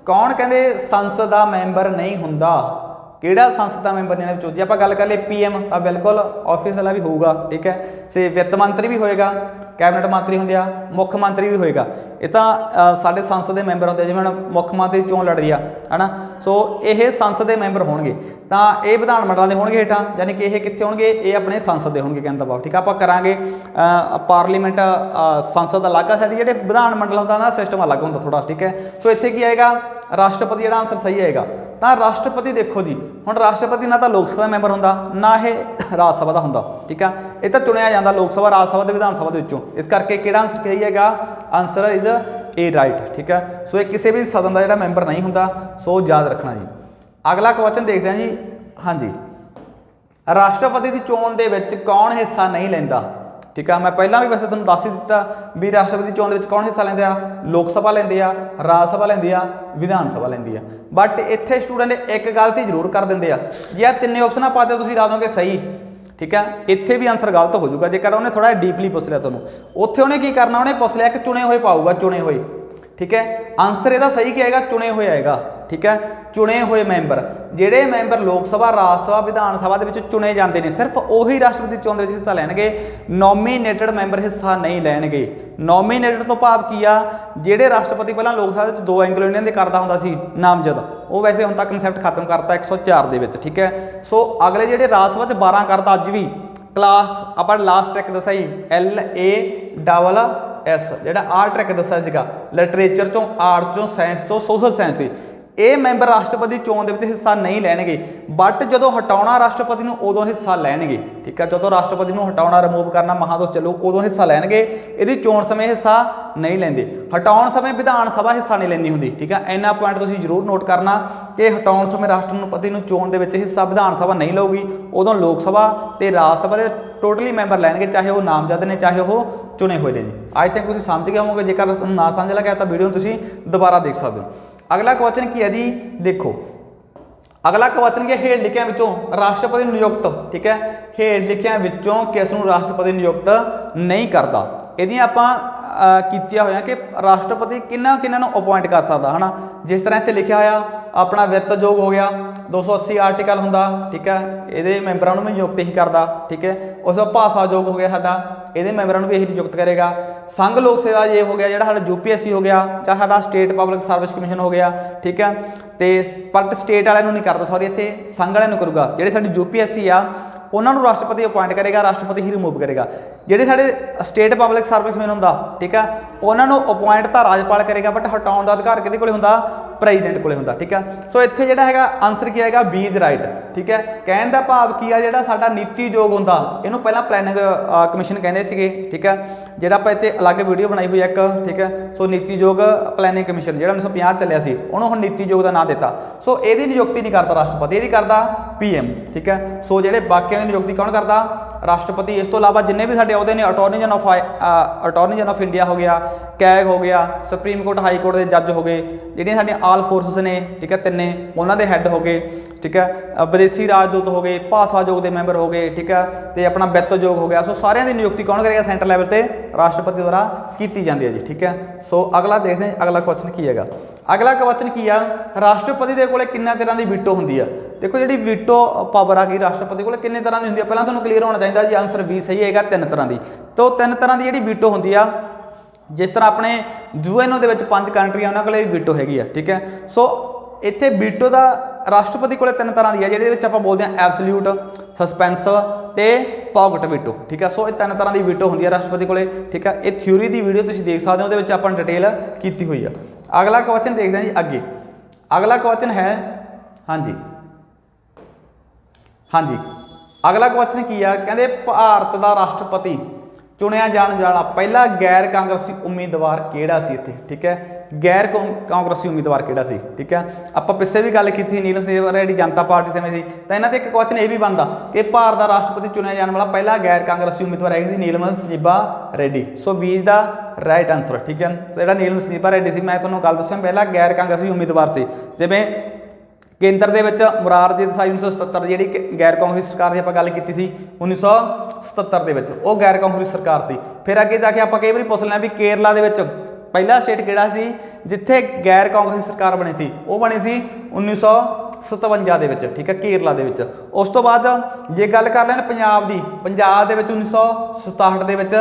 ਕੌਣ ਕਹਿੰਦੇ ਸੰਸਦ ਦਾ ਮੈਂਬਰ ਨਹੀਂ ਹੁੰਦਾ, ਕਿਹੜਾ ਸੰਸਦ ਦਾ ਮੈਂਬਰ ਨਹੀਂ ਵਿੱਚੋਂ। ਜੇ ਆਪਾਂ ਗੱਲ ਕਰ ਲਈਏ PM ਤਾਂ ਬਿਲਕੁਲ ਆਫਿਸ ਵਾਲਾ ਵੀ ਹੋਊਗਾ। ਠੀਕ ਹੈ, ਤੇ ਵਿੱਤ ਮੰਤਰੀ ਵੀ ਹੋਏਗਾ, ਕੈਬਨਿਟ ਮੰਤਰੀ ਹੁੰਦੇ ਆ, ਮੁੱਖ ਮੰਤਰੀ ਵੀ ਹੋਏਗਾ। ਇਹ ਤਾਂ ਸਾਡੇ ਸੰਸਦ ਦੇ ਮੈਂਬਰ ਹੁੰਦੇ, ਜਿਵੇਂ ਹੁਣ ਮੁੱਖ ਮੰਤਰੀ ਚੋਣ ਲੜ ਰਹੀ ਆ, ਹੈ ਨਾ। ਸੋ ਇਹ ਸੰਸਦ ਦੇ ਮੈਂਬਰ ਹੋਣਗੇ, ਤਾਂ ਇਹ ਵਿਧਾਨ ਮੰਡਲਾਂ ਦੇ ਹੋਣਗੇ ਹੇਠਾਂ, ਯਾਨੀ ਕਿ ਇਹ ਕਿੱਥੇ ਹੋਣਗੇ, ਇਹ ਆਪਣੇ ਸੰਸਦ ਦੇ ਹੋਣਗੇ, ਕਹਿਣ ਦਾ ਭਾਵ। ਠੀਕ ਆ, ਆਪਾਂ ਕਰਾਂਗੇ ਪਾਰਲੀਮੈਂਟ ਸੰਸਦ ਅਲੱਗ ਆ ਸਾਡੀ, ਜਿਹੜੇ ਵਿਧਾਨ ਮੰਡਲ ਹੁੰਦਾ ਨਾ ਸਿਸਟਮ ਅਲੱਗ ਹੁੰਦਾ ਥੋੜਾ। ਠੀਕ ਹੈ, ਸੋ ਇੱਥੇ ਕੀ ਆਏਗਾ, ਰਾਸ਼ਟਰਪਤੀ ਜਿਹੜਾ ਆਨਸਰ ਸਹੀ ਆਏਗਾ। ਤਾਂ ਰਾਸ਼ਟਰਪਤੀ ਦੇਖੋ ਜੀ, ਹੁਣ ਰਾਸ਼ਟਰਪਤੀ ਨਾ ਤਾਂ ਲੋਕ ਸਭਾ ਦਾ ਮੈਂਬਰ ਹੁੰਦਾ, ਨਾ ਇਹ ਰਾਜ ਸਭਾ ਦਾ ਹੁੰਦਾ। ਠੀਕ ਆ, ਇਹ ਤਾਂ ਚੁਣਿਆ ਜਾਂਦਾ ਲੋਕ ਸਭਾ, ਰਾਜ ਸਭਾ ਤੇ ਵਿਧਾਨ ਸਭਾ ਦੇ ਵਿੱਚੋਂ। ਇਸ ਕਰਕੇ ਕਿਹੜਾ ਆਨਸਰ ਸਹੀ ਹੈਗਾ, ਆਨਸਰ ਇਜ਼ ਏ ਰਾਈਟ। ਠੀਕ ਹੈ, ਸੋ ਇਹ ਕਿਸੇ ਵੀ ਸਦਨ ਦਾ ਜਿਹੜਾ ਮੈਂਬਰ ਨਹੀਂ ਹੁੰਦਾ, ਸੋ ਯਾਦ ਰੱਖਣਾ ਜੀ। ਅਗਲਾ ਕੁਐਸਚਨ ਦੇਖਦੇ ਹਾਂ ਜੀ। ਹਾਂਜੀ, ਰਾਸ਼ਟਰਪਤੀ ਦੀ ਚੋਣ ਦੇ ਵਿੱਚ ਕੌਣ ਹਿੱਸਾ ਨਹੀਂ ਲੈਂਦਾ। ਠੀਕ ਆ, ਮੈਂ ਪਹਿਲਾਂ ਵੀ ਵੈਸੇ ਤੁਹਾਨੂੰ ਦੱਸ ਹੀ ਦਿੱਤਾ ਵੀ ਰਾਸ਼ਟਰਪਤੀ ਚੋਣ ਦੇ ਵਿੱਚ ਕੌਣ ਹਿੱਸਾ ਲੈਂਦੇ ਆ, ਲੋਕ ਸਭਾ ਲੈਂਦੇ ਆ, ਰਾਜ ਸਭਾ ਲੈਂਦੀ ਆ, ਵਿਧਾਨ ਸਭਾ ਲੈਂਦੀ ਆ। ਬਟ ਇੱਥੇ ਸਟੂਡੈਂਟ ਇੱਕ ਗਲਤੀ ਜ਼ਰੂਰ ਕਰ ਦਿੰਦੇ ਆ, ਜੇ ਆ ਤਿੰਨੇ ਆਪਸ਼ਨਾਂ ਪਾਤੇ ਤੁਸੀਂ ਲਾ ਦੋਗੇ ਸਹੀ, ठीक है, इत्थे भी आंसर गलत हो जाऊगा जेकर उन्हें थोड़ा डीपली पुछ लिया तुहानूं। उत्थे उन्हें की करना, उन्हें पुछ लिया कि चुने हुए पाऊगा, चुने हुए, ठीक है। आंसर इहदा सही क्या आएगा, चुने हुए आएगा, ठीक है। चुने हुए मैंबर, ਜਿਹੜੇ मैंबर लोक सभा, राज सभा, विधान सभा ਦੇ ਵਿੱਚ ਚੁਣੇ ਜਾਂਦੇ ਨੇ, ਸਿਰਫ ਉਹੀ ਰਾਸ਼ਟਰਪਤੀ ਚੋਣ ਦੇ ਵਿੱਚ ਹਿੱਸਾ ਲੈਣਗੇ। ਨੋਮੀਨੇਟਡ ਮੈਂਬਰ ਹਿੱਸਾ ਨਹੀਂ ਲੈਣਗੇ। ਨੋਮੀਨੇਟਡ ਤੋਂ ਭਾਵ ਕੀ ਆ, ਜਿਹੜੇ ਰਾਸ਼ਟਰਪਤੀ ਪਹਿਲਾਂ ਲੋਕ ਸਭਾ ਵਿੱਚ 2 ਐਂਗਲੋ ਇੰਡੀਅਨ ਦੇ ਕਰਦਾ ਹੁੰਦਾ ਸੀ ਨਾਮਜ਼ਦ, ਉਹ ਵੈਸੇ ਹੁਣ ਤੱਕ ਕਨਸੈਪਟ ਖਤਮ ਕਰਤਾ 104 ਦੇ ਵਿੱਚ, ਠੀਕ ਹੈ। ਸੋ ਅਗਲੇ ਜਿਹੜੇ ਰਾਜ ਸਭਾ 'ਚ 12 ਕਰਦਾ ਅੱਜ ਵੀ ਕਲਾਸ, ਆਪਾਂ ਲਾਸਟ ਟ੍ਰੈਕ ਦੱਸਿਆ ਸੀ LASS, ਜਿਹੜਾ ਆਰ ਟ੍ਰੈਕ ਦੱਸਿਆ ਸੀਗਾ, ਲਿਟਰੇਚਰ ਚੋਂ, ਆਰਟ ਚੋਂ, ਸਾਇੰਸ ਚੋਂ, ਸੋਸ਼ਲ ਸਾਇੰਸ ਚੋਂ। ਇਹ ਮੈਂਬਰ ਰਾਸ਼ਟਰਪਤੀ ਚੋਣ ਦੇ ਵਿੱਚ ਹਿੱਸਾ ਨਹੀਂ ਲੈਣਗੇ, ਬਟ ਜਦੋਂ ਹਟਾਉਣਾ ਰਾਸ਼ਟਰਪਤੀ ਨੂੰ ਉਦੋਂ ਹਿੱਸਾ ਲੈਣਗੇ, ਠੀਕ ਹੈ। ਜਦੋਂ ਰਾਸ਼ਟਰਪਤੀ ਨੂੰ ਹਟਾਉਣਾ, ਰਿਮੂਵ ਕਰਨਾ ਮਹਾਦੋਸ਼ ਚੱਲੂ, ਉਦੋਂ ਹਿੱਸਾ ਲੈਣਗੇ। ਇਹਦੀ ਚੋਣ ਸਮੇਂ ਹਿੱਸਾ ਨਹੀਂ ਲੈਂਦੇ। ਹਟਾਉਣ ਸਮੇਂ ਵਿਧਾਨ ਸਭਾ ਹਿੱਸਾ ਨਹੀਂ ਲੈਂਦੀ ਹੁੰਦੀ, ਠੀਕ ਹੈ। ਇੰਨਾ ਪੁਆਇੰਟ ਤੁਸੀਂ ਜ਼ਰੂਰ ਨੋਟ ਕਰਨਾ ਕਿ ਹਟਾਉਣ ਸਮੇਂ ਰਾਸ਼ਟਰਪਤੀ ਨੂੰ ਚੋਣ ਦੇ ਵਿੱਚ ਹਿੱਸਾ ਵਿਧਾਨ ਸਭਾ ਨਹੀਂ ਲਊਗੀ, ਉਦੋਂ ਲੋਕ ਸਭਾ ਤੇ ਰਾਜ ਸਭਾ ਦੇ ਟੋਟਲੀ ਮੈਂਬਰ ਲੈਣਗੇ, ਚਾਹੇ ਉਹ ਨਾਮਜ਼ਦ ਨੇ, ਚਾਹੇ ਉਹ ਚੁਣੇ ਹੋਏ ਨੇ ਜੀ। ਆਈ ਥਿੰਕ ਤੁਸੀਂ ਸਮਝ ਗਏ ਹੋਵੋਗੇ। ਜੇਕਰ ਤੁਹਾਨੂੰ ਨਾ ਸਮਝ ਲੱਗਿਆ ਤਾਂ ਵੀਡੀਓ ਤੁਸੀਂ ਦੁਬਾਰਾ ਦੇਖ ਸਕਦੇ ਹੋ। अगला क्वेश्चन की है जी, देखो अगला क्वेश्चन की हेठ लिखिया विचों राष्ट्रपति नियुक्त, ठीक है, हेठ लिखिया विचों किस नूं राष्ट्रपति नियुक्त नहीं करता। ਇਹਦੀਆਂ ਆਪਾਂ ਕੀਤੀਆਂ ਹੋਈਆਂ ਕਿ ਰਾਸ਼ਟਰਪਤੀ ਕਿੰਨਾ ਕਿੰਨਾ ਨੂੰ ਅਪੁਆਇੰਟ ਕਰ ਸਕਦਾ ਹੈ ਨਾ। ਜਿਸ ਤਰ੍ਹਾਂ ਇੱਥੇ ਲਿਖਿਆ ਹੋਇਆ ਆਪਣਾ ਵਿੱਤ ਯੋਗ ਹੋ ਗਿਆ, 280 ਆਰਟੀਕਲ ਹੁੰਦਾ, ਠੀਕ ਹੈ, ਇਹਦੇ ਮੈਂਬਰਾਂ ਨੂੰ ਵੀ ਨਿਯੁਕਤ ਹੀ ਕਰਦਾ, ਠੀਕ ਹੈ। ਉਸ ਤੋਂ ਭਾਸ਼ਾ ਯੋਗ ਹੋ ਗਿਆ ਸਾਡਾ, ਇਹਦੇ ਮੈਂਬਰਾਂ ਨੂੰ ਵੀ ਇਹੀ ਨਿਯੁਕਤ ਕਰੇਗਾ। ਸੰਘ ਲੋਕ ਸੇਵਾ ਇਹ ਹੋ ਗਿਆ ਜਿਹੜਾ ਸਾਡਾ UPSC ਹੋ ਗਿਆ, ਜਾਂ ਸਾਡਾ ਸਟੇਟ ਪਬਲਿਕ ਸਰਵਿਸ ਕਮਿਸ਼ਨ ਹੋ ਗਿਆ, ਠੀਕ ਹੈ। ਤੇ ਪਰ ਸਟੇਟ ਵਾਲਿਆਂ ਨੂੰ ਨਹੀਂ ਕਰਦਾ, ਸੌਰੀ, ਇੱਥੇ ਸੰਘ ਵਾਲਿਆਂ ਨੂੰ ਕਰੂਗਾ। ਜਿਹੜੇ ਸਾਡੀ UPSC ਆ ਉਹਨਾਂ ਨੂੰ ਰਾਸ਼ਟਰਪਤੀ ਅਪੁਆਇੰਟ ਕਰੇਗਾ, ਰਾਸ਼ਟਰਪਤੀ ਹੀ ਰਿਮੂਵ ਕਰੇਗਾ। ਜਿਹੜੇ ਸਾਡੇ ਸਟੇਟ ਪਬਲਿਕ ਸਰਵਿਸ ਕਮਿਸ਼ਨ ਹੁੰਦਾ, ਠੀਕ ਹੈ, ਉਹਨਾਂ ਨੂੰ ਅਪੁਆਇੰਟ ਤਾਂ ਰਾਜਪਾਲ ਕਰੇਗਾ, ਬਟ ਹਟਾਉਣ ਦਾ ਅਧਿਕਾਰ ਕਿਹਦੇ ਕੋਲੇ ਹੁੰਦਾ, ਪ੍ਰੈਜ਼ੀਡੈਂਟ ਕੋਲੇ ਹੁੰਦਾ, ਠੀਕ ਹੈ। ਸੋ ਇੱਥੇ ਜਿਹੜਾ ਹੈਗਾ ਆਨਸਰ ਕੀ ਆਏਗਾ, ਬੀ ਇਜ਼ ਰਾਈਟ, ਠੀਕ ਹੈ। ਕਹਿਣ ਦਾ ਭਾਵ ਕੀ ਆ, ਜਿਹੜਾ ਸਾਡਾ ਨੀਤੀ ਯੋਗ ਹੁੰਦਾ, ਇਹਨੂੰ ਪਹਿਲਾਂ ਪਲੈਨਿੰਗ ਕਮਿਸ਼ਨ ਕਹਿੰਦੇ ਸੀਗੇ, ਠੀਕ ਹੈ। ਜਿਹੜਾ ਆਪਾਂ ਇੱਥੇ ਅਲੱਗ ਵੀਡੀਓ ਬਣਾਈ ਹੋਈ ਹੈ ਇੱਕ, ਠੀਕ ਹੈ। ਸੋ ਨੀਤੀ ਯੋਗ ਪਲੈਨਿੰਗ ਕਮਿਸ਼ਨ ਜਿਹੜਾ 1950 ਚੱਲਿਆ ਸੀ, ਉਹਨੂੰ ਹੁਣ ਨੀਤੀ ਯੋਗ ਦਾ ਨਾਂ ਦਿੱਤਾ। ਸੋ ਇਹਦੀ ਨਿਯੁਕਤੀ ਨਹੀਂ ਕਰਦਾ ਰਾਸ਼ਟਰਪਤੀ, ਇਹਦੀ ਕਰਦਾ PM, ਠੀਕ ਹੈ। ਸੋ ਜਿਹੜੇ ਬਾਕੀਆਂ ਦੀ ਨਿਯੁਕਤੀ ਕੌਣ ਕਰਦਾ, ਰਾਸ਼ਟਰਪਤੀ। ਇਸ ਤੋਂ ਇਲਾਵਾ ਜਿੰਨੇ ਵੀ ਸਾਡੇ ਅਹੁਦੇ ਨੇ, ਅਟਾਰਨੀ ਜਨਰਲ ਆਫ ਇੰਡੀਆ ਹੋ ਗਿਆ, ਕੈਗ ਹੋ ਗਿਆ, ਸੁਪਰੀਮ ਕੋਰਟ, ਹਾਈ ਕੋਰਟ ਦੇ ਜੱਜ ਹੋ ਗਏ, ਜਿਹੜੀਆਂ ਸਾਡੀਆਂ ਆਲ ਫੋਰਸਿਸ ਨੇ, ਠੀਕ ਹੈ, ਤਿੰਨੇ, ਉਹਨਾਂ ਦੇ ਹੈੱਡ ਹੋ ਗਏ, ਠੀਕ ਹੈ। ਵਿਦੇਸ਼ੀ ਰਾਜਦੂਤ ਹੋ ਗਏ, ਭਾਸ਼ਾ ਯੋਗ ਦੇ ਮੈਂਬਰ ਹੋ ਗਏ, ਠੀਕ ਹੈ, ਤੇ ਆਪਣਾ ਵਿੱਤ ਯੋਗ ਹੋ ਗਿਆ। ਸੋ ਸਾਰਿਆਂ ਦੀ ਨਿਯੁਕਤੀ ਕੌਣ ਕਰੇਗਾ, ਸੈਂਟਰਲ ਲੈਵਲ ਤੇ ਰਾਸ਼ਟਰਪਤੀ ਦੁਆਰਾ ਕੀਤੀ ਜਾਂਦੀ ਹੈ ਜੀ, ਠੀਕ ਹੈ। ਸੋ ਅਗਲਾ ਦੇਖਦੇ ਹਾਂ, ਅਗਲਾ ਕੁਐਸਚਨ ਕੀ ਹੈਗਾ। ਅਗਲਾ ਕੁਐਸਚਨ ਕੀ ਆ, ਰਾਸ਼ਟਰਪਤੀ ਦੇ ਕੋਲੇ ਕਿੰਨਾ ਤਰ੍ਹਾਂ ਦੀ ਵੀਟੋ ਹੁੰਦੀ ਆ। ਦੇਖੋ ਜਿਹੜੀ ਵੀਟੋ ਪਾਵਰ ਆ ਗਈ ਰਾਸ਼ਟਰਪਤੀ ਕੋਲੇ ਕਿੰਨੇ ਤਰ੍ਹਾਂ ਦੀ ਹੁੰਦੀ ਆ, ਪਹਿਲਾਂ ਤੁਹਾਨੂੰ ਕਲੀਅਰ ਹੋਣਾ ਚਾਹੀਦਾ ਜੀ। ਆਨਸਰ B ਸਹੀ ਹੈਗਾ, 3 ਤਰ੍ਹਾਂ ਦੀ। ਤੋਂ 3 ਤਰ੍ਹਾਂ ਦੀ ਜਿਹੜੀ ਵੀਟੋ ਹੁੰਦੀ ਆ, ਜਿਸ ਤਰ੍ਹਾਂ ਆਪਣੇ UN ਦੇ ਵਿੱਚ 5 ਕੰਟਰੀਆਂ, ਉਹਨਾਂ ਕੋਲੇ ਵੀਟੋ ਹੈਗੀ ਆ, ਠੀਕ ਹੈ। ਸੋ ਇੱਥੇ ਵੀਟੋ ਦਾ ਰਾਸ਼ਟਰਪਤੀ ਕੋਲੇ 3 ਤਰ੍ਹਾਂ ਦੀ ਆ, ਜਿਹਦੇ ਵਿੱਚ ਆਪਾਂ ਬੋਲਦੇ ਹਾਂ ਐਬਸੋਲਿਊਟ, ਸਸਪੈਂਸਿਵ ਤੇ ਪੌਕਟ ਵੀਟੋ, ਠੀਕ ਹੈ। ਸੋ ਇਹ 3 ਤਰ੍ਹਾਂ ਦੀ ਵੀਟੋ ਹੁੰਦੀ ਆ ਰਾਸ਼ਟਰਪਤੀ ਕੋਲੇ, ਠੀਕ ਹੈ। ਇਹ ਥਿਊਰੀ ਦੀ ਵੀਡੀਓ ਤੁਸੀਂ ਦੇਖ ਸਕਦੇ ਹੋ, ਉਹਦੇ ਵਿੱਚ ਆਪਾਂ ਡਿਟੇਲ ਕੀਤੀ ਹੋਈ ਆ। ਅਗਲਾ ਕੁਐਸਚਨ ਦੇਖਦੇ ਹਾਂ ਜੀ ਅੱਗੇ। ਅਗਲਾ ਕੁਐਸਚਨ ਹੈ, ਹਾਂਜੀ ਹਾਂਜੀ, ਅਗਲਾ ਕੁਐਸਚਨ ਕੀ ਆ, ਕਹਿੰਦੇ ਭਾਰਤ ਦਾ ਰਾਸ਼ਟਰਪਤੀ ਚੁਣਿਆ ਜਾਣ ਵਾਲਾ ਪਹਿਲਾ ਗੈਰ ਕਾਂਗਰਸੀ ਉਮੀਦਵਾਰ ਕਿਹੜਾ ਸੀ ਇੱਥੇ, ਠੀਕ ਹੈ। ਗੈਰ ਕਾਂਗਰਸੀ ਉਮੀਦਵਾਰ ਕਿਹੜਾ ਸੀ, ਠੀਕ ਹੈ। ਆਪਾਂ ਪਿੱਛੇ ਵੀ ਗੱਲ ਕੀਤੀ, ਨੀਲਮ ਸਿੰਘ ਰੈਡੀ ਜਨਤਾ ਪਾਰਟੀ ਸਮੇਂ ਸੀ, ਤਾਂ ਇਹਨਾਂ ਤੇ ਇੱਕ ਕੁਐਸਚਨ ਇਹ ਵੀ ਬਣਦਾ ਕਿ ਭਾਰਤ ਦਾ ਰਾਸ਼ਟਰਪਤੀ ਚੁਣਿਆ ਜਾਣ ਵਾਲਾ ਪਹਿਲਾ ਗੈਰ ਕਾਂਗਰਸੀ ਉਮੀਦਵਾਰ ਹੈਗੀ ਸੀ ਨੀਲਮ ਸੰਜੀਬਾ ਰੈਡੀ। ਸੋ B ਦਾ ਰਾਈਟ ਆਨਸਰ, ਠੀਕ ਹੈ। ਸੋ ਜਿਹੜਾ ਨੀਲਮ ਸੰਜੀਬਾ ਰੈਡੀ ਸੀ, ਮੈਂ ਤੁਹਾਨੂੰ ਗੱਲ ਦੱਸਿਆ, ਪਹਿਲਾ ਗੈਰ ਕਾਂਗਰਸੀ ਉਮੀਦਵਾਰ ਸੀ। ਜਿਵੇਂ ਕੇਂਦਰ ਦੇ ਵਿੱਚ ਮੁਰਾਰਜੀ ਦੇਸਾਈ 1977 ਜਿਹੜੀ ਗੈਰ ਕਾਂਗਰਸੀ ਸਰਕਾਰ ਦੀ ਆਪਾਂ ਗੱਲ ਕੀਤੀ ਸੀ 1977 ਦੇ ਵਿੱਚ, ਉਹ ਗੈਰ ਕਾਂਗਰਸੀ ਸਰਕਾਰ ਸੀ। ਫਿਰ ਅੱਗੇ ਜਾ ਕੇ ਆਪਾਂ ਕਈ ਵਾਰੀ ਪੁੱਛ ਲੈਣਾ ਵੀ ਕੇਰਲਾ ਦੇ ਵਿੱਚ ਪਹਿਲਾ ਸਟੇਟ ਕਿਹੜਾ ਸੀ ਜਿੱਥੇ ਗੈਰ ਕਾਂਗਰਸੀ ਸਰਕਾਰ ਬਣੀ ਸੀ, ਉਹ ਬਣੀ ਸੀ 1957 ਦੇ ਵਿੱਚ, ਠੀਕ ਹੈ, ਕੇਰਲਾ ਦੇ ਵਿੱਚ। ਉਸ ਤੋਂ ਬਾਅਦ ਜੇ ਗੱਲ ਕਰ ਲੈਣ ਪੰਜਾਬ ਦੀ, ਪੰਜਾਬ ਦੇ ਵਿੱਚ 1967 ਦੇ ਵਿੱਚ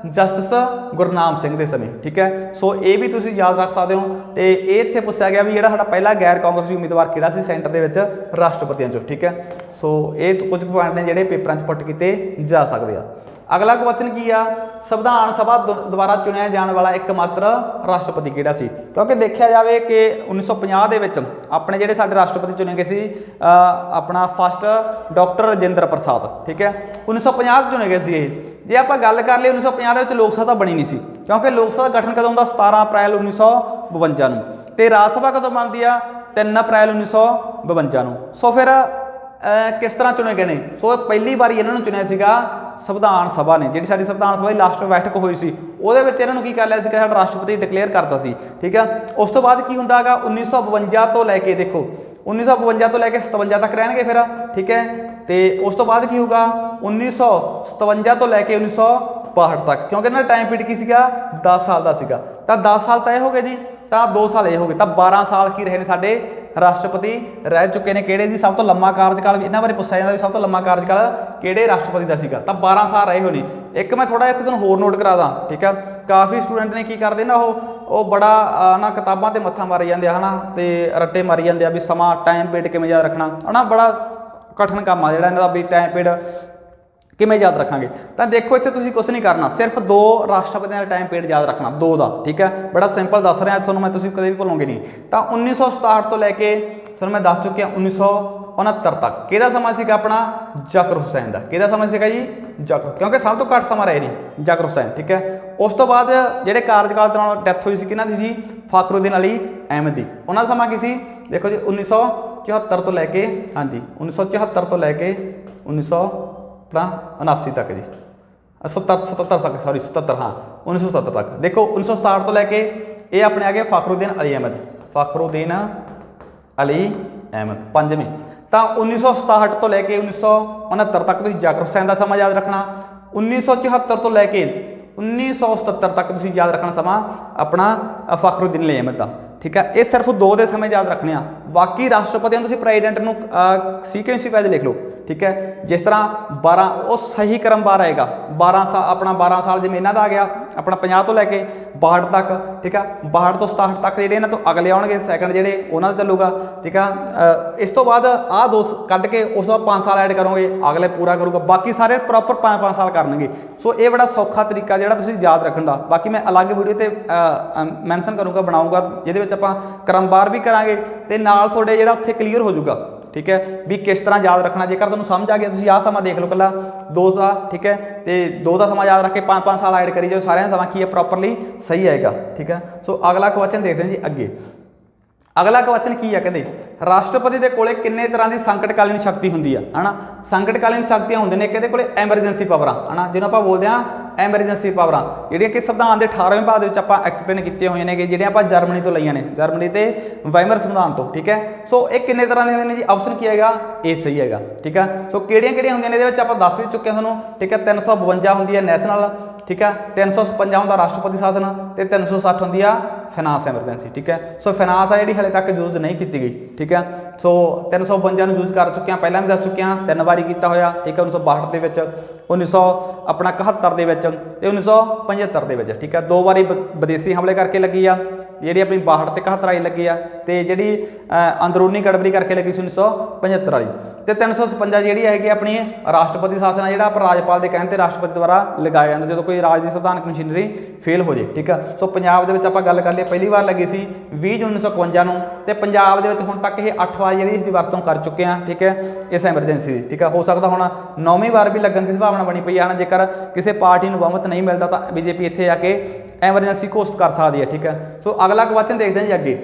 ਜਸਟਿਸ ਗੁਰਨਾਮ ਸਿੰਘ ਦੇ ਸਮੇਂ, ਠੀਕ ਹੈ। ਸੋ ਇਹ ਵੀ ਤੁਸੀਂ ਯਾਦ ਰੱਖ ਸਕਦੇ ਹੋ। ਤੇ ਇਹ ਇੱਥੇ ਪੁੱਛਿਆ ਗਿਆ ਵੀ ਜਿਹੜਾ ਸਾਡਾ ਪਹਿਲਾ ਗੈਰ ਕਾਂਗਰਸੀ ਉਮੀਦਵਾਰ ਕਿਹੜਾ ਸੀ ਸੈਂਟਰ ਦੇ ਵਿੱਚ ਰਾਸ਼ਟਰਪਤੀਆਂ ਚੋਂ, ਠੀਕ ਹੈ। ਸੋ ਇਹ ਕੁਝ ਪੁਆਇੰਟ ਨੇ ਜਿਹੜੇ ਪੇਪਰਾਂ 'ਚ ਪੁੱਟ ਕੀਤੇ ਜਾ ਸਕਦੇ ਆ। ਅਗਲਾ ਕੁਐਸਚਨ ਕੀ ਆ, ਸੰਵਿਧਾਨ ਸਭਾ ਦੁਆਰਾ ਚੁਣਿਆ ਜਾਣ ਵਾਲਾ ਇੱਕਮਾਤਰ ਰਾਸ਼ਟਰਪਤੀ ਕਿਹੜਾ ਸੀ। ਕਿਉਂਕਿ ਦੇਖਿਆ ਜਾਵੇ ਕਿ 1950 ਦੇ ਵਿੱਚ ਆਪਣੇ ਜਿਹੜੇ ਸਾਡੇ ਰਾਸ਼ਟਰਪਤੀ ਚੁਣੇ ਗਏ ਸੀ, ਆਪਣਾ ਫਸਟ ਡਾਕਟਰ ਰਾਜਿੰਦਰ ਪ੍ਰਸਾਦ, ਠੀਕ ਹੈ, 1950 'ਚ ਚੁਣੇ ਗਏ ਸੀ ਇਹ। ਜੇ ਆਪਾਂ ਗੱਲ ਕਰ ਲਈ 1950 ਦੇ ਵਿੱਚ ਲੋਕ ਸਭਾ ਬਣੀ ਨਹੀਂ ਸੀ, ਕਿਉਂਕਿ ਲੋਕ ਸਭਾ ਦਾ ਗਠਨ ਕਦੋਂ ਹੁੰਦਾ, 17 ਅਪ੍ਰੈਲ 1952 ਨੂੰ, ਤੇ ਰਾਜ ਸਭਾ ਕਦੋਂ ਬਣਦੀ ਆ, 3 ਅਪ੍ਰੈਲ 1952 ਨੂੰ। ਸੋ ਫਿਰ ਕਿਸ ਤਰ੍ਹਾਂ ਚੁਣੇ ਗਏ ਨੇ, ਸੋ ਪਹਿਲੀ ਵਾਰੀ ਇਹਨਾਂ ਨੂੰ ਚੁਣਿਆ ਸੀਗਾ ਸੰਵਿਧਾਨ ਸਭਾ ਨੇ, ਜਿਹੜੀ ਸਾਡੀ ਸੰਵਿਧਾਨ ਸਭਾ ਦੀ ਲਾਸਟ ਬੈਠਕ ਹੋਈ ਸੀ, ਉਹਦੇ ਵਿੱਚ ਇਹਨਾਂ ਨੂੰ ਕੀ ਕਰ ਲਿਆ ਸੀਗਾ, ਸਾਡਾ ਰਾਸ਼ਟਰਪਤੀ ਡਿਕਲੇਅਰ ਕਰਤਾ ਸੀ, ਠੀਕ ਹੈ। ਉਸ ਤੋਂ ਬਾਅਦ ਕੀ ਹੁੰਦਾ ਹੈਗਾ, 1952 ਤੋਂ ਲੈ ਕੇ ਦੇਖੋ 1952 ਤੋਂ ਲੈ ਕੇ 57 ਤੱਕ ਰਹਿਣਗੇ ਫਿਰ, ਠੀਕ ਹੈ। ਤੇ ਉਸ ਤੋਂ ਬਾਅਦ ਕੀ ਹੋਊਗਾ 1957 ਤੋਂ ਲੈ ਕੇ 1962 ਤੱਕ, ਕਿਉਂਕਿ ਇਹਨਾਂ ਦਾ ਟਾਈਮ ਪੀਰੀਅਡ ਕੀ ਸੀਗਾ 10 ਸਾਲ ਦਾ ਸੀਗਾ। ਤਾਂ 10 ਸਾਲ ਤਾਂ ਇਹ ਹੋ ਗਏ ਜੀ, ਤਾਂ 2 ਸਾਲ ਇਹ ਹੋ ਗਏ, ਤਾਂ 12 ਸਾਲ ਕੀ ਰਹੇ ਨੇ ਸਾਡੇ ਰਾਸ਼ਟਰਪਤੀ ਰਹਿ ਚੁੱਕੇ ਨੇ। ਕਿਹੜੇ ਜੀ? ਸਭ ਤੋਂ ਲੰਮਾ ਕਾਰਜਕਾਲ ਇਹਨਾਂ ਬਾਰੇ ਪੁੱਛਿਆ ਜਾਂਦਾ ਵੀ ਸਭ ਤੋਂ ਲੰਮਾ ਕਾਰਜਕਾਲ ਕਿਹੜੇ ਰਾਸ਼ਟਰਪਤੀ ਦਾ ਸੀਗਾ, ਤਾਂ 12 ਸਾਲ ਰਹੇ ਹੋਏ ਨੇ। ਇੱਕ ਮੈਂ ਥੋੜਾ ਇੱਥੇ ਤੁਹਾਨੂੰ ਹੋਰ ਨੋਟ ਕਰਾ ਦਾਂ, ਠੀਕ ਆ। ਕਾਫੀ ਸਟੂਡੈਂਟ ਨੇ ਕੀ ਕਰਦੇ ਨਾ, ਉਹ ਬੜਾ ਨਾ ਕਿਤਾਬਾਂ ਤੇ ਮੱਥਾ ਮਾਰੀ ਜਾਂਦੇ ਆ, ਹਨਾ, ਤੇ ਰੱਟੇ ਮਾਰੀ ਜਾਂਦੇ ਆ ਵੀ ਸਮਾਂ ਟਾਈਮ ਪੀਰੀਅਡ ਕਿਵੇਂ ਯਾਦ ਰੱਖਣਾ, ਹਨਾ। ਬੜਾ ਕਠਿਨ ਕੰਮ ਆ ਜਿਹੜਾ ਇਹਨਾਂ ਦਾ ਵੀ ਟਾਈਮ ਪੀਰੀਅਡ ਕਿਵੇਂ ਯਾਦ ਰੱਖਾਂਗੇ। ਤਾਂ ਦੇਖੋ ਇੱਥੇ ਤੁਸੀਂ ਕੁਛ ਨਹੀਂ ਕਰਨਾ, ਸਿਰਫ 2 ਰਾਸ਼ਟਰਪਤੀਆਂ ਦਾ ਟਾਈਮ ਪੀਰੀਅਡ ਯਾਦ ਰੱਖਣਾ, 2 ਦਾ, ਠੀਕ ਹੈ। ਬੜਾ ਸਿੰਪਲ ਦੱਸ ਰਿਹਾ ਤੁਹਾਨੂੰ ਮੈਂ, ਤੁਸੀਂ ਕਦੇ ਵੀ ਭੁੱਲੋਗੇ ਨਹੀਂ। ਤਾਂ 1967 ਤੋਂ ਲੈ ਕੇ ਤੁਹਾਨੂੰ ਮੈਂ ਦੱਸ ਚੁੱਕਿਆ 1969 ਤੱਕ ਕਿਹਦਾ ਸਮਾਂ ਸੀਗਾ ਆਪਣਾ ਜ਼ਾਕਿਰ ਹੁਸੈਨ ਦਾ। ਕਿਹਦਾ ਸਮਾਂ ਸੀਗਾ ਜੀ ਜ਼ਾਕਿਰ, ਕਿਉਂਕਿ ਸਭ ਤੋਂ ਘੱਟ ਸਮਾਂ ਰਹੇ ਨੇ ਜ਼ਾਕਿਰ ਹੁਸੈਨ, ਠੀਕ ਹੈ। ਉਸ ਤੋਂ ਬਾਅਦ ਜਿਹੜੇ ਕਾਰਜਕਾਲ ਦੌਰਾਨ ਡੈਥ ਹੋਈ ਸੀ ਕਿਹਨਾਂ ਦੀ ਸੀ? ਫਖਰੁਦੀਨ ਅਲੀ ਅਹਿਮਦ ਦੀ। ਉਹਨਾਂ ਦਾ ਸਮਾਂ ਕੀ ਸੀ? ਦੇਖੋ ਜੀ 1974 ਤੋਂ ਲੈ ਕੇ, ਹਾਂਜੀ 1974 ਤੋਂ ਲੈ ਕੇ 1979 ਤੱਕ ਜੀ, 77 ਤੱਕ, ਸੌਰੀ 77, ਹਾਂ 1977 ਤੱਕ। ਦੇਖੋ 1967 ਤੋਂ ਲੈ ਕੇ ਇਹ ਆਪਣੇ ਆ ਗਏ ਫਖਰੁਦੀਨ ਅਲੀ ਅਹਿਮਦ, ਫਖਰੁਦੀਨ ਅਲੀ ਅਹਿਮਦ 5ਵੇਂ। ਤਾਂ 1967 ਤੋਂ ਲੈ ਕੇ 1969 ਤੱਕ ਤੁਸੀਂ ਜ਼ਾਕਿਰ ਹੁਸੈਨ ਦਾ ਸਮਾਂ ਯਾਦ ਰੱਖਣਾ। 1974 ਤੋਂ ਲੈ ਕੇ 1977 ਤੱਕ ਤੁਸੀਂ ਯਾਦ ਰੱਖਣਾ ਸਮਾਂ ਆਪਣਾ ਫਖਰੁਦੀਨ ਅਲੀ ਅਹਿਮਦ ਦਾ, ਠੀਕ ਹੈ। ਇਹ ਸਿਰਫ 2 ਦੇ ਸਮੇਂ ਯਾਦ ਰੱਖਣੇ ਆ। ਬਾਕੀ ਰਾਸ਼ਟਰਪਤੀਆਂ ਨੂੰ ਤੁਸੀਂ ਪ੍ਰੈਜ਼ੀਡੈਂਟ ਨੂੰ ਸੀਕੁਐਂਸ ਵਾਈਜ਼ ਲਿਖ ਲਓ, ਠੀਕ ਹੈ। ਜਿਸ ਤਰ੍ਹਾਂ 12 ਉਹ ਸਹੀ ਕ੍ਰਮਵਾਰ ਆਏਗਾ, 12 ਸਾਲ ਆਪਣਾ 12 ਸਾਲ ਜਿਵੇਂ ਇਹਨਾਂ ਦਾ ਆ ਗਿਆ ਆਪਣਾ 50 ਤੋਂ ਲੈ ਕੇ 62 ਤੱਕ, ਠੀਕ ਆ। 62 ਤੋਂ 67 ਤੱਕ ਜਿਹੜੇ ਇਹਨਾਂ ਤੋਂ ਅਗਲੇ ਆਉਣਗੇ ਸੈਕਿੰਡ ਜਿਹੜੇ ਉਹਨਾਂ ਦਾ ਚੱਲੂਗਾ, ਠੀਕ ਆ। ਇਸ ਤੋਂ ਬਾਅਦ ਆਹ 2 ਕੱਢ ਕੇ ਉਸ ਤੋਂ 5 ਸਾਲ ਐਡ ਕਰੋਗੇ, ਅਗਲੇ ਪੂਰਾ ਕਰੂਗਾ, ਬਾਕੀ ਸਾਰੇ ਪ੍ਰੋਪਰ 5-5 ਸਾਲ ਕਰਨਗੇ। ਸੋ ਇਹ ਬੜਾ ਸੌਖਾ ਤਰੀਕਾ ਜਿਹੜਾ ਤੁਸੀਂ ਯਾਦ ਰੱਖਣ ਦਾ। ਬਾਕੀ ਮੈਂ ਅਲੱਗ ਵੀਡੀਓ ਤੇ ਮੈਂਸ਼ਨ ਕਰੂੰਗਾ, ਬਣਾਊਗਾ, ਜਿਹਦੇ ਵਿੱਚ ਆਪਾਂ ਕ੍ਰਮਵਾਰ ਵੀ ਕਰਾਂਗੇ ਤੇ ਨਾਲ ਤੁਹਾਡੇ ਜਿਹੜਾ ਉੱਥੇ ਕਲੀਅਰ ਹੋ ਜਾਊਗਾ, ਠੀਕ ਹੈ, ਵੀ ਕਿਸ ਤਰ੍ਹਾਂ ਯਾਦ ਰੱਖਣਾ। ਜੇਕਰ ਤੁਹਾਨੂੰ ਸਮਝ ਆ ਗਿਆ ਤੁਸੀਂ ਆਹ ਸਮਾਂ ਦੇਖ ਲਓ ਕੱਲਾ 2 ਦਾ, ਠੀਕ ਹੈ। ਤੇ 2 ਦਾ ਸਮਾਂ ਯਾਦ ਰੱਖ ਕੇ 5-5 ਸਾਲ ਐਡ ਕਰੀ ਜਾਓ, ਸਾਰਿਆਂ ਦਾ ਸਮਾਂ ਕੀ ਹੈ ਪ੍ਰੋਪਰਲੀ ਸਹੀ ਆਏਗਾ, ਠੀਕ ਹੈ। ਸੋ ਅਗਲਾ ਕੁਐਸਚਨ ਦੇਖਦੇ ਹਾਂ ਜੀ ਅੱਗੇ। ਅਗਲਾ ਕੁਐਸਚਨ ਕੀ ਹੈ, ਕਹਿੰਦੇ ਰਾਸ਼ਟਰਪਤੀ ਦੇ ਕੋਲੇ ਕਿੰਨੇ ਤਰ੍ਹਾਂ ਦੀ ਸੰਕਟਕਾਲੀਨ ਸ਼ਕਤੀ ਹੁੰਦੀ ਆ, ਹਨਾ। ਸੰਕਟਕਾਲੀਨ ਸ਼ਕਤੀਆਂ ਹੁੰਦੀਆਂ ਨੇ, ਕਿਹਦੇ ਕੋਲੇ ਐਮਰਜੈਂਸੀ ਪਾਵਰਾਂ, ਹਨਾ, ਜਿਹਨੂੰ ਆਪਾਂ ਬੋਲਦੇ ਹਾਂ ਐਮਰਜੈਂਸੀ ਪਾਵਰਾਂ, ਜਿਹੜੀਆਂ ਕਿ ਸੰਵਿਧਾਨ ਦੇ 18ਵੇਂ ਭਾਗ ਦੇ ਵਿੱਚ ਆਪਾਂ ਐਕਸਪਲੇਨ ਕੀਤੀਆਂ ਹੋਈਆਂ ਨੇ, ਜਿਹੜੀਆਂ ਆਪਾਂ ਜਰਮਨੀ ਤੋਂ ਲਈਆਂ ਨੇ, ਜਰਮਨੀ ਤੇ ਵਾਈਮਰ ਸੰਵਿਧਾਨ ਤੋਂ, ਠੀਕ ਹੈ। ਸੋ ਇਹ ਕਿੰਨੇ ਤਰ੍ਹਾਂ ਦੇ ਹੁੰਦੇ ਨੇ ਜੀ? ਆਪਸ਼ਨ ਕੀ ਹੈਗਾ? ਇਹ ਸਹੀ ਹੈਗਾ, ਠੀਕ ਹੈ। ਸੋ ਕਿਹੜੀਆਂ ਹੁੰਦੀਆਂ ਨੇ ਇਹਦੇ ਵਿੱਚ ਆਪਾਂ ਦੱਸ ਵੀ ਚੁੱਕੇ ਹਾਂ ਤੁਹਾਨੂੰ, ਠੀਕ ਹੈ। 352 ਹੁੰਦੀ ਹੈ ਨੈਸ਼ਨਲ, ਠੀਕ ਹੈ। 356 ਹੁੰਦਾ ਰਾਸ਼ਟਰਪਤੀ ਸ਼ਾਸਨ ਤੇ 360 ਹੁੰਦੀ ਆ ਫਾਈਨਾਂਸ ਐਮਰਜੈਂਸੀ, ਠੀਕ ਹੈ। ਸੋ ਫਾਈਨਾਂਸ ਆ ਜਿਹੜੀ ਹਲੇ ਤੱਕ ਯੂਜ਼ ਨਹੀਂ ਕੀਤੀ ਗਈ, ਠੀਕ ਹੈ। ਸੋ 352 ਨੂੰ ਯੂਜ਼ ਕਰ ਚੁੱਕੇ ਹਾਂ, ਪਹਿਲਾਂ ਵੀ ਦੱਸ ਚੁੱਕੇ ਹਾਂ, 3 ਵਾਰੀ ਕੀਤਾ ਹੋਇਆ, ਠੀਕ ਹੈ। 1962 ਦੇ ਵਿੱਚ, 1971 ਦੇ ਵਿੱਚ ਤੇ 1975 ਦੇ ਵਿੱਚ, ਠੀਕ ਹੈ। 2 ਵਾਰੀ ਵਿਦੇਸ਼ੀ ਹਮਲੇ ਕਰਕੇ ਲੱਗੀ ਆ, ਜਿਹੜੀ ਆਪਣੀ 62 ਤੇ 71 ਵਾਲੀ ਲੱਗੀ ਆ, ਤੇ ਜਿਹੜੀ ਅੰਦਰੂਨੀ ਗੜਬੜੀ ਕਰਕੇ ਲੱਗੀ ਸੀ 1975 ਵਾਲੀ। ਤੇ 356 ਜਿਹੜੀ ਹੈਗੀ ਆਪਣੀ ਰਾਸ਼ਟਰਪਤੀ ਸ਼ਾਸਨ ਆ, ਜਿਹੜਾ ਰਾਜਪਾਲ ਦੇ ਕਹਿਣ ਤੇ ਰਾਸ਼ਟਰਪਤੀ ਦੁਆਰਾ ਲਗਾਇਆ ਜਾਂਦਾ ਜਦੋਂ ਕੋਈ ਰਾਜ ਦੀ ਸੰਵਿਧਾਨਕ ਮਸ਼ੀਨਰੀ ਫੇਲ ਹੋ ਜੇ, ਠੀਕ ਆ। ਸੋ ਪੰਜਾਬ ਦੇ ਵਿੱਚ ਆਪਾਂ ਗੱਲ ਕਰ ਲਈਏ, ਪਹਿਲੀ ਵਾਰ ਲੱਗੀ ਸੀ 20 ਜੂਨ 1951 ਨੂੰ, ਤੇ ਪੰਜਾਬ ਦੇ ਵਿੱਚ ਹੁਣ ਤੱਕ ਇਹ 8 ਵਾਰ ਜਿਹੜੀ ਇਸ ਦੀ ਵਰਤੋਂ ਕਰ ਚੁੱਕੇ ਆ, ਠੀਕ ਹੈ, ਇਸ ਐਮਰਜੈਂਸੀ ਦੀ, ਠੀਕ ਆ। ਹੋ ਸਕਦਾ ਹੁਣ 9ਵੀਂ ਵਾਰ ਵੀ ਲੱਗਣ ਦੀ ਸੰਭਾਵਨਾ ਬਣੀ ਪਈ ਆ, ਜੇਕਰ ਕਿਸੇ ਪਾਰਟੀ ਨੂੰ ਬਹੁਮਤ ਨਹੀਂ ਮਿਲਦਾ ਤਾਂ ਬੀਜੇਪੀ ਇੱਥੇ ਆ ਕੇ ਐਮਰਜੈਂਸੀ ਘੋਸ਼ਿਤ ਕਰ ਸਕਦੀ ਹੈ, ਠੀਕ ਹੈ। ਸੋ ਅਗਲਾ ਕੁਐਸਚਨ ਦੇਖਦੇ ਹਾਂ ਜੀ ਅੱਗੇ।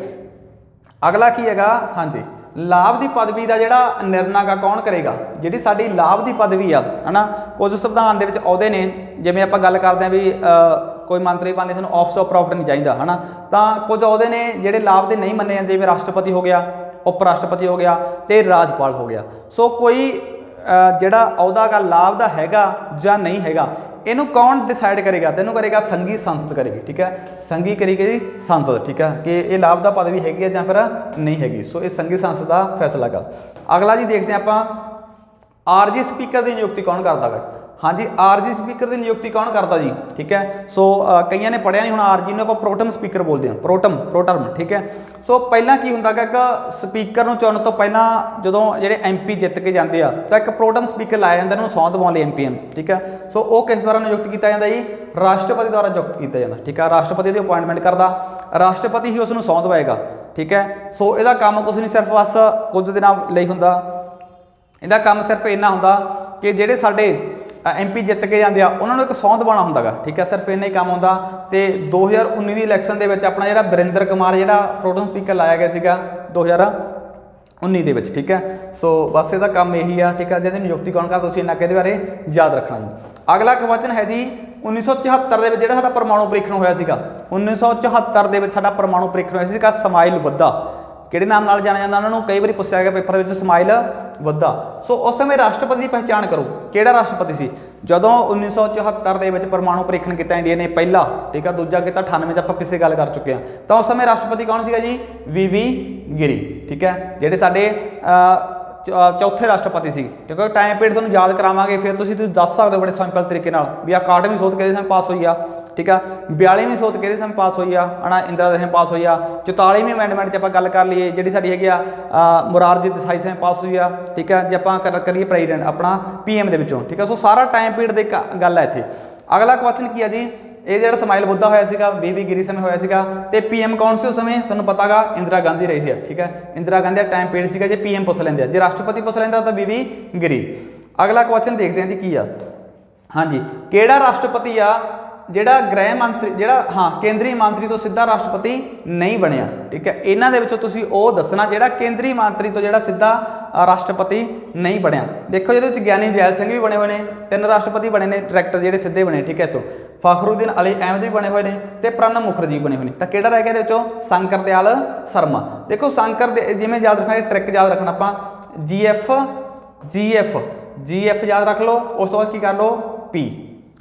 ਅਗਲਾ ਕੀ ਹੈਗਾ? ਹਾਂਜੀ, ਲਾਭ ਦੀ ਪਦਵੀ ਦਾ ਜਿਹੜਾ ਨਿਰਣਾ ਗਾ ਕੌਣ ਕਰੇਗਾ? ਜਿਹੜੀ ਸਾਡੀ ਲਾਭ ਦੀ ਪਦਵੀ ਆ, ਹਨਾ, ਕੁਝ ਸੰਵਿਧਾਨ ਦੇ ਵਿੱਚ ਅਹੁਦੇ ਨੇ, ਜਿਵੇਂ ਆਪਾਂ ਗੱਲ ਕਰਦੇ ਹਾਂ ਵੀ ਕੋਈ ਮੰਤਰੀ ਬਣਨੇ ਸਾਨੂੰ ਆਫਿਸ ਆਫ ਪ੍ਰੋਫਿਟ ਨਹੀਂ ਚਾਹੀਦਾ, ਹਨਾ। ਤਾਂ ਕੁਝ ਅਹੁਦੇ ਨੇ ਜਿਹੜੇ ਲਾਭ ਦੇ ਨਹੀਂ ਮੰਨੇ ਜਾਂਦੇ, ਜਿਵੇਂ ਰਾਸ਼ਟਰਪਤੀ ਹੋ ਗਿਆ, ਉਪ ਰਾਸ਼ਟਰਪਤੀ ਹੋ ਗਿਆ ਤੇ ਰਾਜਪਾਲ ਹੋ ਗਿਆ। ਸੋ ਕੋਈ ਜਿਹੜਾ ਅਹੁਦਾ ਗਾ ਲਾਭ ਦਾ ਹੈਗਾ ਜਾਂ ਨਹੀਂ ਹੈਗਾ, ਇਹਨੂੰ ਕੌਣ ਡਿਸਾਈਡ ਕਰੇਗਾ? ਤੈਨੂੰ ਕਰੇਗਾ ਸੰਘੀ ਸੰਸਦ ਕਰੇਗੀ, ਠੀਕ ਹੈ। ਸੰਘੀ ਕਰੇਗੀ ਜੀ ਸੰਸਦ, ਠੀਕ ਹੈ, ਕਿ ਇਹ ਲਾਭ ਦਾ ਪਦਵੀ ਹੈਗੀ ਹੈ ਜਾਂ ਫਿਰ ਨਹੀਂ ਹੈਗੀ। ਸੋ ਇਹ ਸੰਘੀ ਸੰਸਦ ਦਾ ਫੈਸਲਾ ਗਾ। ਅਗਲਾ ਜੀ ਦੇਖਦੇ ਹਾਂ ਆਪਾਂ, ਆਰਜੀ ਸਪੀਕਰ ਦੀ ਨਿਯੁਕਤੀ ਕੌਣ ਕਰਦਾ ਗਾ? ਹਾਂਜੀ, ਆਰਜੀ ਸਪੀਕਰ ਦੀ ਨਿਯੁਕਤੀ ਕੌਣ ਕਰਦਾ ਜੀ, ਠੀਕ ਹੈ। ਸੋ ਕਈਆਂ ਨੇ ਪੜ੍ਹਿਆ ਨਹੀਂ ਹੁਣ, ਆਰਜੀ ਨੂੰ ਆਪਾਂ ਪ੍ਰੋਟਮ ਸਪੀਕਰ ਬੋਲਦੇ ਹਾਂ, ਪ੍ਰੋਟਰਮ, ਠੀਕ ਹੈ। ਸੋ ਪਹਿਲਾਂ ਕੀ ਹੁੰਦਾ ਗਾ, ਇੱਕ ਸਪੀਕਰ ਨੂੰ ਚੁਣਨ ਤੋਂ ਪਹਿਲਾਂ ਜਦੋਂ ਜਿਹੜੇ ਐਮਪੀ ਜਿੱਤ ਕੇ ਜਾਂਦੇ ਆ ਤਾਂ ਇੱਕ ਪ੍ਰੋਟਮ ਸਪੀਕਰ ਲਾਇਆ ਜਾਂਦਾ, ਉਹਨੂੰ ਸਹੁੰ ਦਿਵਾਉਣ ਲਈ ਐਮਪੀਆਂ ਨੂੰ, ਠੀਕ ਹੈ। ਸੋ ਉਹ ਕਿਸ ਦੁਆਰਾ ਨਿਯੁਕਤ ਕੀਤਾ ਜਾਂਦਾ ਜੀ? ਰਾਸ਼ਟਰਪਤੀ ਦੁਆਰਾ ਨਿਯੁਕਤ ਕੀਤਾ ਜਾਂਦਾ, ਠੀਕ ਹੈ। ਰਾਸ਼ਟਰਪਤੀ ਦੀ ਅਪਾਇੰਟਮੈਂਟ ਕਰਦਾ, ਰਾਸ਼ਟਰਪਤੀ ਹੀ ਉਸ ਨੂੰ ਸਹੁੰ ਦਵਾਏਗਾ, ਠੀਕ ਹੈ। ਸੋ ਇਹਦਾ ਕੰਮ ਕੁਛ ਨਹੀਂ, ਸਿਰਫ ਬਸ ਕੁਝ ਦਿਨਾਂ ਲਈ ਹੁੰਦਾ। ਇਹਦਾ ਕੰਮ ਸਿਰਫ ਇੰਨਾ ਹੁੰਦਾ ਕਿ ਜਿਹੜੇ ਸਾਡੇ ਐਮਪੀ ਜਿੱਤ ਕੇ ਜਾਂਦੇ ਆ ਉਹਨਾਂ ਨੂੰ ਇੱਕ ਸਹੁੰ ਦਿਵਾਉਣਾ ਹੁੰਦਾ ਗਾ, ਠੀਕ ਹੈ। ਸਿਰਫ ਇੰਨਾ ਹੀ ਕੰਮ ਹੁੰਦਾ। ਤੇ 2019 ਦੀ ਇਲੈਕਸ਼ਨ ਦੇ ਵਿੱਚ ਆਪਣਾ ਜਿਹੜਾ ਵਰਿੰਦਰ ਕੁਮਾਰ ਜਿਹੜਾ ਪ੍ਰੋਟਮ ਸਪੀਕਰ ਲਾਇਆ ਗਿਆ ਸੀਗਾ 2019 ਦੇ ਵਿੱਚ, ਠੀਕ ਹੈ। ਸੋ ਬਸ ਇਹਦਾ ਕੰਮ ਇਹੀ ਆ, ਠੀਕ ਹੈ। ਜਿਹਦੀ ਨਿਯੁਕਤੀ ਕੌਣ ਕਰਦਾ, ਤੁਸੀਂ ਇੰਨਾ ਇਹਦੇ ਬਾਰੇ ਯਾਦ ਰੱਖਣਾ ਜੀ। ਅਗਲਾ ਕੁਐਸਚਨ ਹੈ ਜੀ, 1974 ਦੇ ਵਿੱਚ ਜਿਹੜਾ ਸਾਡਾ ਪਰਮਾਣੂ ਪ੍ਰੀਖਣ ਹੋਇਆ ਸੀਗਾ, 1974 ਦੇ ਵਿੱਚ ਸਾਡਾ ਪਰਮਾਣੂ ਪ੍ਰੀਖਣ ਹੋਇਆ ਸੀਗਾ ਸਮਾਈਲ ਵੱਧਾ, ਕਿਹੜੇ ਨਾਮ ਨਾਲ ਜਾਣਿਆ ਜਾਂਦਾ ਉਹਨਾਂ ਨੂੰ? ਕਈ ਵਾਰੀ ਪੁੱਛਿਆ ਗਿਆ ਪੇਪਰ ਵਿੱਚ, ਇਸਮਾइल बुद्धा। सो उस समय राष्ट्रपति की पहचान करो, किहड़ा राष्ट्रपति सी? जदों 1974 ਦੇ ਵਿੱਚ परमाणु परीक्षण किया इंडिया ने पहला, ठीक है, दूजा किया 98 च, आपां पिछे गल कर चुके हैं। तो उस समय राष्ट्रपति कौन सीगा जी? वीवी गिरी, ठीक है, जिहड़े साडे चौथे राष्ट्रपति सी। ठीक है, टाइम पीरियड तुहानूं याद करावांगे, फिर तुसीं दस सकदे हो बड़े सिंपल तरीके नाल भी 61वीं सोध किहदे समय पास होई आ, ठीक है, 42वीं सोध किहदे समय पास होई आ, है ना, इंदिरा दे समय पास होई आ। 44वीं अमेंडमेंट च आपां गल कर लईए जिहड़ी साडी हैगी आ मुरारजी देसाई समय पास होई आ, ठीक है, जे आपां करिए प्रेजिडेंट अपना PM दे विचों, ठीक है। सो सारा टाइम पीरियड दी गल है इत्थे। अगला क्वेश्चन की है जी, ये जो इस्माइल बुद्धा होया सीगा, वीवी गिरी समय होया सीगा, ते PM कौन सी उस समय? तुहानूं पता गा, इंदिरा गांधी रही सी, ठीक है, इंदिरा गांधी का टाइम पीरियड सीगा। जे PM पुछ लैंदे, जे राष्ट्रपति पुछ लैंदा तो वीवी गिरी। अगला क्वेश्चन देखते हैं जी की आ, हाँ जी, किहड़ा राष्ट्रपति आ ਜਿਹੜਾ गृह मंत्री, ਜਿਹੜਾ हाँ केंद्रीय मंत्री तो सीधा राष्ट्रपति नहीं बनया, ठीक है। इन्हां दे विचों तुसीं ओह दसना ਜਿਹੜਾ केंद्रीय मंत्री तो ਜਿਹੜਾ सीधा राष्ट्रपति नहीं बनया। देखो ਇਹਦੇ ਵਿੱਚ ਗਿਆਨੀ ਜੈਲ ਸਿੰਘ भी बने हुए हैं, 3 राष्ट्रपति बने ने डायरैक्ट ਜਿਹੜੇ ਸਿੱਧੇ बने, ठीक है। तो फखरुद्दीन अली अहमद भी बने हुए हैं ते प्रणब मुखर्जी बने हुए हैं। तो ਕਿਹੜਾ रह गया ਇਹਦੇ ਵਿੱਚੋਂ? शंकर दयाल शर्मा। देखो शंकर जिवें याद रखना, ट्रिक याद रखना आपां, GF याद रख लो, उस तो बाद की कर लो P,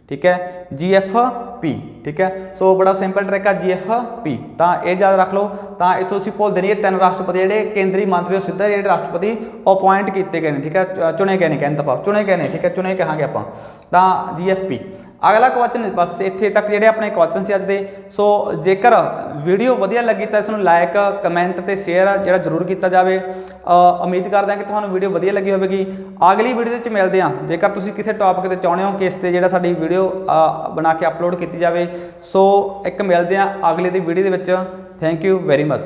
ठीक है, GFP, ठीक है। सो बड़ा सिंपल ट्रिक है GFP, तो यह याद रख लो। तो इतों असीं भुलदे नहीं, 3 राष्ट्रपति जिहड़े केंद्रीय मंत्री सीधा जिहड़े राष्ट्रपति अपॉइंट किए गए हैं, ठीक है, चुने गए हैं, कहने का भाव चुने गए हैं, ठीक है, चुने कहांगे आपां, तो GFP। अगला क्वेश्चन बस इत्थे तक जिहड़े अपने क्वेश्चन से अज दे। सो जेकर वीडियो वधिया लगी तो इसनूं लाइक कमेंट ते शेयर जिहड़ा जरूर किया जाए। उम्मीद करते हैं कि तुहानूं वीडियो वधिया लगी होवेगी। अगली वीडियो में मिलते हैं, जेकर तुसीं किसी टॉपिक ते चाहुंदे हो कि इस ते जिहड़ा साडी वीडियो बना के अपलोड की जाए। सो एक मिलते हैं अगली दी वीडियो दे विच। Thank you very much.